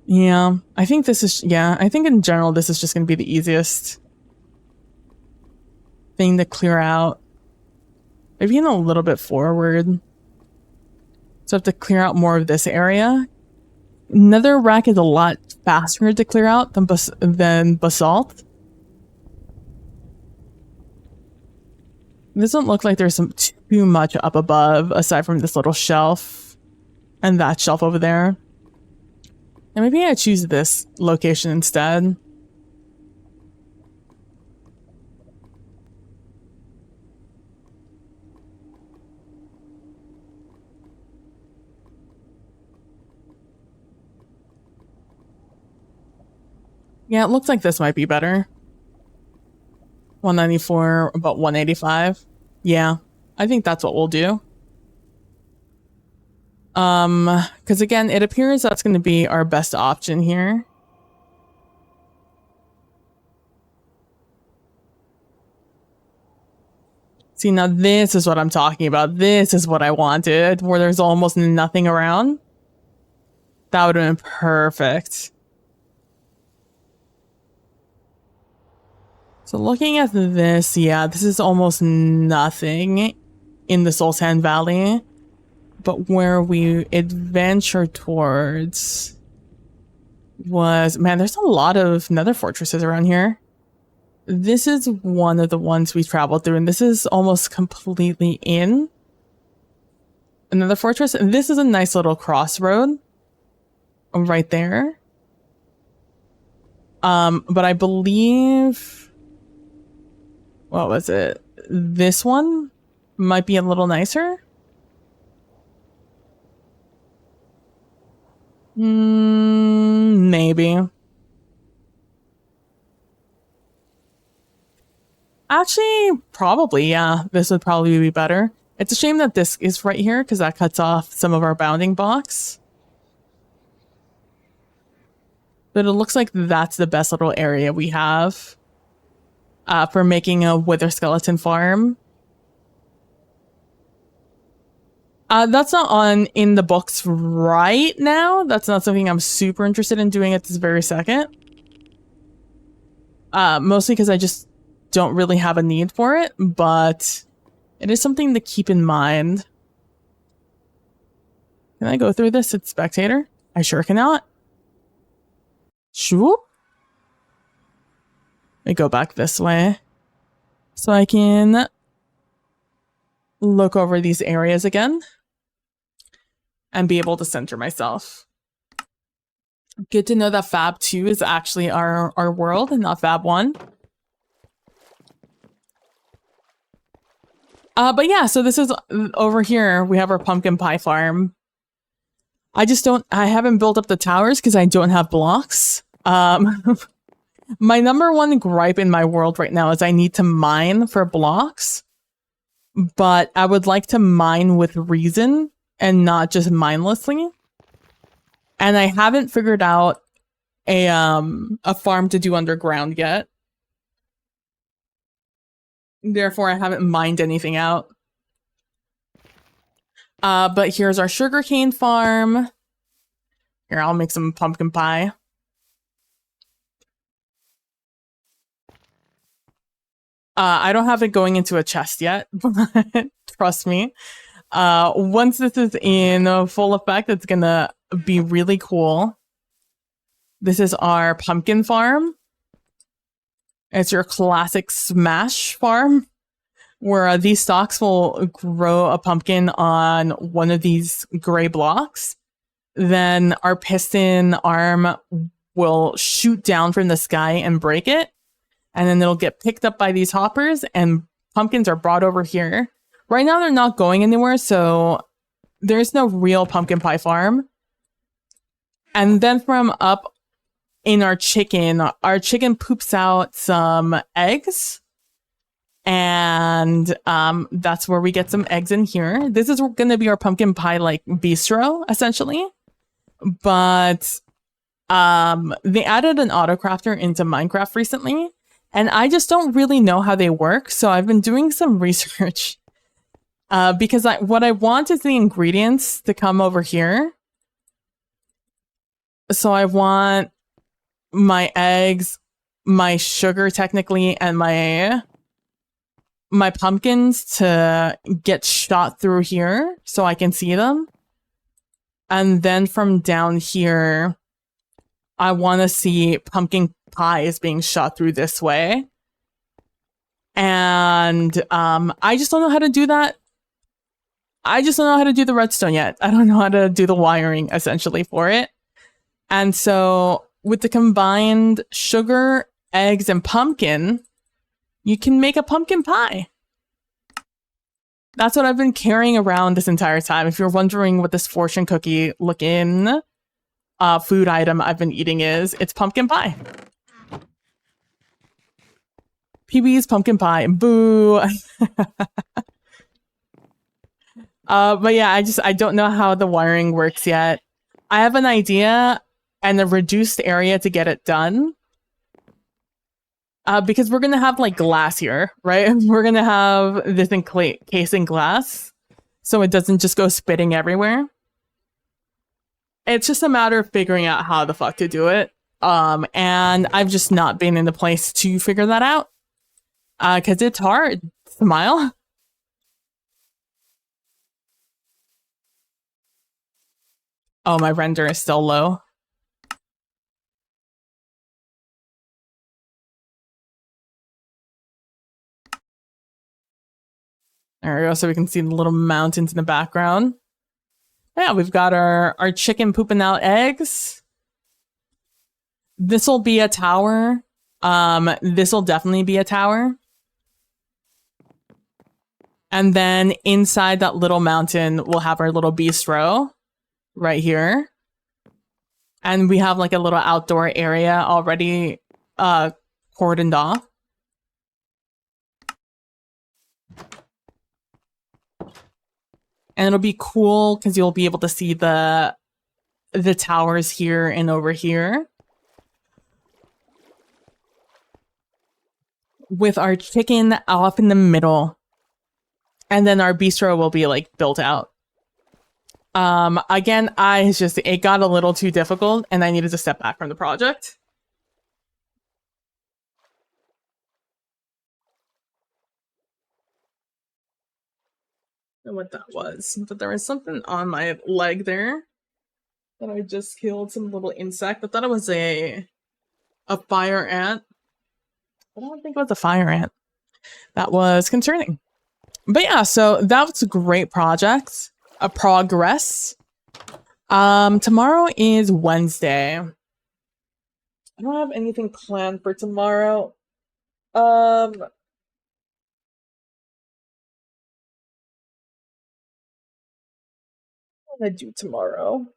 Yeah, I think this is... Yeah, I think in general this is just gonna be the easiest thing to clear out. Maybe in a little bit forward. So I have to clear out more of this area. Nether rack is a lot faster to clear out than basalt. It doesn't look like there's too much up above aside from this little shelf and that shelf over there. And maybe I choose this location instead. Yeah, it looks like this might be better. 194, about 185. Yeah, I think that's what we'll do. Because again, it appears that's going to be our best option here. See, now this is what I'm talking about. This is what I wanted, where there's almost nothing around. That would have been perfect. So looking at this, yeah, this is almost nothing in the Soul Sand Valley. But where we adventure towards was, man, there's a lot of nether fortresses around here. This is one of the ones we traveled through, and this is almost completely in another fortress. And this is a nice little crossroad right there. But I believe, what was it? This one might be a little nicer. Maybe. Actually, probably, yeah. This would probably be better. It's a shame that this is right here because that cuts off some of our bounding blocks. But it looks like that's the best little area we have for making a wither skeleton farm. That's not in the books right now. That's not something I'm super interested in doing at this very second. Mostly because I just don't really have a need for it, but it is something to keep in mind. Can I go through this at spectator? I sure cannot. Shoop. Let me go back this way so I can look over these areas again and be able to center myself. Good to know that Fab 2 is actually our world and not Fab 1. But yeah, so this is over here. We have our pumpkin pie farm. I haven't built up the towers because I don't have blocks. My number one gripe in my world right now is I need to mine for blocks, but I would like to mine with reason and not just mindlessly. And I haven't figured out a farm to do underground yet. Therefore, I haven't mined anything out. But here's our sugarcane farm. Here, I'll make some pumpkin pie. I don't have it going into a chest yet, but trust me. Once this is in full effect, it's gonna be really cool. This is our pumpkin farm. It's your classic smash farm, where these stalks will grow a pumpkin on one of these gray blocks. Then our piston arm will shoot down from the sky and break it. And then it'll get picked up by these hoppers and pumpkins are brought over here. Right now, they're not going anywhere, so there's no real pumpkin pie farm. And then from up in our chicken poops out some eggs. And that's where we get some eggs in here. This is going to be our pumpkin pie like bistro, essentially. But they added an autocrafter into Minecraft recently. And I just don't really know how they work. So I've been doing some research. Because what I want is the ingredients to come over here. So I want my eggs, my sugar technically, and my pumpkins to get shot through here so I can see them. And then from down here, I want to see pumpkin pies being shot through this way. And I just don't know how to do that. I just don't know how to do the redstone yet. I don't know how to do the wiring, essentially, for it. And so with the combined sugar, eggs, and pumpkin, you can make a pumpkin pie. That's what I've been carrying around this entire time. If you're wondering what this fortune cookie looking food item I've been eating is, it's pumpkin pie. PB's pumpkin pie. Boo. But yeah, I don't know how the wiring works yet. I have an idea and a reduced area to get it done. Because we're going to have like glass here, right? We're going to have this encased in glass so it doesn't just go spitting everywhere. It's just a matter of figuring out how the fuck to do it. And I've just not been in the place to figure that out. Because it's hard. Smile. Oh, my render is still low. There we go, so we can see the little mountains in the background. Yeah, we've got our chicken pooping out eggs. This will be a tower. This will definitely be a tower. And then inside that little mountain, we'll have our little bistro right here. And we have like a little outdoor area already cordoned off. And it'll be cool because you'll be able to see the towers here and over here. With our chicken off in the middle. And then our bistro will be like built out. Again, it got a little too difficult and I needed to step back from the project. I don't know what that was, but there was something on my leg there that I just killed, some little insect. I thought it was a fire ant. I don't think it was a fire ant. That was concerning. But yeah, so that was a great project. A progress. Tomorrow is Wednesday. I don't have anything planned for tomorrow. What I do tomorrow?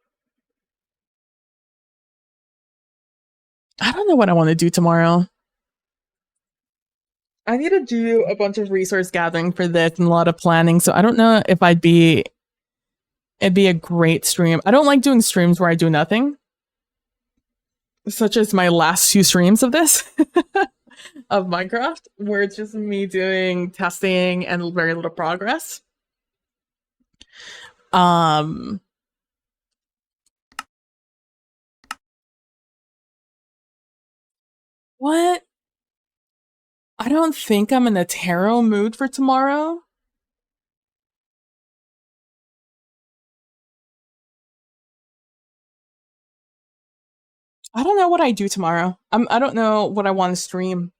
I don't know what I want to do tomorrow. I need to do a bunch of resource gathering for this and a lot of planning, so I don't know if it'd be a great stream. I don't like doing streams where I do nothing. Such as my last 2 streams of this. Of Minecraft, where it's just me doing testing and very little progress. What? I don't think I'm in a tarot mood for tomorrow. I don't know what I do tomorrow. I don't know what I want to stream.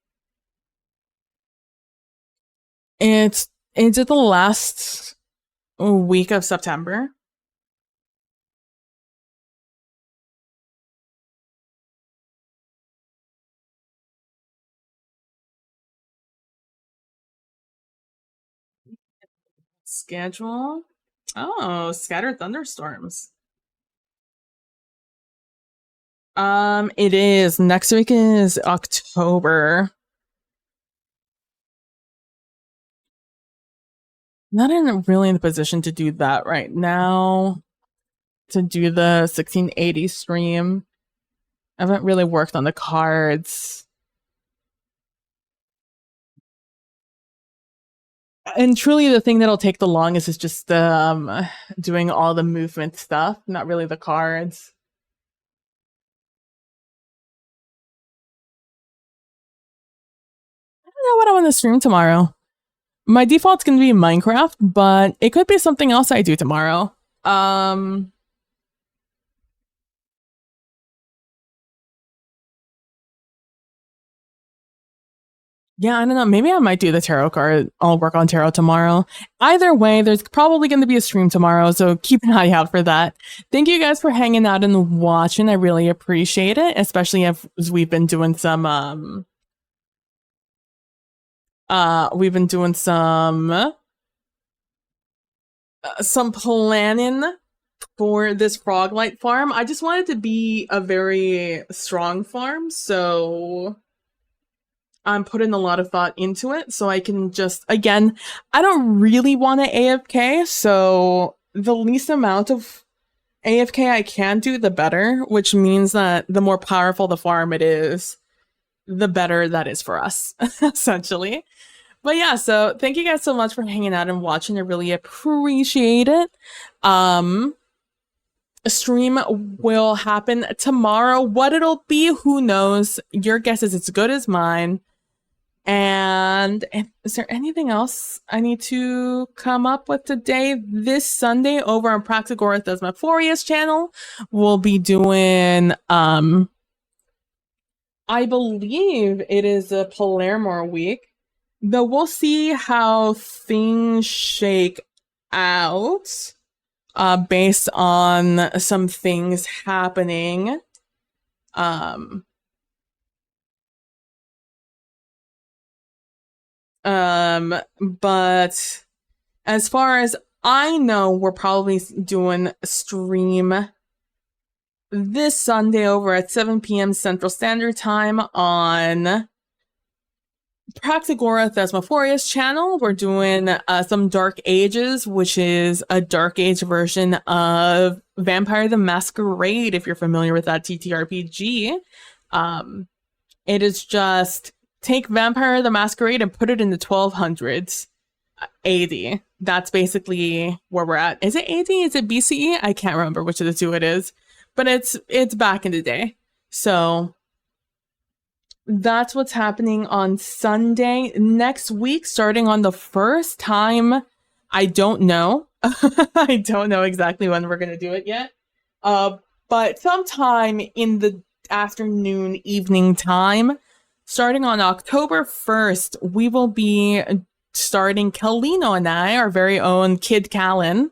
It's the last week of September. Schedule. Oh, scattered thunderstorms. It is. Next week is October. Not really in the position to do that right now. To do the 1680 stream. I haven't really worked on the cards. And truly the thing that'll take the longest is just doing all the movement stuff, not really the cards. I don't know what I want to stream tomorrow. My default's gonna be Minecraft, but it could be something else I do tomorrow. Yeah, I don't know. Maybe I might do the tarot card. I'll work on tarot tomorrow. Either way, there's probably going to be a stream tomorrow, so keep an eye out for that. Thank you guys for hanging out and watching. I really appreciate it, especially as we've been doing some planning for this Froglight farm. I just want it to be a very strong farm, so I'm putting a lot of thought into it, so I can just, again, I don't really want to AFK, so the least amount of AFK I can do, the better, which means that the more powerful the farm it is, the better that is for us, essentially. But yeah, so thank you guys so much for hanging out and watching. I really appreciate it. A stream will happen tomorrow. What it'll be, who knows? Your guess is as good as mine. And is there anything else I need to come up with today? This Sunday over on Praxagora Thesmophoria's channel, we'll be doing, I believe it is a Palermo week. Though we'll see how things shake out based on some things happening. Um, but as far as I know, we're probably doing a stream this Sunday over at 7 p.m. Central Standard Time on Praxagora Thesmophoria's channel. We're doing some Dark Ages, which is a Dark Age version of Vampire the Masquerade, if you're familiar with that TTRPG. It is just take Vampire the Masquerade and put it in the 1200s AD. That's basically where we're at. Is it AD? Is it BCE? I can't remember which of the two it is, but it's back in the day. So that's what's happening on Sunday. Next week, starting on the 1st time, I don't know. I don't know exactly when we're going to do it yet. But sometime in the afternoon, evening time, starting on October 1st, we will be starting Kalino and I, our very own Kid Callan.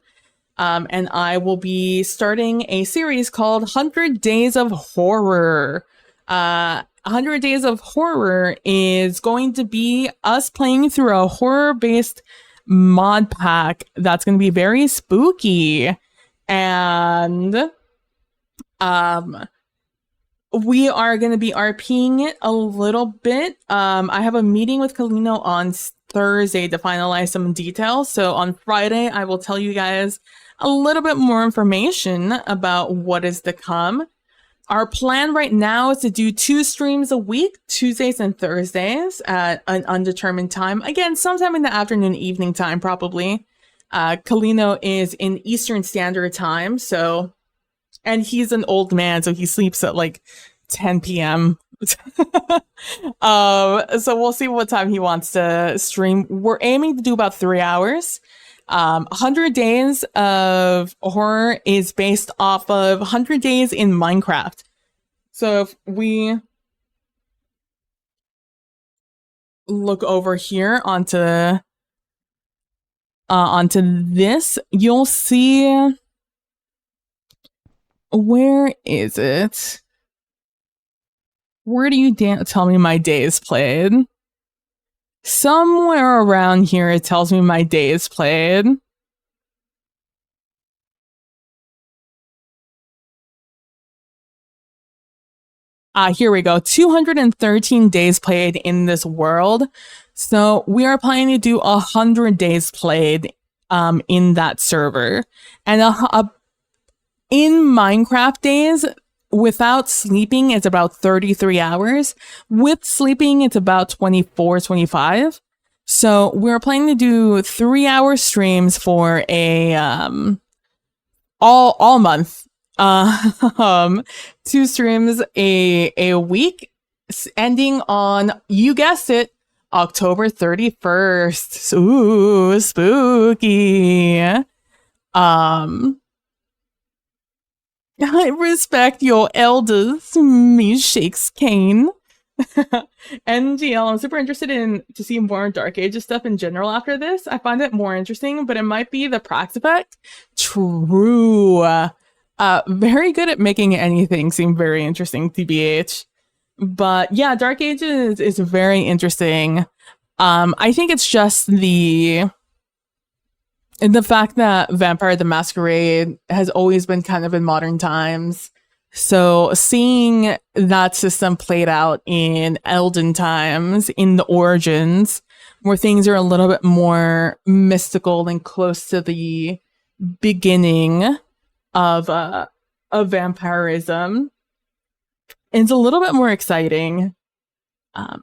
And I will be starting a series called 100 Days of Horror. 100 Days of Horror is going to be us playing through a horror-based mod pack that's going to be very spooky. And we are going to be RPing it a little bit. I have a meeting with Kalino on Thursday to finalize some details. So on Friday, I will tell you guys a little bit more information about what is to come. Our plan right now is to do 2 streams a week, Tuesdays and Thursdays at an undetermined time. Again, sometime in the afternoon, evening time, probably. Kalino is in Eastern Standard Time, so, and he's an old man, so he sleeps at like 10 p.m. So we'll see what time he wants to stream. We're aiming to do about 3 hours. 100 Days of Horror is based off of 100 Days in Minecraft. So if we look over here onto this, you'll see, where is it? Where do you tell me my days played? Somewhere around here, it tells me my days played. Here we go. 213 days played in this world. So we are planning to do 100 days played in that server. And in Minecraft days, without sleeping, it's about 33 hours. With sleeping, it's about 24, 25. So we're planning to do 3-hour streams for a all month. 2 streams a week, ending on, you guessed it, October 31st. Ooh, spooky. I respect your elders, me Shakes Kane. NGL, I'm super interested to see more Dark Ages stuff in general after this. I find it more interesting, but it might be the Prax effect. True. Very good at making anything seem very interesting, TBH. But yeah, Dark Ages is very interesting. I think it's just the fact that Vampire the Masquerade has always been kind of in modern times. So seeing that system played out in Elden times, in the Origins, where things are a little bit more mystical and close to the beginning of vampirism, it's a little bit more exciting.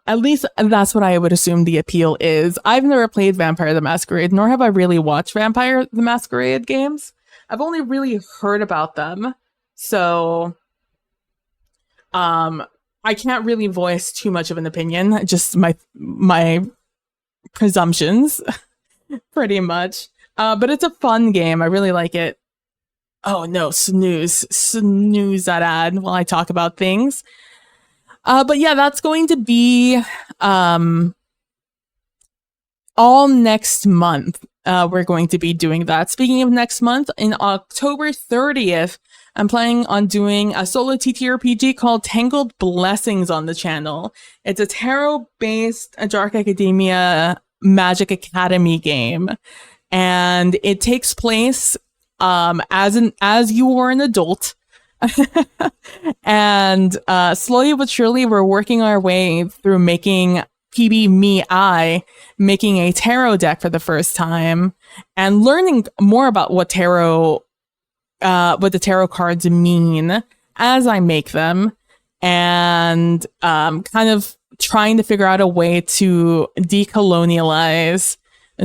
At least that's what I would assume the appeal is. I've never played Vampire the Masquerade, nor have I really watched Vampire the Masquerade games. I've only really heard about them. So I can't really voice too much of an opinion, just my presumptions, pretty much. But it's a fun game. I really like it. Oh no, snooze that ad while I talk about things. But yeah, that's going to be all next month, we're going to be doing that. Speaking of next month, in October 30th, I'm planning on doing a solo TTRPG called Tangled Blessings on the channel. It's a tarot-based Dark Academia Magic Academy game, and it takes place as you are an adult. And slowly but surely, we're working our way through making making a tarot deck for the first time and learning more about what the tarot cards mean as I make them, and kind of trying to figure out a way to decolonialize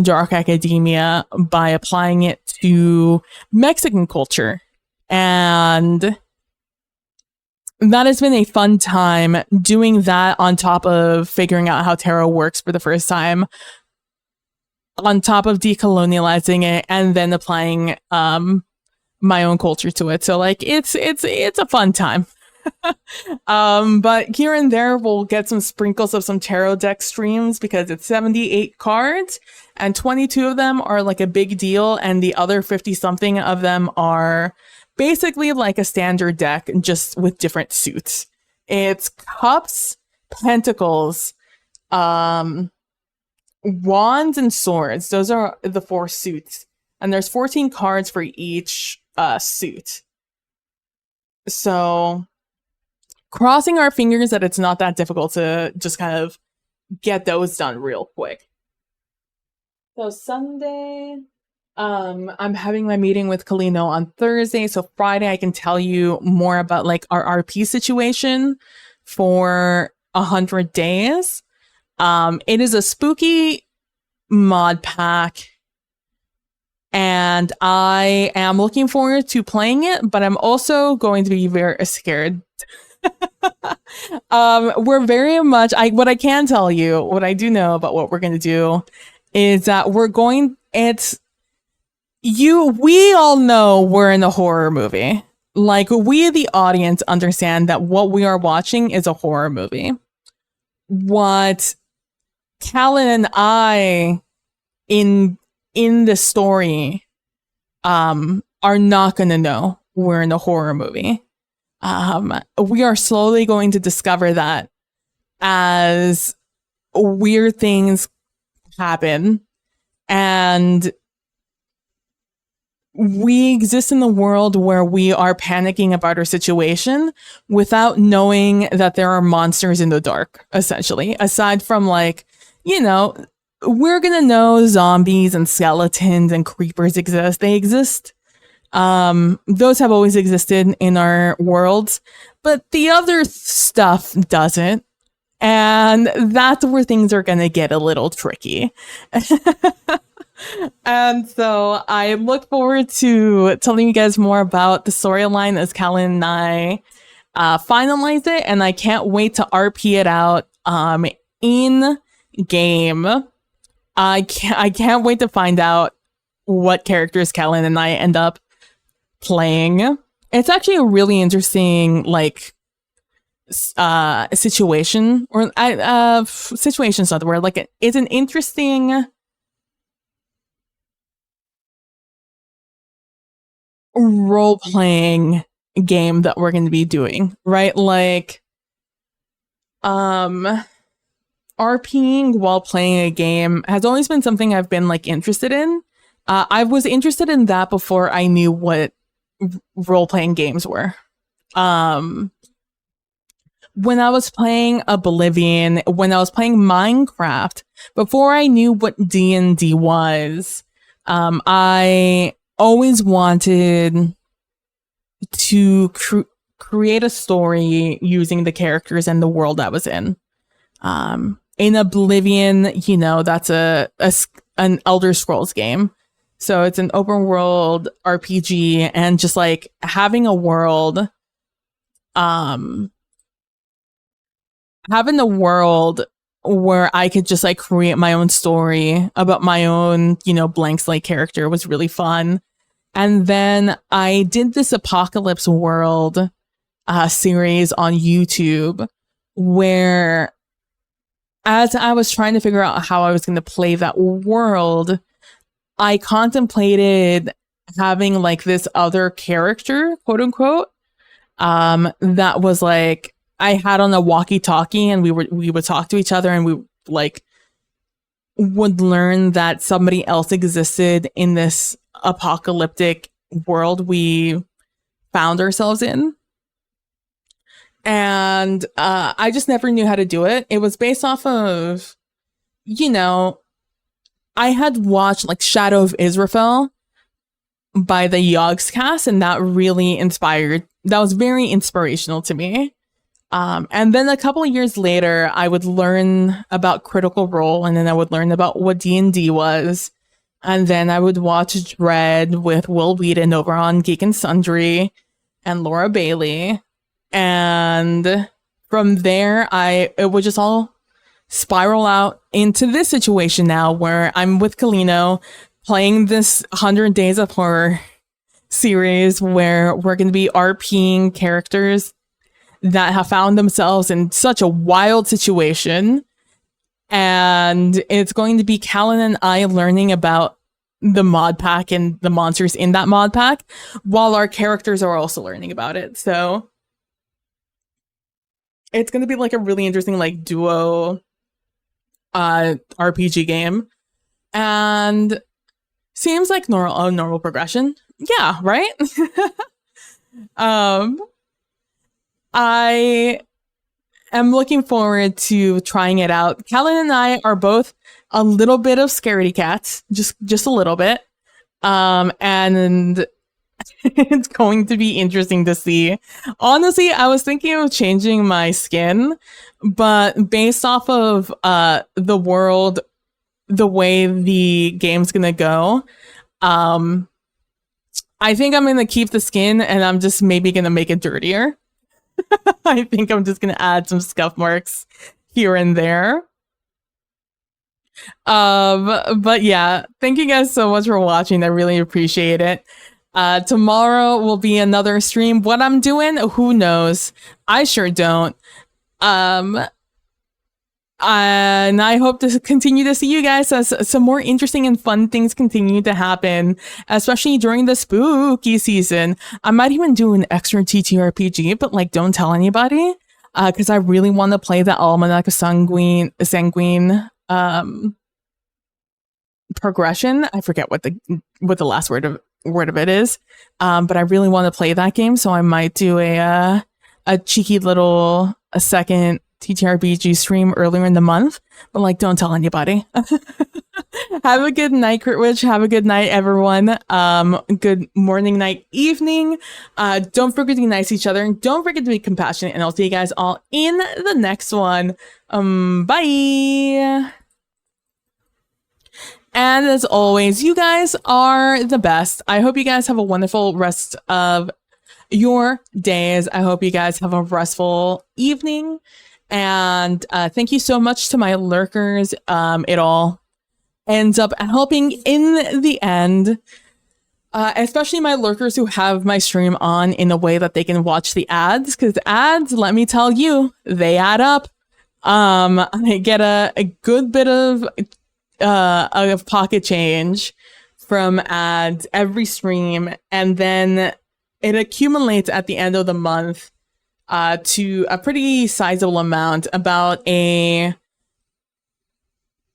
Dark Academia by applying it to Mexican culture. And that has been a fun time doing that, on top of figuring out how tarot works for the first time, on top of decolonializing it and then applying my own culture to it. So like it's a fun time. But here and there we'll get some sprinkles of some tarot deck streams, because it's 78 cards and 22 of them are like a big deal, and the other 50 something of them are basically like a standard deck, just with different suits. It's cups, pentacles, wands, and swords. Those are the 4 suits, and there's 14 cards for each suit. So crossing our fingers that it's not that difficult to just kind of get those done real quick. So Sunday, I'm having my meeting with Kalino on Thursday. So Friday, I can tell you more about like our RP situation for 100 days. It is a spooky mod pack, and I am looking forward to playing it, but I'm also going to be very scared. We're very much, what I can tell you, what I do know about what we're going to do is that we all know we're in a horror movie. Like, we, the audience, understand that what we are watching is a horror movie. What Callan and I in the story are not going to know we're in a horror movie. We are slowly going to discover that as weird things happen, and we exist in the world where we are panicking about our situation without knowing that there are monsters in the dark, essentially. Aside from, like, you know, we're gonna know zombies and skeletons and creepers exist. They exist. Those have always existed in our worlds, but the other stuff doesn't. And that's where things are gonna get a little tricky. And so I look forward to telling you guys more about the storyline as Callan and I finalize it, and I can't wait to RP it out in game. I can't wait to find out what characters Callan and I end up playing. It's actually a really interesting, like, situation, or situation's not the word. Like, it's an interesting role-playing game that we're going to be doing, right? Like, RPing while playing a game has always been something I've been, like, interested in. I was interested in that before I knew what role-playing games were. When I was playing Oblivion, when I was playing Minecraft, before I knew what D&D was, I always wanted to create a story using the characters and the world I was in. In Oblivion, you know, that's an Elder Scrolls game. So it's an open world RPG, and just like having a world, where I could just like create my own story about my own, you know, blank slate character was really fun. And then I did this Apocalypse World series on YouTube where as I was trying to figure out how I was going to play that world, I contemplated having like this other character, quote unquote, that was like I had on a walkie-talkie, and we would talk to each other, and we like would learn that somebody else existed in this apocalyptic world we found ourselves in. And I just never knew how to do it. It was based off of, you know, I had watched like Shadow of Israfel by the Yogscast, and that was very inspirational to me. And then a couple of years later, I would learn about Critical Role, and then I would learn about what D&D was. And then I would watch Dread with Will Wheaton over on Geek and Sundry and Laura Bailey. And from there, it would just all spiral out into this situation now where I'm with Kalino playing this 100 Days of Horror series where we're going to be RPing characters that have found themselves in such a wild situation. And it's going to be Callan and I learning about the mod pack and the monsters in that mod pack while our characters are also learning about it. So it's going to be like a really interesting like duo RPG game, and seems like normal progression. Yeah, right? I am looking forward to trying it out. Callan and I are both a little bit of scaredy cats, just a little bit. And it's going to be interesting to see. Honestly, I was thinking of changing my skin, but based off of the world, the way the game's gonna go, I think I'm gonna keep the skin, and I'm just maybe gonna make it dirtier. I think I'm just gonna add some scuff marks here and there. But yeah, thank you guys so much for watching. I really appreciate it. Tomorrow will be another stream. What I'm doing, who knows? I sure don't. And I hope to continue to see you guys as some more interesting and fun things continue to happen, especially during the spooky season. I might even do an extra TTRPG, but like, don't tell anybody, because I really want to play the Almanac of Sanguine progression. I forget what the last word of it is, but I really want to play that game, so I might do a cheeky little second TTRPG stream earlier in the month, but like, don't tell anybody. Have a good night, Kurtwitch. Have a good night, everyone. Good morning, night, evening. Don't forget to be nice to each other, and don't forget to be compassionate, and I'll see you guys all in the next one. Bye. And as always, you guys are the best. I hope you guys have a wonderful rest of your days. I hope you guys have a restful evening. And thank you so much to my lurkers. It all ends up helping in the end. Especially my lurkers who have my stream on in a way that they can watch the ads. Because ads, let me tell you, they add up. I get a good bit of pocket change from ads every stream, and then it accumulates at the end of the month to a pretty sizable amount, about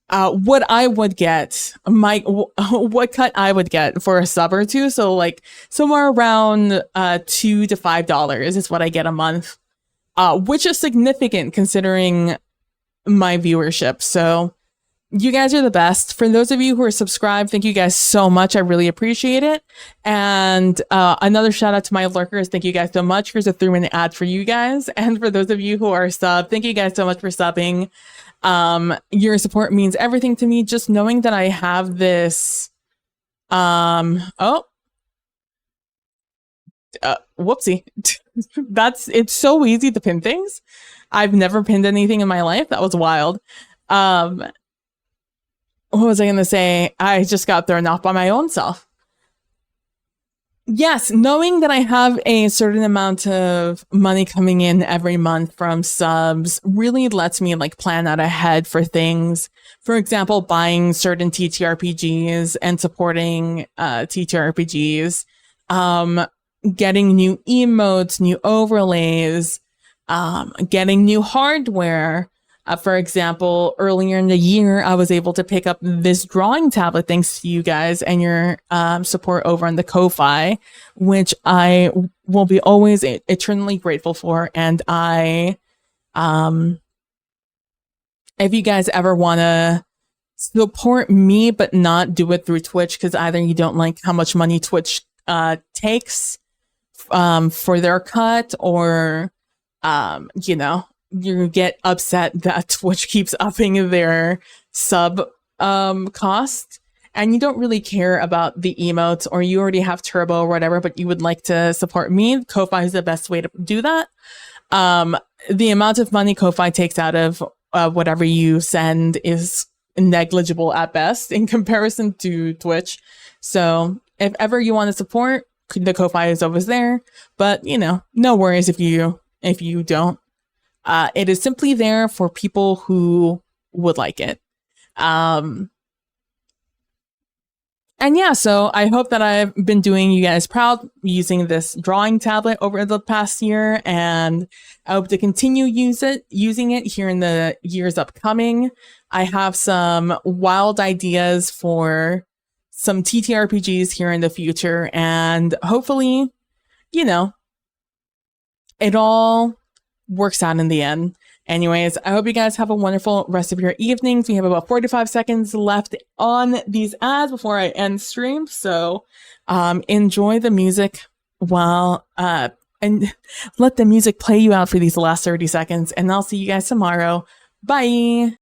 what I would get, what cut I would get for a sub or two. So like somewhere around $2 to $5 is what I get a month, which is significant considering my viewership. So you guys are the best. For those of you who are subscribed, thank you guys so much. I really appreciate it. And another shout out to my lurkers. Thank you guys so much. Here's a 3-minute ad for you guys. And for those of you who are sub, thank you guys so much for subbing. Your support means everything to me. Just knowing that I have this, whoopsie. It's so easy to pin things. I've never pinned anything in my life. That was wild. What was I going to say? I just got thrown off by my own self. Yes, knowing that I have a certain amount of money coming in every month from subs really lets me like plan out ahead for things. For example, buying certain TTRPGs and supporting TTRPGs, um, getting new emotes, new overlays, getting new hardware. For example, earlier in the year, I was able to pick up this drawing tablet thanks to you guys and your support over on the Ko-Fi, which I will be always eternally grateful for. And if you guys ever want to support me, but not do it through Twitch, because either you don't like how much money Twitch takes for their cut, or you get upset that Twitch keeps upping their sub cost, and you don't really care about the emotes, or you already have Turbo or whatever, but you would like to support me, Ko-Fi is the best way to do that. The amount of money Ko-Fi takes out of whatever you send is negligible at best in comparison to Twitch. So if ever you want to support, the Ko-Fi is always there. But no worries if you don't. It is simply there for people who would like it. And yeah, so I hope that I've been doing you guys proud using this drawing tablet over the past year, and I hope to continue using it here in the years upcoming. I have some wild ideas for some TTRPGs here in the future, and hopefully, it all works out in the end. Anyways, I hope you guys have a wonderful rest of your evenings. We have about 45 seconds left on these ads before I end stream. So enjoy the music while and let the music play you out for these last 30 seconds. And I'll see you guys tomorrow. Bye.